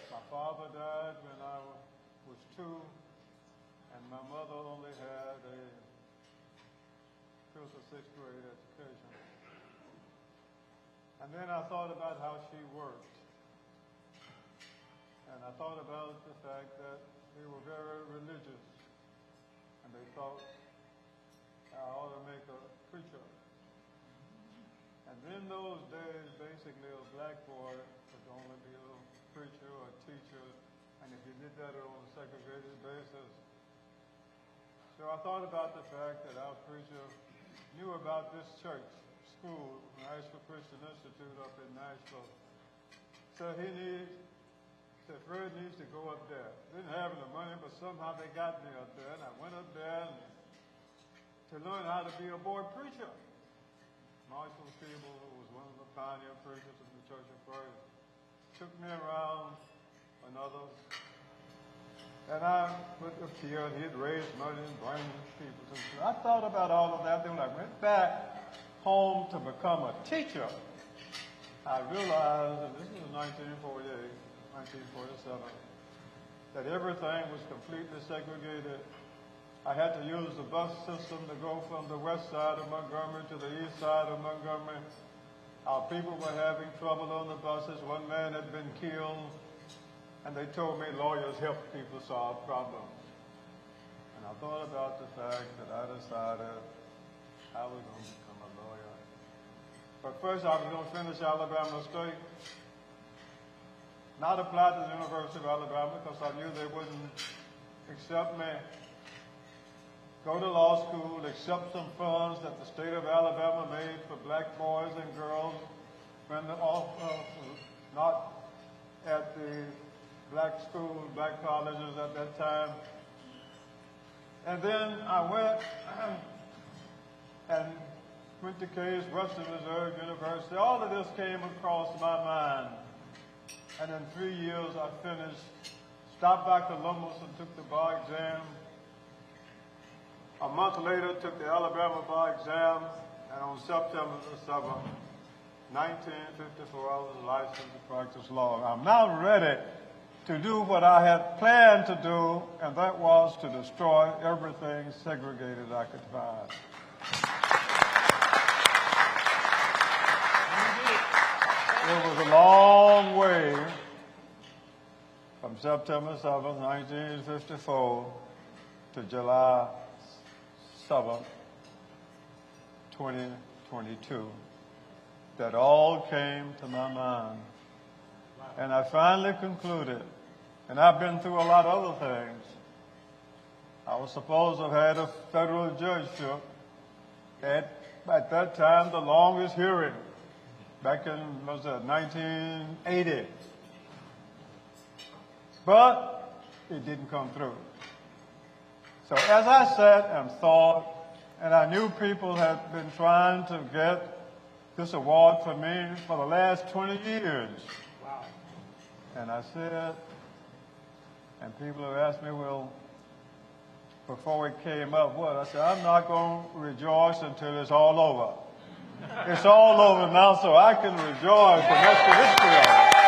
My father died when I was 2, and my mother only had a 5th or 6th grade education. And then I thought about how she worked. And I thought about the fact that they were very religious. And they thought I ought to make a preacher. And in those days, basically, a black boy could only be a preacher or a teacher. And if you did that on a segregated basis. So I thought about the fact that our preacher knew about this church, school, Nashville Christian Institute up in Nashville. So he said, Fred needs to go up there. Didn't have any money, but somehow they got me up there. And I went up there to learn how to be a boy preacher. Marshall Feeble, who was one of the pioneer preachers of the Church of Christ, took me around and others. And I went up here, and he'd raise money and bring people. So I thought about all of that. Then when I went back home to become a teacher, I realized, and this was 1948, 1947, that everything was completely segregated. I had to use the bus system to go from the west side of Montgomery to the east side of Montgomery. Our people were having trouble on the buses. One man had been killed, and they told me lawyers help people solve problems. And I thought about the fact that I decided I was going to become a lawyer. But first I was going to finish Alabama State. Not apply to the University of Alabama because I knew they wouldn't accept me. Go to law school, accept some funds that the state of Alabama made for black boys and girls when not at the black schools, black colleges at that time. And then I went and went to Case Western Reserve University. All of this came across my mind. And in 3 years I finished, stopped by Columbus and took the bar exam. A month later, took the Alabama bar exam, and on September the 7th, 1954, I was licensed to practice law. I'm now ready to do what I had planned to do, and that was to destroy everything segregated I could find. It was a long way from September 7th, 1954 to July 7th, 2022, that all came to my mind. And I finally concluded, and I've been through a lot of other things. I was supposed to have had a federal judgeship at that time, the longest hearing, back in, 1980. But it didn't come through. So as I sat and thought, and I knew people had been trying to get this award for me for the last 20 years. Wow. And I said, and people have asked me, well, before it came up, what? I said, I'm not going to rejoice until it's all over. It's all over now, so I can rejoice the rest of history of it.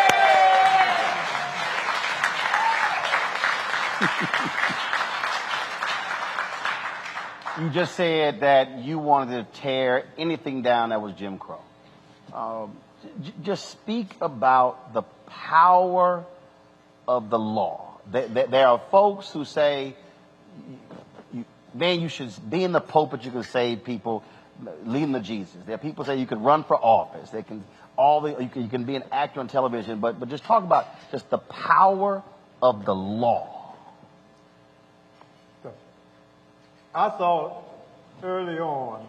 You just said that you wanted to tear anything down that was Jim Crow. Just speak about the power of the law. There are folks who say, man, you should be in the pulpit, you can save people, leading to Jesus. There are people who say you can run for office. They can you can be an actor on television, but just talk about just the power of the law. I thought early on,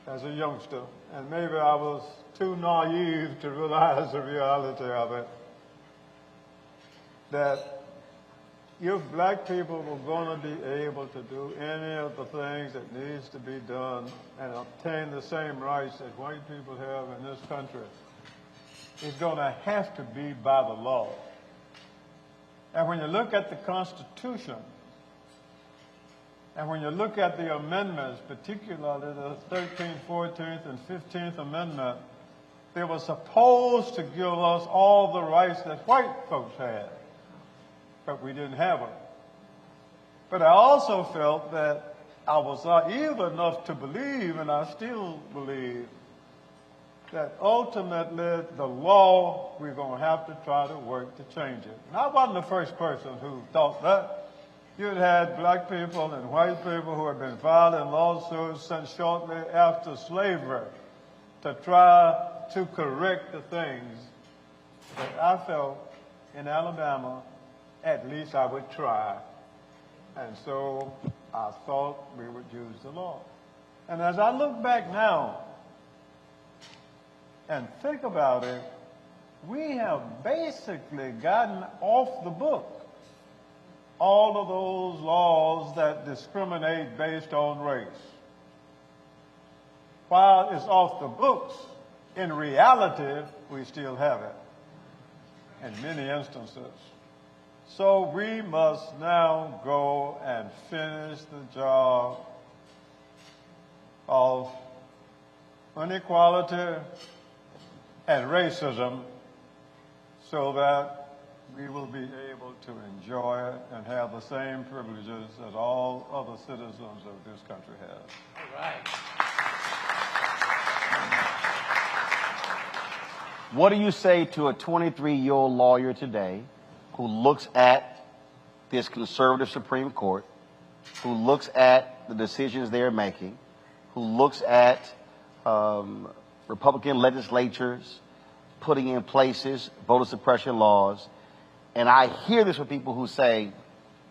as a youngster, and maybe I was too naive to realize the reality of it, that if black people were going to be able to do any of the things that needs to be done and obtain the same rights that white people have in this country, it's going to have to be by the law. And when you look at the Constitution, and when you look at the amendments, particularly the 13th, 14th, and 15th Amendment, they were supposed to give us all the rights that white folks had, but we didn't have them. But I also felt that I was naive enough to believe, and I still believe, that ultimately the law, we're going to have to try to work to change it. And I wasn't the first person who thought that. You'd had black people and white people who had been filing lawsuits since shortly after slavery to try to correct the things that I felt in Alabama, at least I would try. And so I thought we would use the law. And as I look back now and think about it, we have basically gotten off the book all of those laws that discriminate based on race. While it's off the books, in reality, we still have it in many instances. So we must now go and finish the job of inequality and racism so that we will be able to enjoy it and have the same privileges that all other citizens of this country have. All right. What do you say to a 23-year-old lawyer today who looks at this conservative Supreme Court, who looks at the decisions they're making, who looks at Republican legislatures putting in places voter suppression laws? And I hear this from people who say,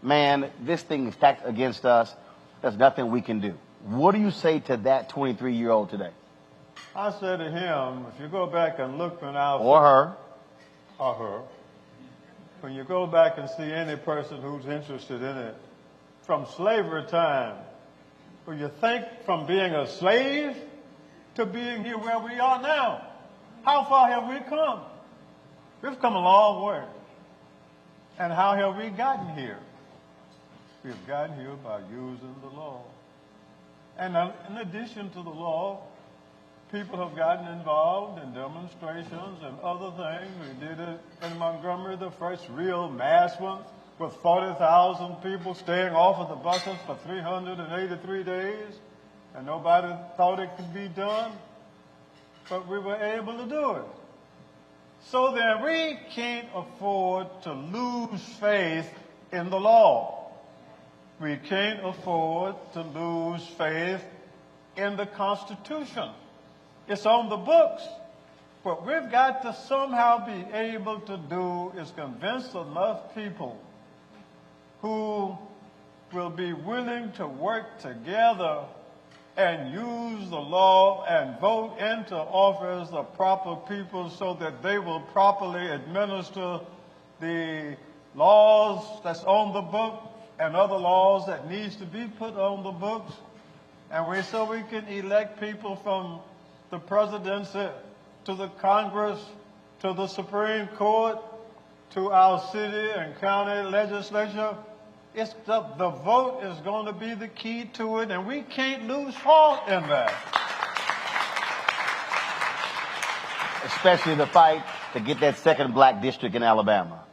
man, this thing is stacked against us. There's nothing we can do. What do you say to that 23-year-old today? I say to him, if you go back and look when I... Or her. Or her. When you go back and see any person who's interested in it, from slavery time, will you think from being a slave to being here where we are now? How far have we come? We've come a long way. And how have we gotten here? We've gotten here by using the law. And in addition to the law, people have gotten involved in demonstrations and other things. We did it in Montgomery, the first real mass one, with 40,000 people staying off of the buses for 383 days, and nobody thought it could be done, but we were able to do it. So then we can't afford to lose faith in the law. We can't afford to lose faith in the Constitution. It's on the books. What we've got to somehow be able to do is convince enough people who will be willing to work together and use the law and vote into office the proper people so that they will properly administer the laws that's on the book and other laws that needs to be put on the books. And so we can elect people from the presidency to the Congress to the Supreme Court to our city and county legislature. It's the vote is going to be the key to it, and we can't lose heart in that. Especially the fight to get that second black district in Alabama.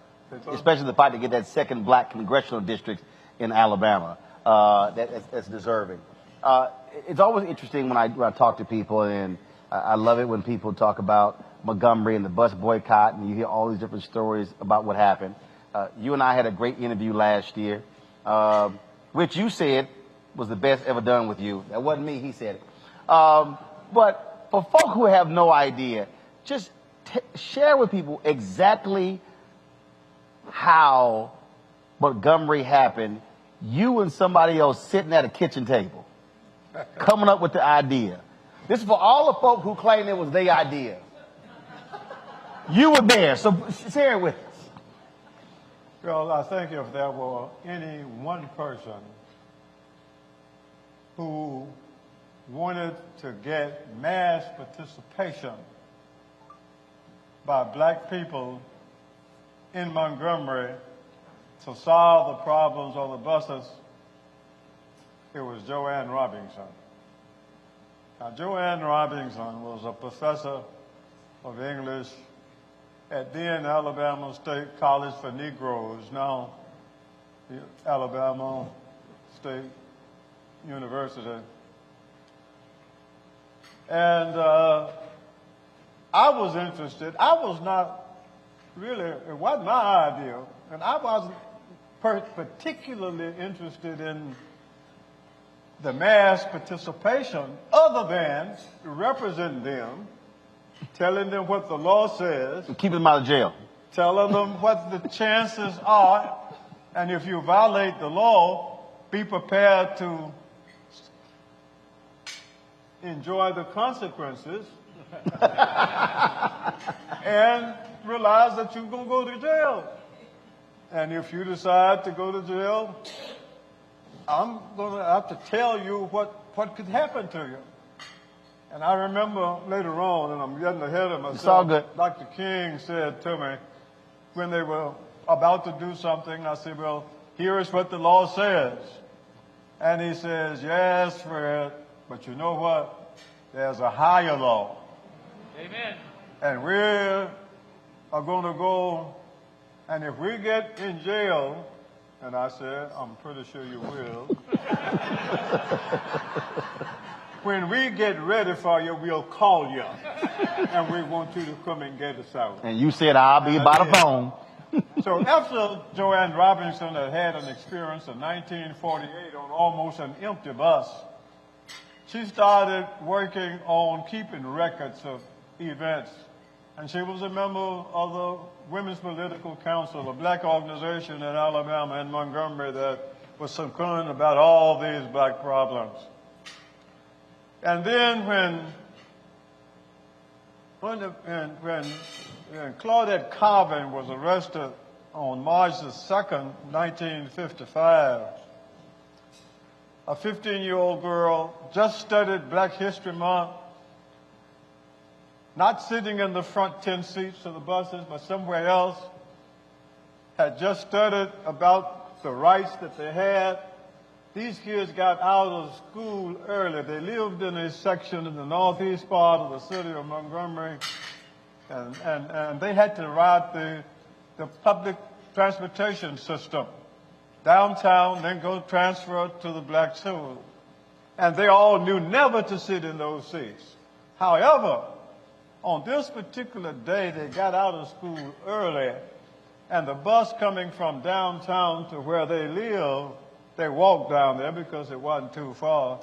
Especially the fight to get that second black congressional district in Alabama. That's deserving. It's always interesting when I talk to people, and I love it when people talk about Montgomery and the bus boycott, and you hear all these different stories about what happened. You and I had a great interview last year, which you said was the best ever done with you. That wasn't me, he said it. But for folk who have no idea, just share with people exactly how Montgomery happened. You and somebody else sitting at a kitchen table, coming up with the idea. This is for all the folk who claim it was their idea. You were there, so share it with us. Well, I think if there were any one person who wanted to get mass participation by black people in Montgomery to solve the problems on the buses, it was Joanne Robinson. Now, Joanne Robinson was a professor of English at then Alabama State College for Negroes, now the Alabama State University. And I was interested. I was not really, it wasn't my idea, and I wasn't particularly interested in the mass participation other than representing them, telling them what the law says. Keep them out of jail. Telling them what the chances are, and if you violate the law, be prepared to enjoy the consequences and realize that you're going to go to jail. And if you decide to go to jail, I'm going to have to tell you what could happen to you. And I remember later on, and I'm getting ahead of myself, it's all good. Dr. King said to me, when they were about to do something, I said, well, here is what the law says. And he says, yes, Fred, but you know what? There's a higher law. Amen. And we are going to go, and if we get in jail, and I said, I'm pretty sure you will. When we get ready for you, we'll call you. And we want you to come and get us out. And you said, I'll be by the phone. So after Joanne Robinson had had an experience in 1948 on almost an empty bus, she started working on keeping records of events. And she was a member of the Women's Political Council, a black organization in Alabama and Montgomery that was concerned about all these black problems. And then when Claudette Chauvin was arrested on March the 2nd, 1955, a 15-year-old girl just studied Black History Month, not sitting in the front 10 seats of the buses, but somewhere else, had just studied about the rights that they had. These kids got out of school early. They lived in a section in the northeast part of the city of Montgomery, and they had to ride the public transportation system downtown, then go transfer to the black school. And they all knew never to sit in those seats. However, on this particular day, they got out of school early, and the bus coming from downtown to where they live, they walked down there because it wasn't too far.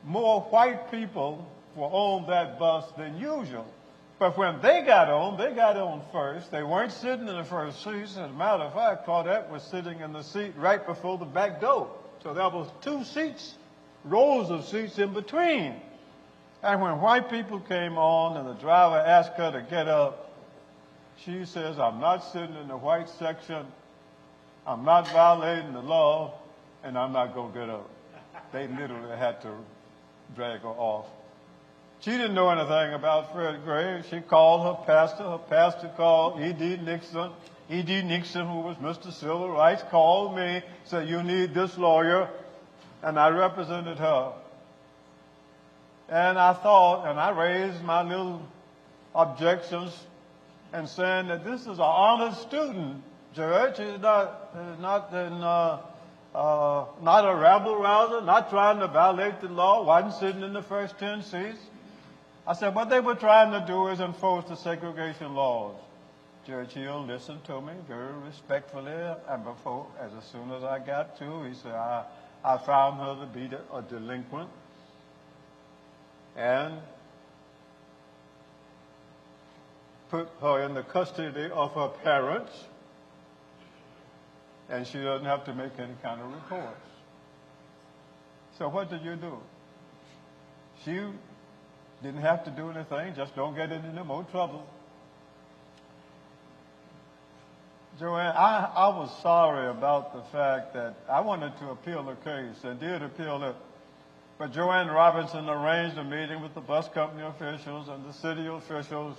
More white people were on that bus than usual. But when they got on first. They weren't sitting in the first seats. As a matter of fact, Claudette was sitting in the seat right before the back door. So there was 2 seats, rows of seats in between. And when white people came on and the driver asked her to get up, she says, I'm not sitting in the white section, I'm not violating the law, and I'm not going to get up. They literally had to drag her off. She didn't know anything about Fred Gray. She called her pastor. Her pastor called E.D. Nixon. E.D. Nixon, who was Mr. Civil Rights, called me, said, you need this lawyer, and I represented her. And I thought, and I raised my little objections and saying that this is an honored student, Judge. He's not a rabble-rouser, not trying to violate the law, wasn't sitting in the first 10 seats. I said, what they were trying to do is enforce the segregation laws. Judge Hill listened to me very respectfully, and as soon as I got to, he said, I found her to be a delinquent, and put her in the custody of her parents, and she doesn't have to make any kind of recourse. So what did you do? She didn't have to do anything, just don't get in any more trouble. Joanne, I was sorry about the fact that I wanted to appeal the case and did appeal it. But Joanne Robinson arranged a meeting with the bus company officials and the city officials,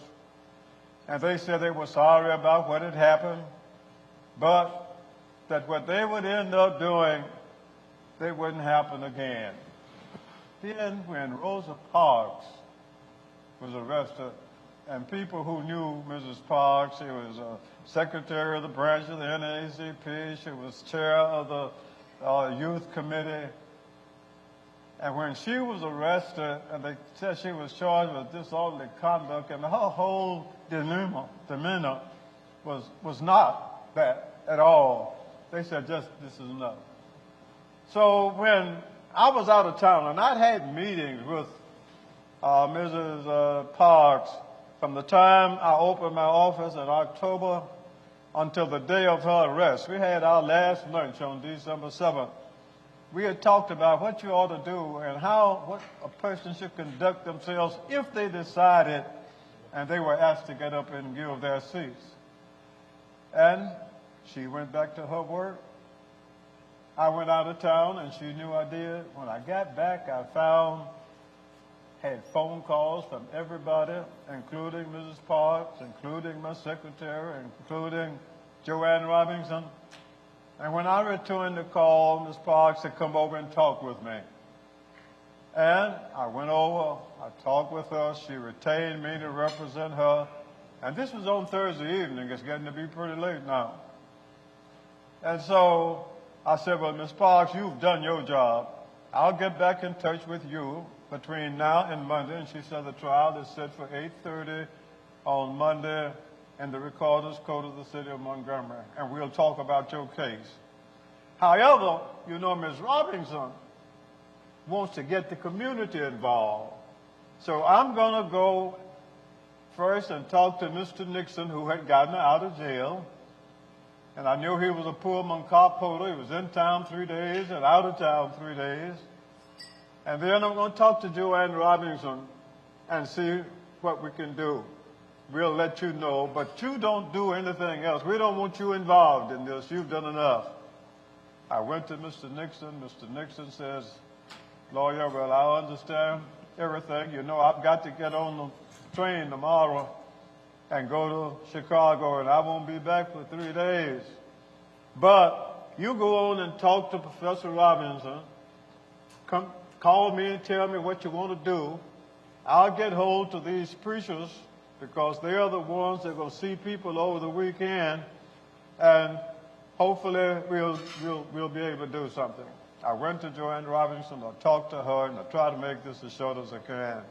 and they said they were sorry about what had happened, but that what they would end up doing, they wouldn't happen again. Then when Rosa Parks was arrested, and people who knew Mrs. Parks, she was secretary of the branch of the NAACP, she was chair of the youth committee. And when she was arrested, and they said she was charged with disorderly conduct, and her whole demeanor was not that at all. They said, just this is enough. So when I was out of town, and I'd had meetings with Mrs. Parks from the time I opened my office in October until the day of her arrest. We had our last lunch on December 7th. We had talked about what you ought to do and what a person should conduct themselves if they decided and they were asked to get up and give their seats. And she went back to her work. I went out of town, and she knew I did. When I got back, I had phone calls from everybody, including Mrs. Parks, including my secretary, including Joanne Robinson. And when I returned the call, Ms. Parks had come over and talked with me. And I went over, I talked with her, she retained me to represent her. And this was on Thursday evening, it's getting to be pretty late now. And so I said, well, Ms. Parks, you've done your job. I'll get back in touch with you between now and Monday. And she said the trial is set for 8:30 on Monday in the Recorder's Court of the City of Montgomery, and we'll talk about your case. However, you know, Ms. Robinson wants to get the community involved. So I'm going to go first and talk to Mr. Nixon, who had gotten her out of jail. And I knew he was a Pullman carporter. He was in town 3 days and out of town 3 days. And then I'm going to talk to Joanne Robinson and see what we can do. We'll let you know, but you don't do anything else. We don't want you involved in this. You've done enough. I went to Mr. Nixon. Mr. Nixon says, lawyer, well, I understand everything. You know, I've got to get on the train tomorrow and go to Chicago, and I won't be back for 3 days. But you go on and talk to Professor Robinson. Come, call me and tell me what you want to do. I'll get hold to these preachers because they are the ones that are going to see people over the weekend, and hopefully we'll be able to do something. I went to Joanne Robinson, I talked to her, and I tried to make this as short as I can.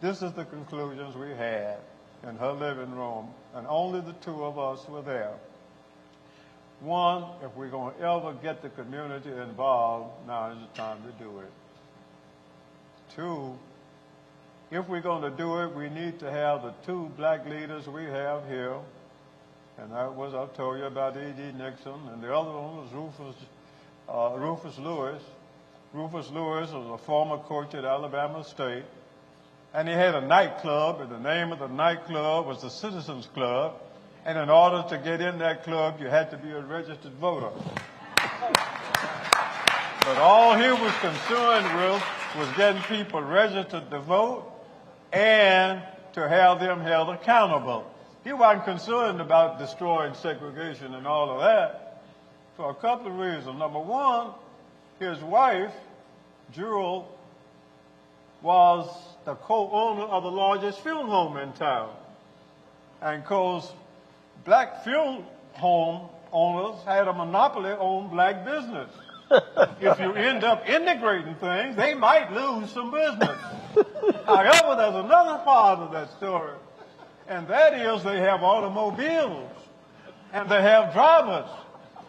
This is the conclusions we had in her living room, and only the two of us were there. One, if we're going to ever get the community involved, now is the time to do it. Two, if we're going to do it, we need to have the two black leaders we have here. And that was, I told you about E.D. Nixon, and the other one was Rufus Lewis. Rufus Lewis was a former coach at Alabama State. And he had a nightclub, and the name of the nightclub was the Citizens Club. And in order to get in that club, you had to be a registered voter. But all he was concerned with was getting people registered to vote and to have them held accountable. He wasn't concerned about destroying segregation and all of that for a couple of reasons. Number one, his wife, Jewel, was the co-owner of the largest funeral home in town. And because black funeral home owners had a monopoly on black business. If you end up integrating things, they might lose some business. However, there's another part of that story, and that is they have automobiles, and they have drivers.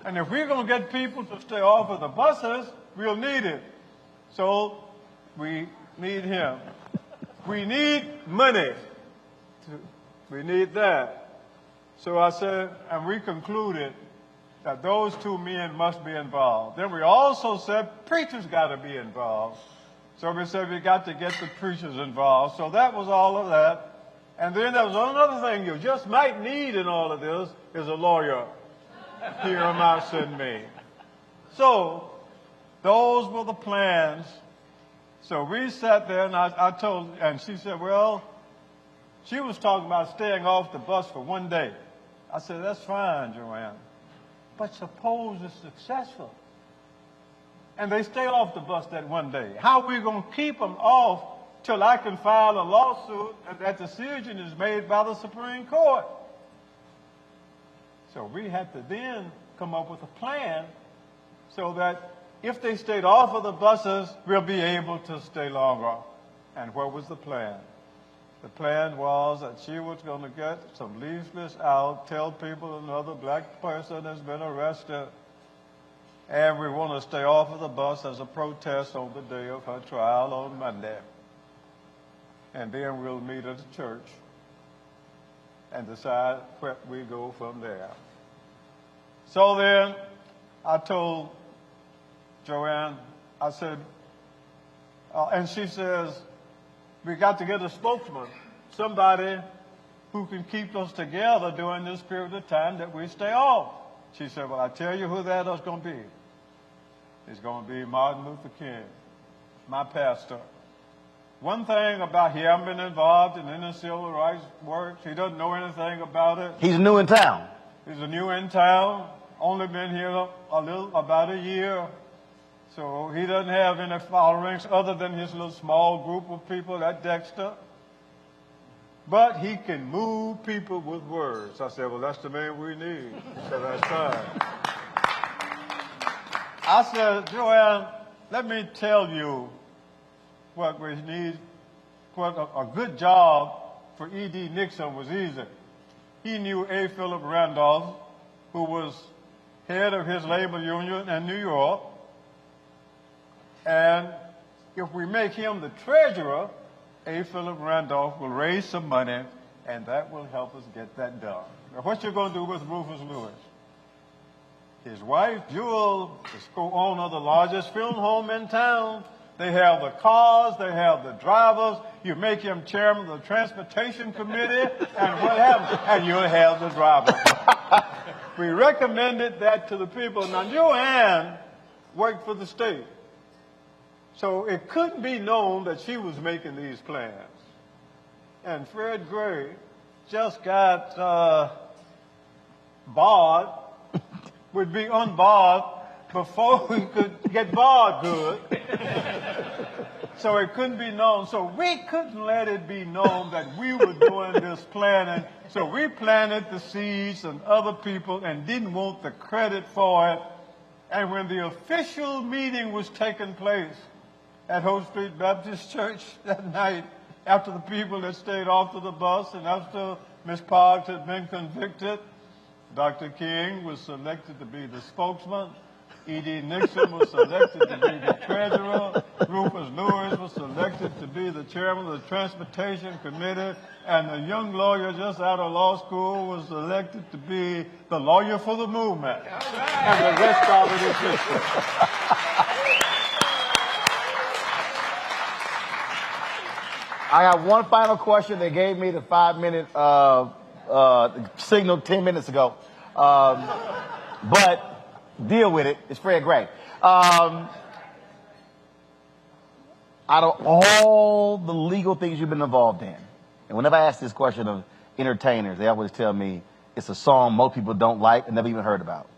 And if we're going to get people to stay off of the buses, we'll need it. So we need him. We need money. We need that. So I said, and we concluded that those two men must be involved. Then we also said preachers got to be involved. So we said we got to get the preachers involved. So that was all of that. And then there was another thing you just might need in all of this is a lawyer. Here am I, send me. So those were the plans. So we sat there, and I told, and she said, well, she was talking about staying off the bus for one day. I said, that's fine, Joanne. But suppose it's successful. And they stay off the bus that one day. How are we going to keep them off till I can file a lawsuit and that decision is made by the Supreme Court? So we had to then come up with a plan so that if they stayed off of the buses, we'll be able to stay longer. And what was the plan? The plan was that she was going to get some leaflets out, tell people another black person has been arrested, and we want to stay off of the bus as a protest on the day of her trial on Monday. And then we'll meet at the church and decide where we go from there. So then I told Joanne, I said, and she says, we got to get a spokesman, somebody who can keep us together during this period of time that we stay off. She said, well, I tell you who that is going to be. It's going to be Martin Luther King, my pastor. One thing about he hasn't been involved in any civil rights work. He doesn't know anything about it. He's new in town. He's new in town, only been here about a year. So he doesn't have any followings other than his little small group of people at Dexter. But he can move people with words. I said, well, that's the man we need. So that's fine. I said, Joanne, let me tell you what we need. What a good job for E.D. Nixon was easy. He knew A. Philip Randolph, who was head of his labor union in New York. And if we make him the treasurer, A. Philip Randolph will raise some money, and that will help us get that done. Now, what you going to do with Rufus Lewis? His wife, Jewel, is co-owner of the largest film home in town. They have the cars, they have the drivers. You make him chairman of the transportation committee, and what happens? And you'll have the driver. We recommended that to the people. Now, Joanne worked for the state. So it couldn't be known that she was making these plans. And Fred Gray just got barred, would be unbarred before we could get barred good. So it couldn't be known. So we couldn't let it be known that we were doing this planning. So we planted the seeds and other people and didn't want the credit for it. And when the official meeting was taking place at Hope Street Baptist Church that night, after the people that stayed off of the bus and after Ms. Parks had been convicted, Dr. King was selected to be the spokesman. E.D. Nixon was selected to be the treasurer. Rufus Lewis was selected to be the chairman of the transportation committee. And the young lawyer just out of law school was elected to be the lawyer for the movement. And the rest of it is history. I got one final question. They gave me the 5-minute signal 10 minutes ago. But deal with it. It's Fred Gray. Out of all the legal things you've been involved in, and whenever I ask this question of entertainers, they always tell me it's a song most people don't like and never even heard about.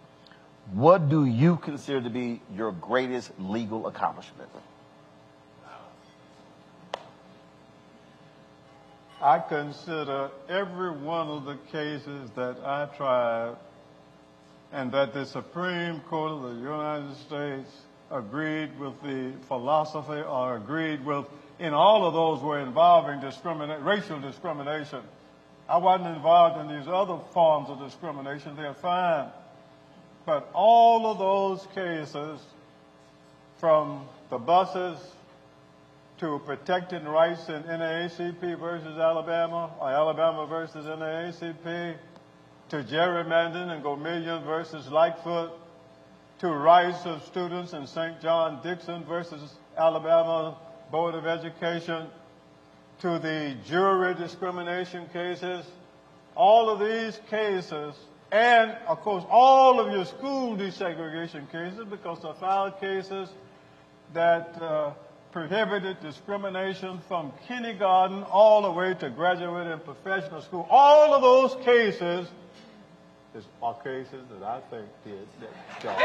What do you consider to be your greatest legal accomplishment? I consider every one of the cases that I tried and that the Supreme Court of the United States agreed with the philosophy or agreed with, in all of those were involving racial discrimination. I wasn't involved in these other forms of discrimination. They're fine. But all of those cases, from the buses to protecting rights in NAACP versus Alabama, or Alabama versus NAACP, to gerrymandering and Gomillion versus Lightfoot, to rights of students in St. John Dixon versus Alabama Board of Education, to the jury discrimination cases. All of these cases And, of course, all of your school desegregation cases, because I filed cases that prohibited discrimination from kindergarten all the way to graduate and professional school. All of those cases are cases that I think did that job.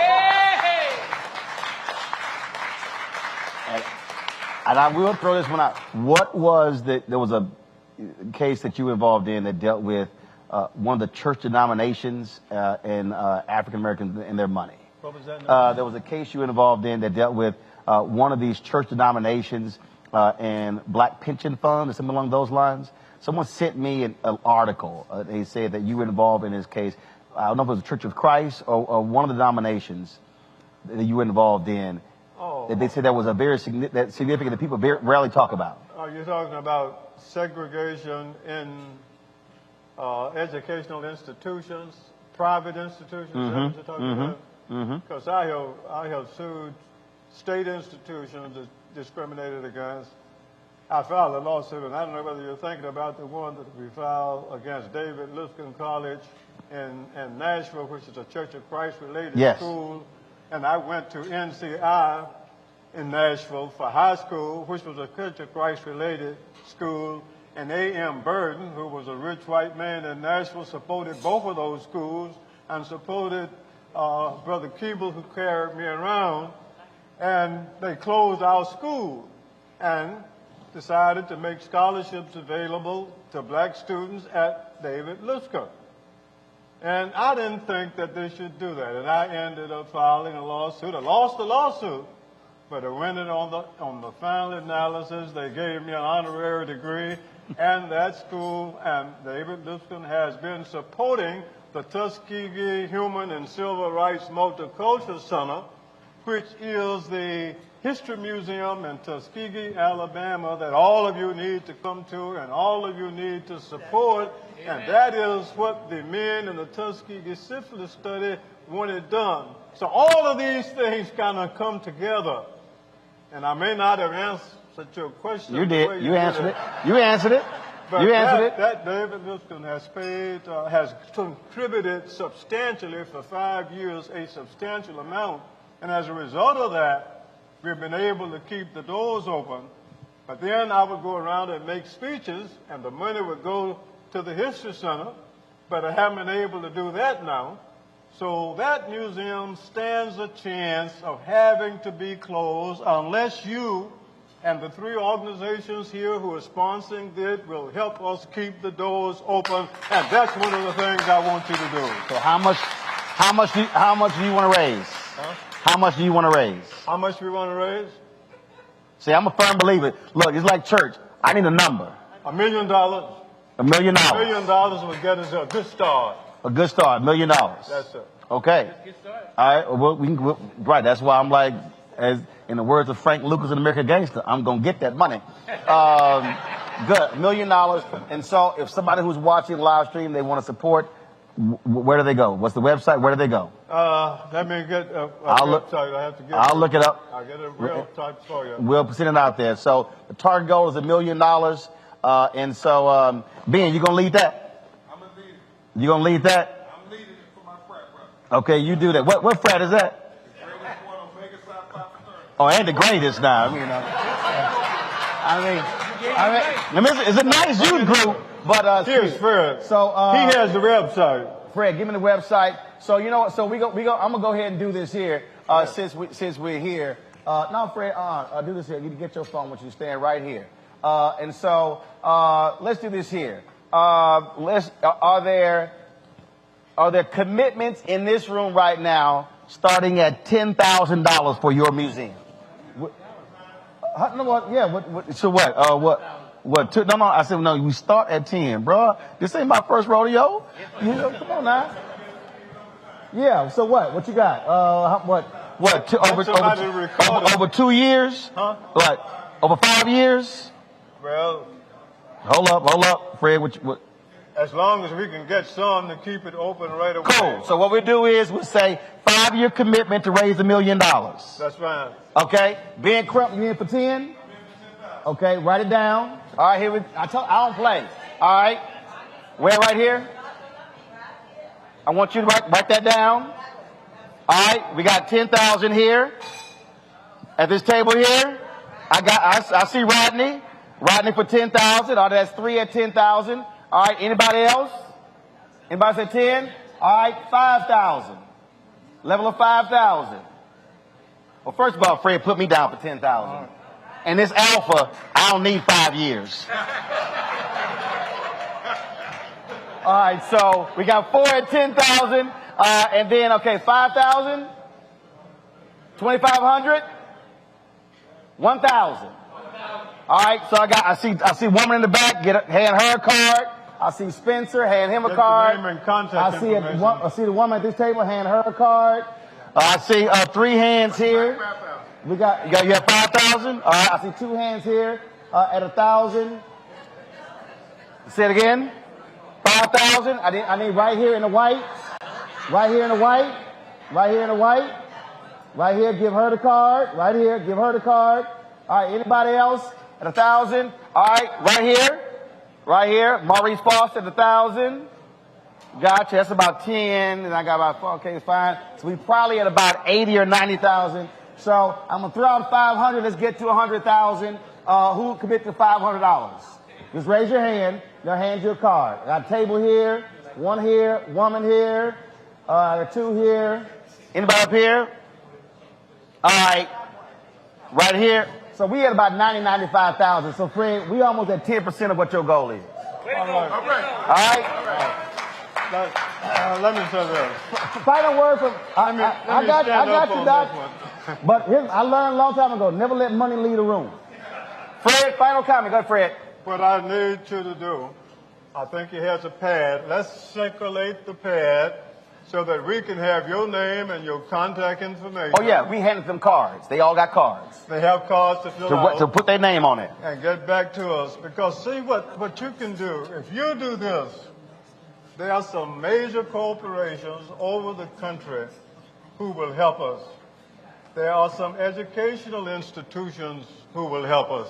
And I will throw this one out. What was there was a case that you were involved in that dealt with one of the church denominations and African Americans and their money. What was that? There was a case you were involved in that dealt with one of these church denominations and black pension funds or something along those lines. Someone sent me an article. They said that you were involved in this case. I don't know if it was the Church of Christ or one of the denominations that you were involved in. Oh. That they said that was a very significant that people rarely talk about. Are you talking about segregation in educational institutions, private institutions? Is that what you're talking about? Because I have sued state institutions that discriminated against. I filed a lawsuit, and I don't know whether you're thinking about the one that we filed against David Lipscomb College in Nashville, which is a Church of Christ related school. And I went to NCI in Nashville for high school, which was a Church of Christ related school. And A.M. Burden, who was a rich white man in Nashville, supported both of those schools and supported Brother Keeble, who carried me around. And they closed our school and decided to make scholarships available to black students at David Lipscomb. And I didn't think that they should do that. And I ended up filing a lawsuit. I lost the lawsuit, but I went in on the final analysis. They gave me an honorary degree. And that school and David Lipscomb has been supporting the Tuskegee Human and Civil Rights Multicultural Center, which is the history museum in Tuskegee, Alabama, that all of you need to come to and all of you need to support. And that is what the men in the Tuskegee syphilis study wanted done. So all of these things kind of come together. And I may not have answered your question. You did. You answered it. You answered it. But you answered it. That David Lipscomb has contributed substantially for 5 years, a substantial amount. And as a result of that, we've been able to keep the doors open. But then I would go around and make speeches, and the money would go to the History Center. But I haven't been able to do that now. So that museum stands a chance of having to be closed unless you and the three organizations here who are sponsoring it will help us keep the doors open. And that's one of the things I want you to do. So how much do you want to raise? Huh? How much do you want to raise? How much we want to raise? See, I'm a firm believer. Look, it's like church. I need a number. $1 million. $1 million. $1 million will get us a good start. A good start. $1 million. That's it. Okay. All right. Right. That's why I'm like, as in the words of Frank Lucas in American Gangster, I'm gonna get that money. Good. $1 million. And so, if somebody who's watching live stream, they want to support, where do they go? What's the website? Where do they go? Let me get a website. I have to get. I'll look it up. I'll get a website for you. We'll send it out there. So the target goal is $1 million. And so, Ben, you gonna lead that? I'm gonna lead it. You gonna lead that? I'm leading it for my frat, brother. Okay, you do that. What frat is that? Oh, and the greatest now. I mean, it's a nice youth group, but here's Fred. So he has the website. Fred, give me the website. So you know what? So we go. I'm gonna go ahead and do this here since we're here. No, Fred, do this here. You get your phone, which you stand right here. And so let's do this here. Are there commitments in this room right now starting at $10,000 for your museum? So what? No, I said, no, we start at 10, bro. This ain't my first rodeo. Come on now. Yeah, so what? What you got? Over 2 years? Huh? What? Over 5 years? Well, hold up, Fred. What? As long as we can get some to keep it open right away. Cool. So what we do is we say 5-year commitment to raise $1 million. That's fine. Okay. Ben Crump, you in for 10? Okay, write it down. All right, here I don't play. All right. Where right here? I want you to write that down. All right, we got 10,000 here at this table here. I see Rodney. Rodney for 10,000. Oh, that's 3 at 10,000. All right, anybody else? Anybody say 10? All right, 5,000. Level of 5,000. Well, first of all, Fred, put me down for 10,000. And this alpha, I don't need 5 years. All right, so we got 4 at 10,000. And then, okay, 5,000, 2,500, 1,000. All right, so I see a woman in the back. Hand her a card. I see Spencer. Hand him a card. I see the woman at this table. Hand her a card. I see 3 hands here. You have 5,000. All right, I see 2 hands here at 1,000. Say it again. 5,000. I need right here in the white. Right here in the white. Right here in the white. Right here, give her the card. Right here, give her the card. All right, anybody else at 1,000? All right, right here. Right here, Maurice Foster at 1,000. Gotcha, that's about 10, and I got about 4, okay, fine. So we probably at about 80 or 90,000. So I'm gonna throw out 500, let's get to 100,000. Who commit to $500? Just raise your hand, they'll hand you a card. I got a table here, one here, woman here, I got 2 here. Anybody up here? All right, right here. So we at about 90, 95,000. So Fred, we almost at 10% of what your goal is. All right. All right? Let me say this. Final word from, I got you, Doc. But I learned a long time ago, never let money leave the room. Fred, final comment. Go ahead, Fred. What I need you to do, I think he has a pad. Let's circulate the pad so that we can have your name and your contact information. Oh, yeah, we handed them cards. They all got cards. They have cards to fill out. To put their name on it. And get back to us. Because see what you can do. If you do this, there are some major corporations over the country who will help us. There are some educational institutions who will help us.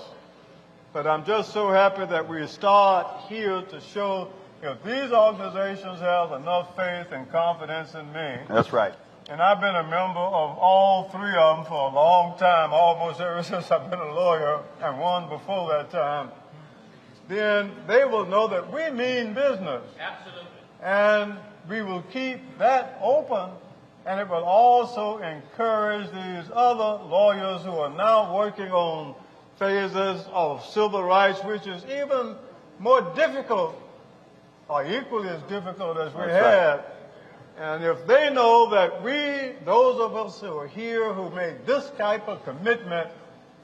But I'm just so happy that we start here to show if these organizations have enough faith and confidence in me. That's right. And I've been a member of all 3 of them for a long time, almost ever since I've been a lawyer, and one before that time. Then they will know that we mean business. Absolutely. And we will keep that open, and it will also encourage these other lawyers who are now working on phases of civil rights, which is even more difficult or equally as difficult as we had. And if they know that those of us who are here who made this type of commitment,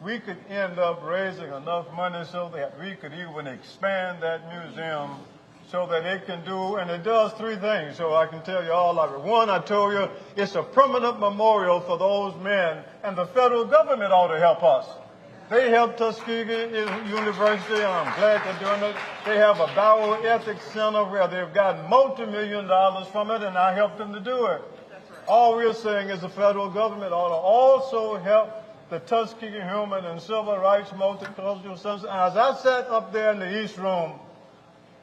we could end up raising enough money so that we could even expand that museum so that it can do, and it does 3 things, so I can tell you all of it. 1, I told you, it's a permanent memorial for those men, and the federal government ought to help us. They helped Tuskegee University, and I'm glad they're doing it. They have a bioethics center where they've gotten multi-million dollars from it, and I helped them to do it. All we're saying is the federal government ought to also help the Tuskegee Human and Civil Rights Multicultural Center. As I sat up there in the East Room,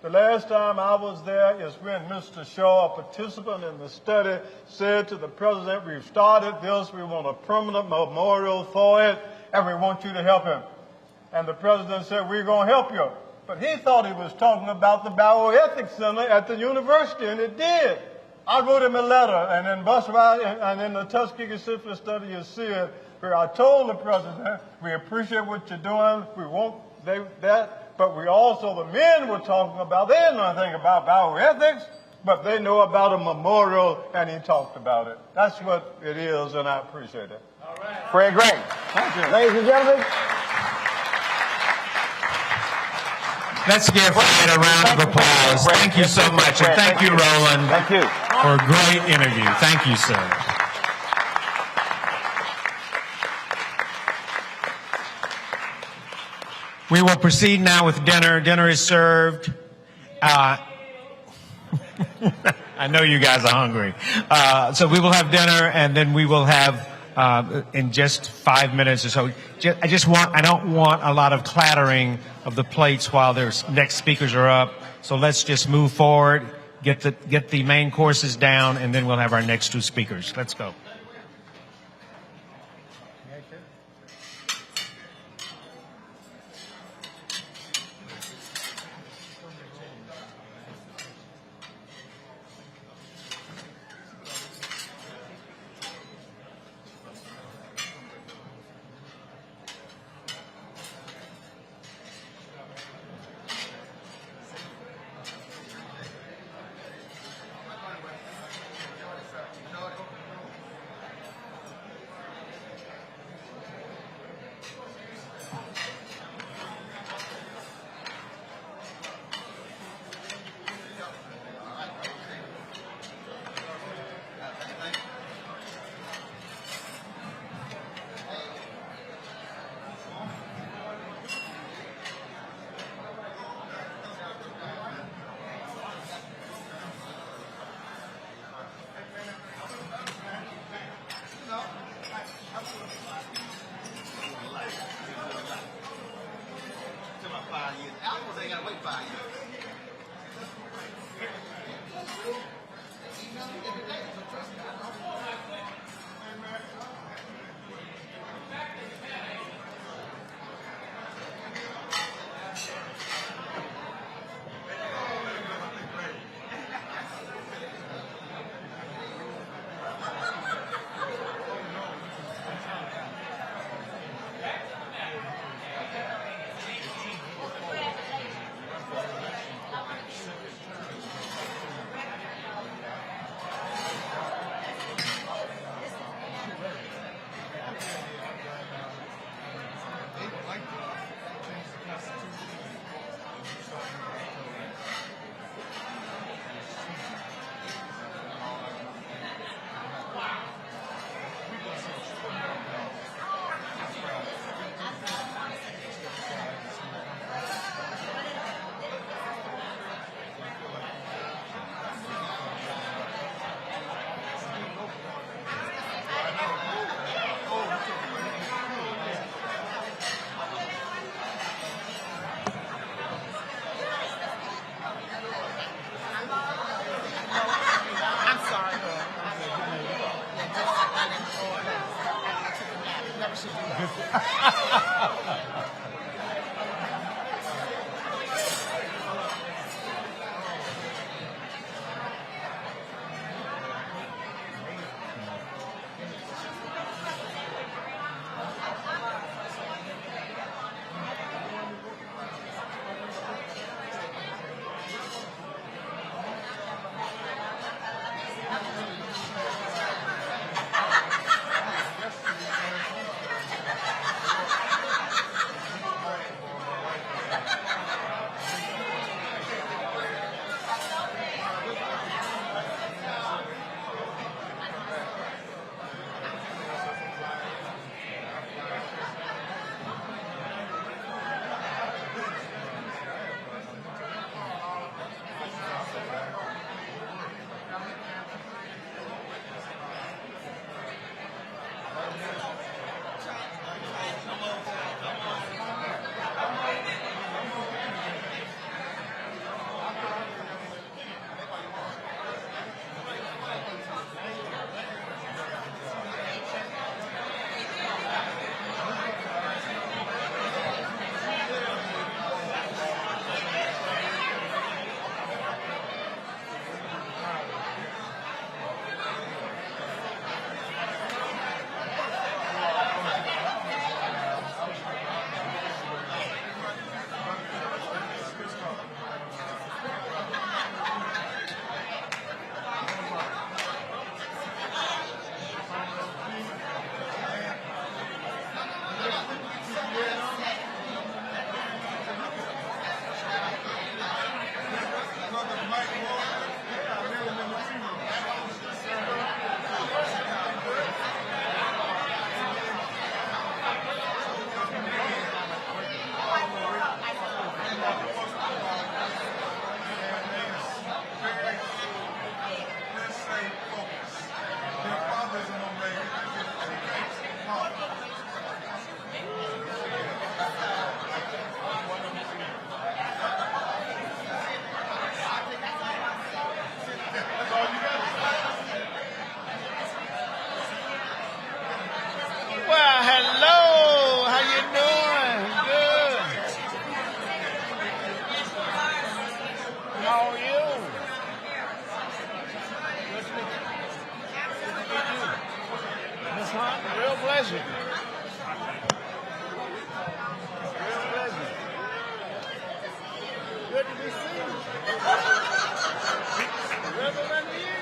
the last time I was there is when Mr. Shaw, a participant in the study, said to the president, we've started this, we want a permanent memorial for it, and we want you to help him. And the president said, we're going to help you. But he thought he was talking about the bioethics center at the university, and it did. I wrote him a letter, and in bus ride, and in the Tuskegee Syphilis study, you see it, where I told the president, we appreciate what you're doing, we want that, but we also, the men were talking about, they didn't know anything about bioethics, but they know about a memorial, and he talked about it. That's what it is, and I appreciate it. All right. Fred Gray. Thank you. Ladies and gentlemen. Let's give Fred a round of applause. Thank you so much. And thank you, Roland. Thank you. For a great interview. Thank you, sir. We will proceed now with dinner. Dinner is served. I know you guys are hungry. So we will have dinner, and then we will have, in just 5 minutes or so, I don't want a lot of clattering of the plates while their next speakers are up. So let's just move forward. get the main courses down, and then we'll have our next two speakers. Let's go. Hello. How you doing? Good. How are you? Good to meet you. Miss Hunt, real pleasure. Real pleasure. Good to be seen. Reverend to you.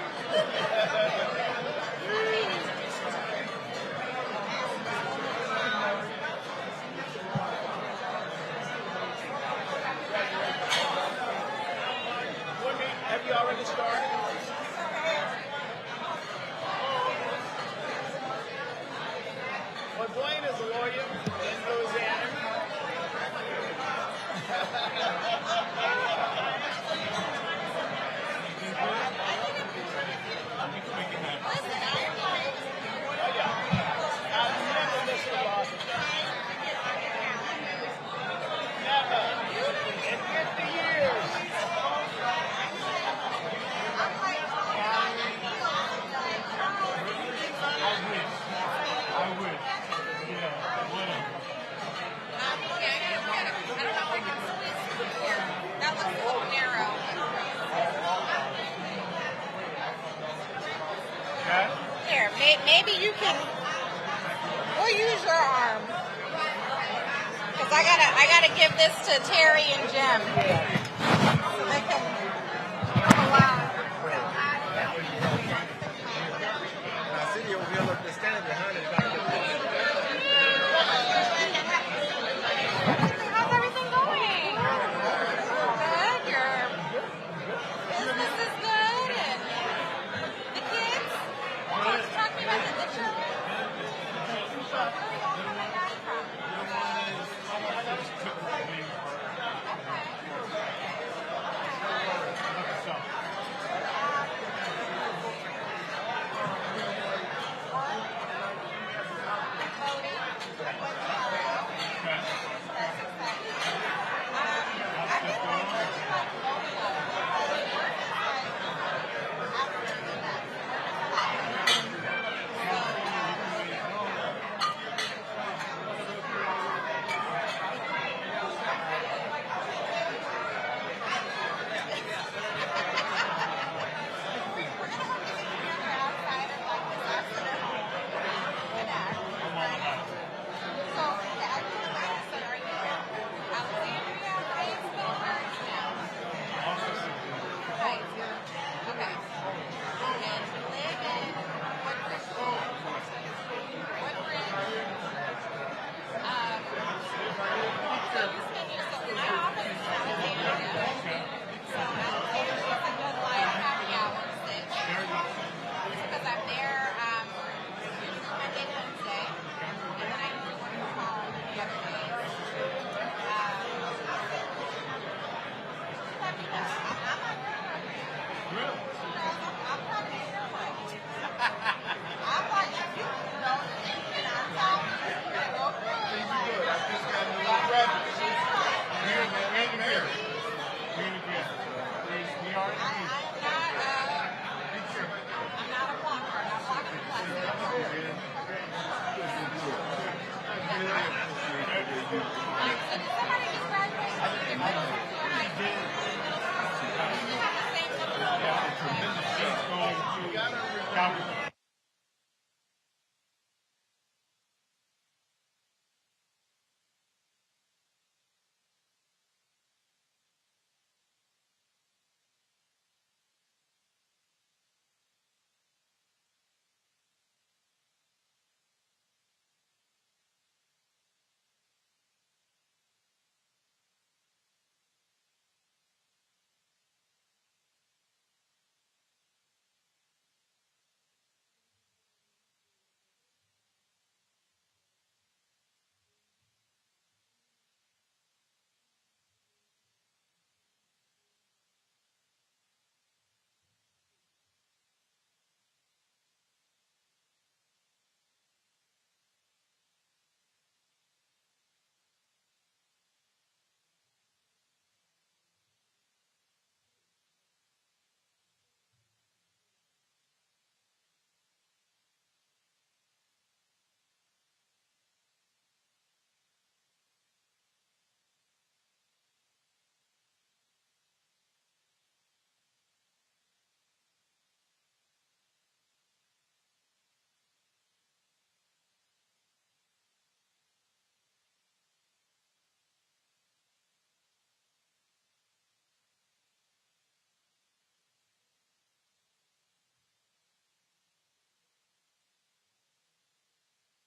Have you already started? Well, Dwayne is a lawyer in Louisiana. Here, maybe you can. We'll use your arm. Cause I gotta give this to Terry and Jim. So they can City over here, look, the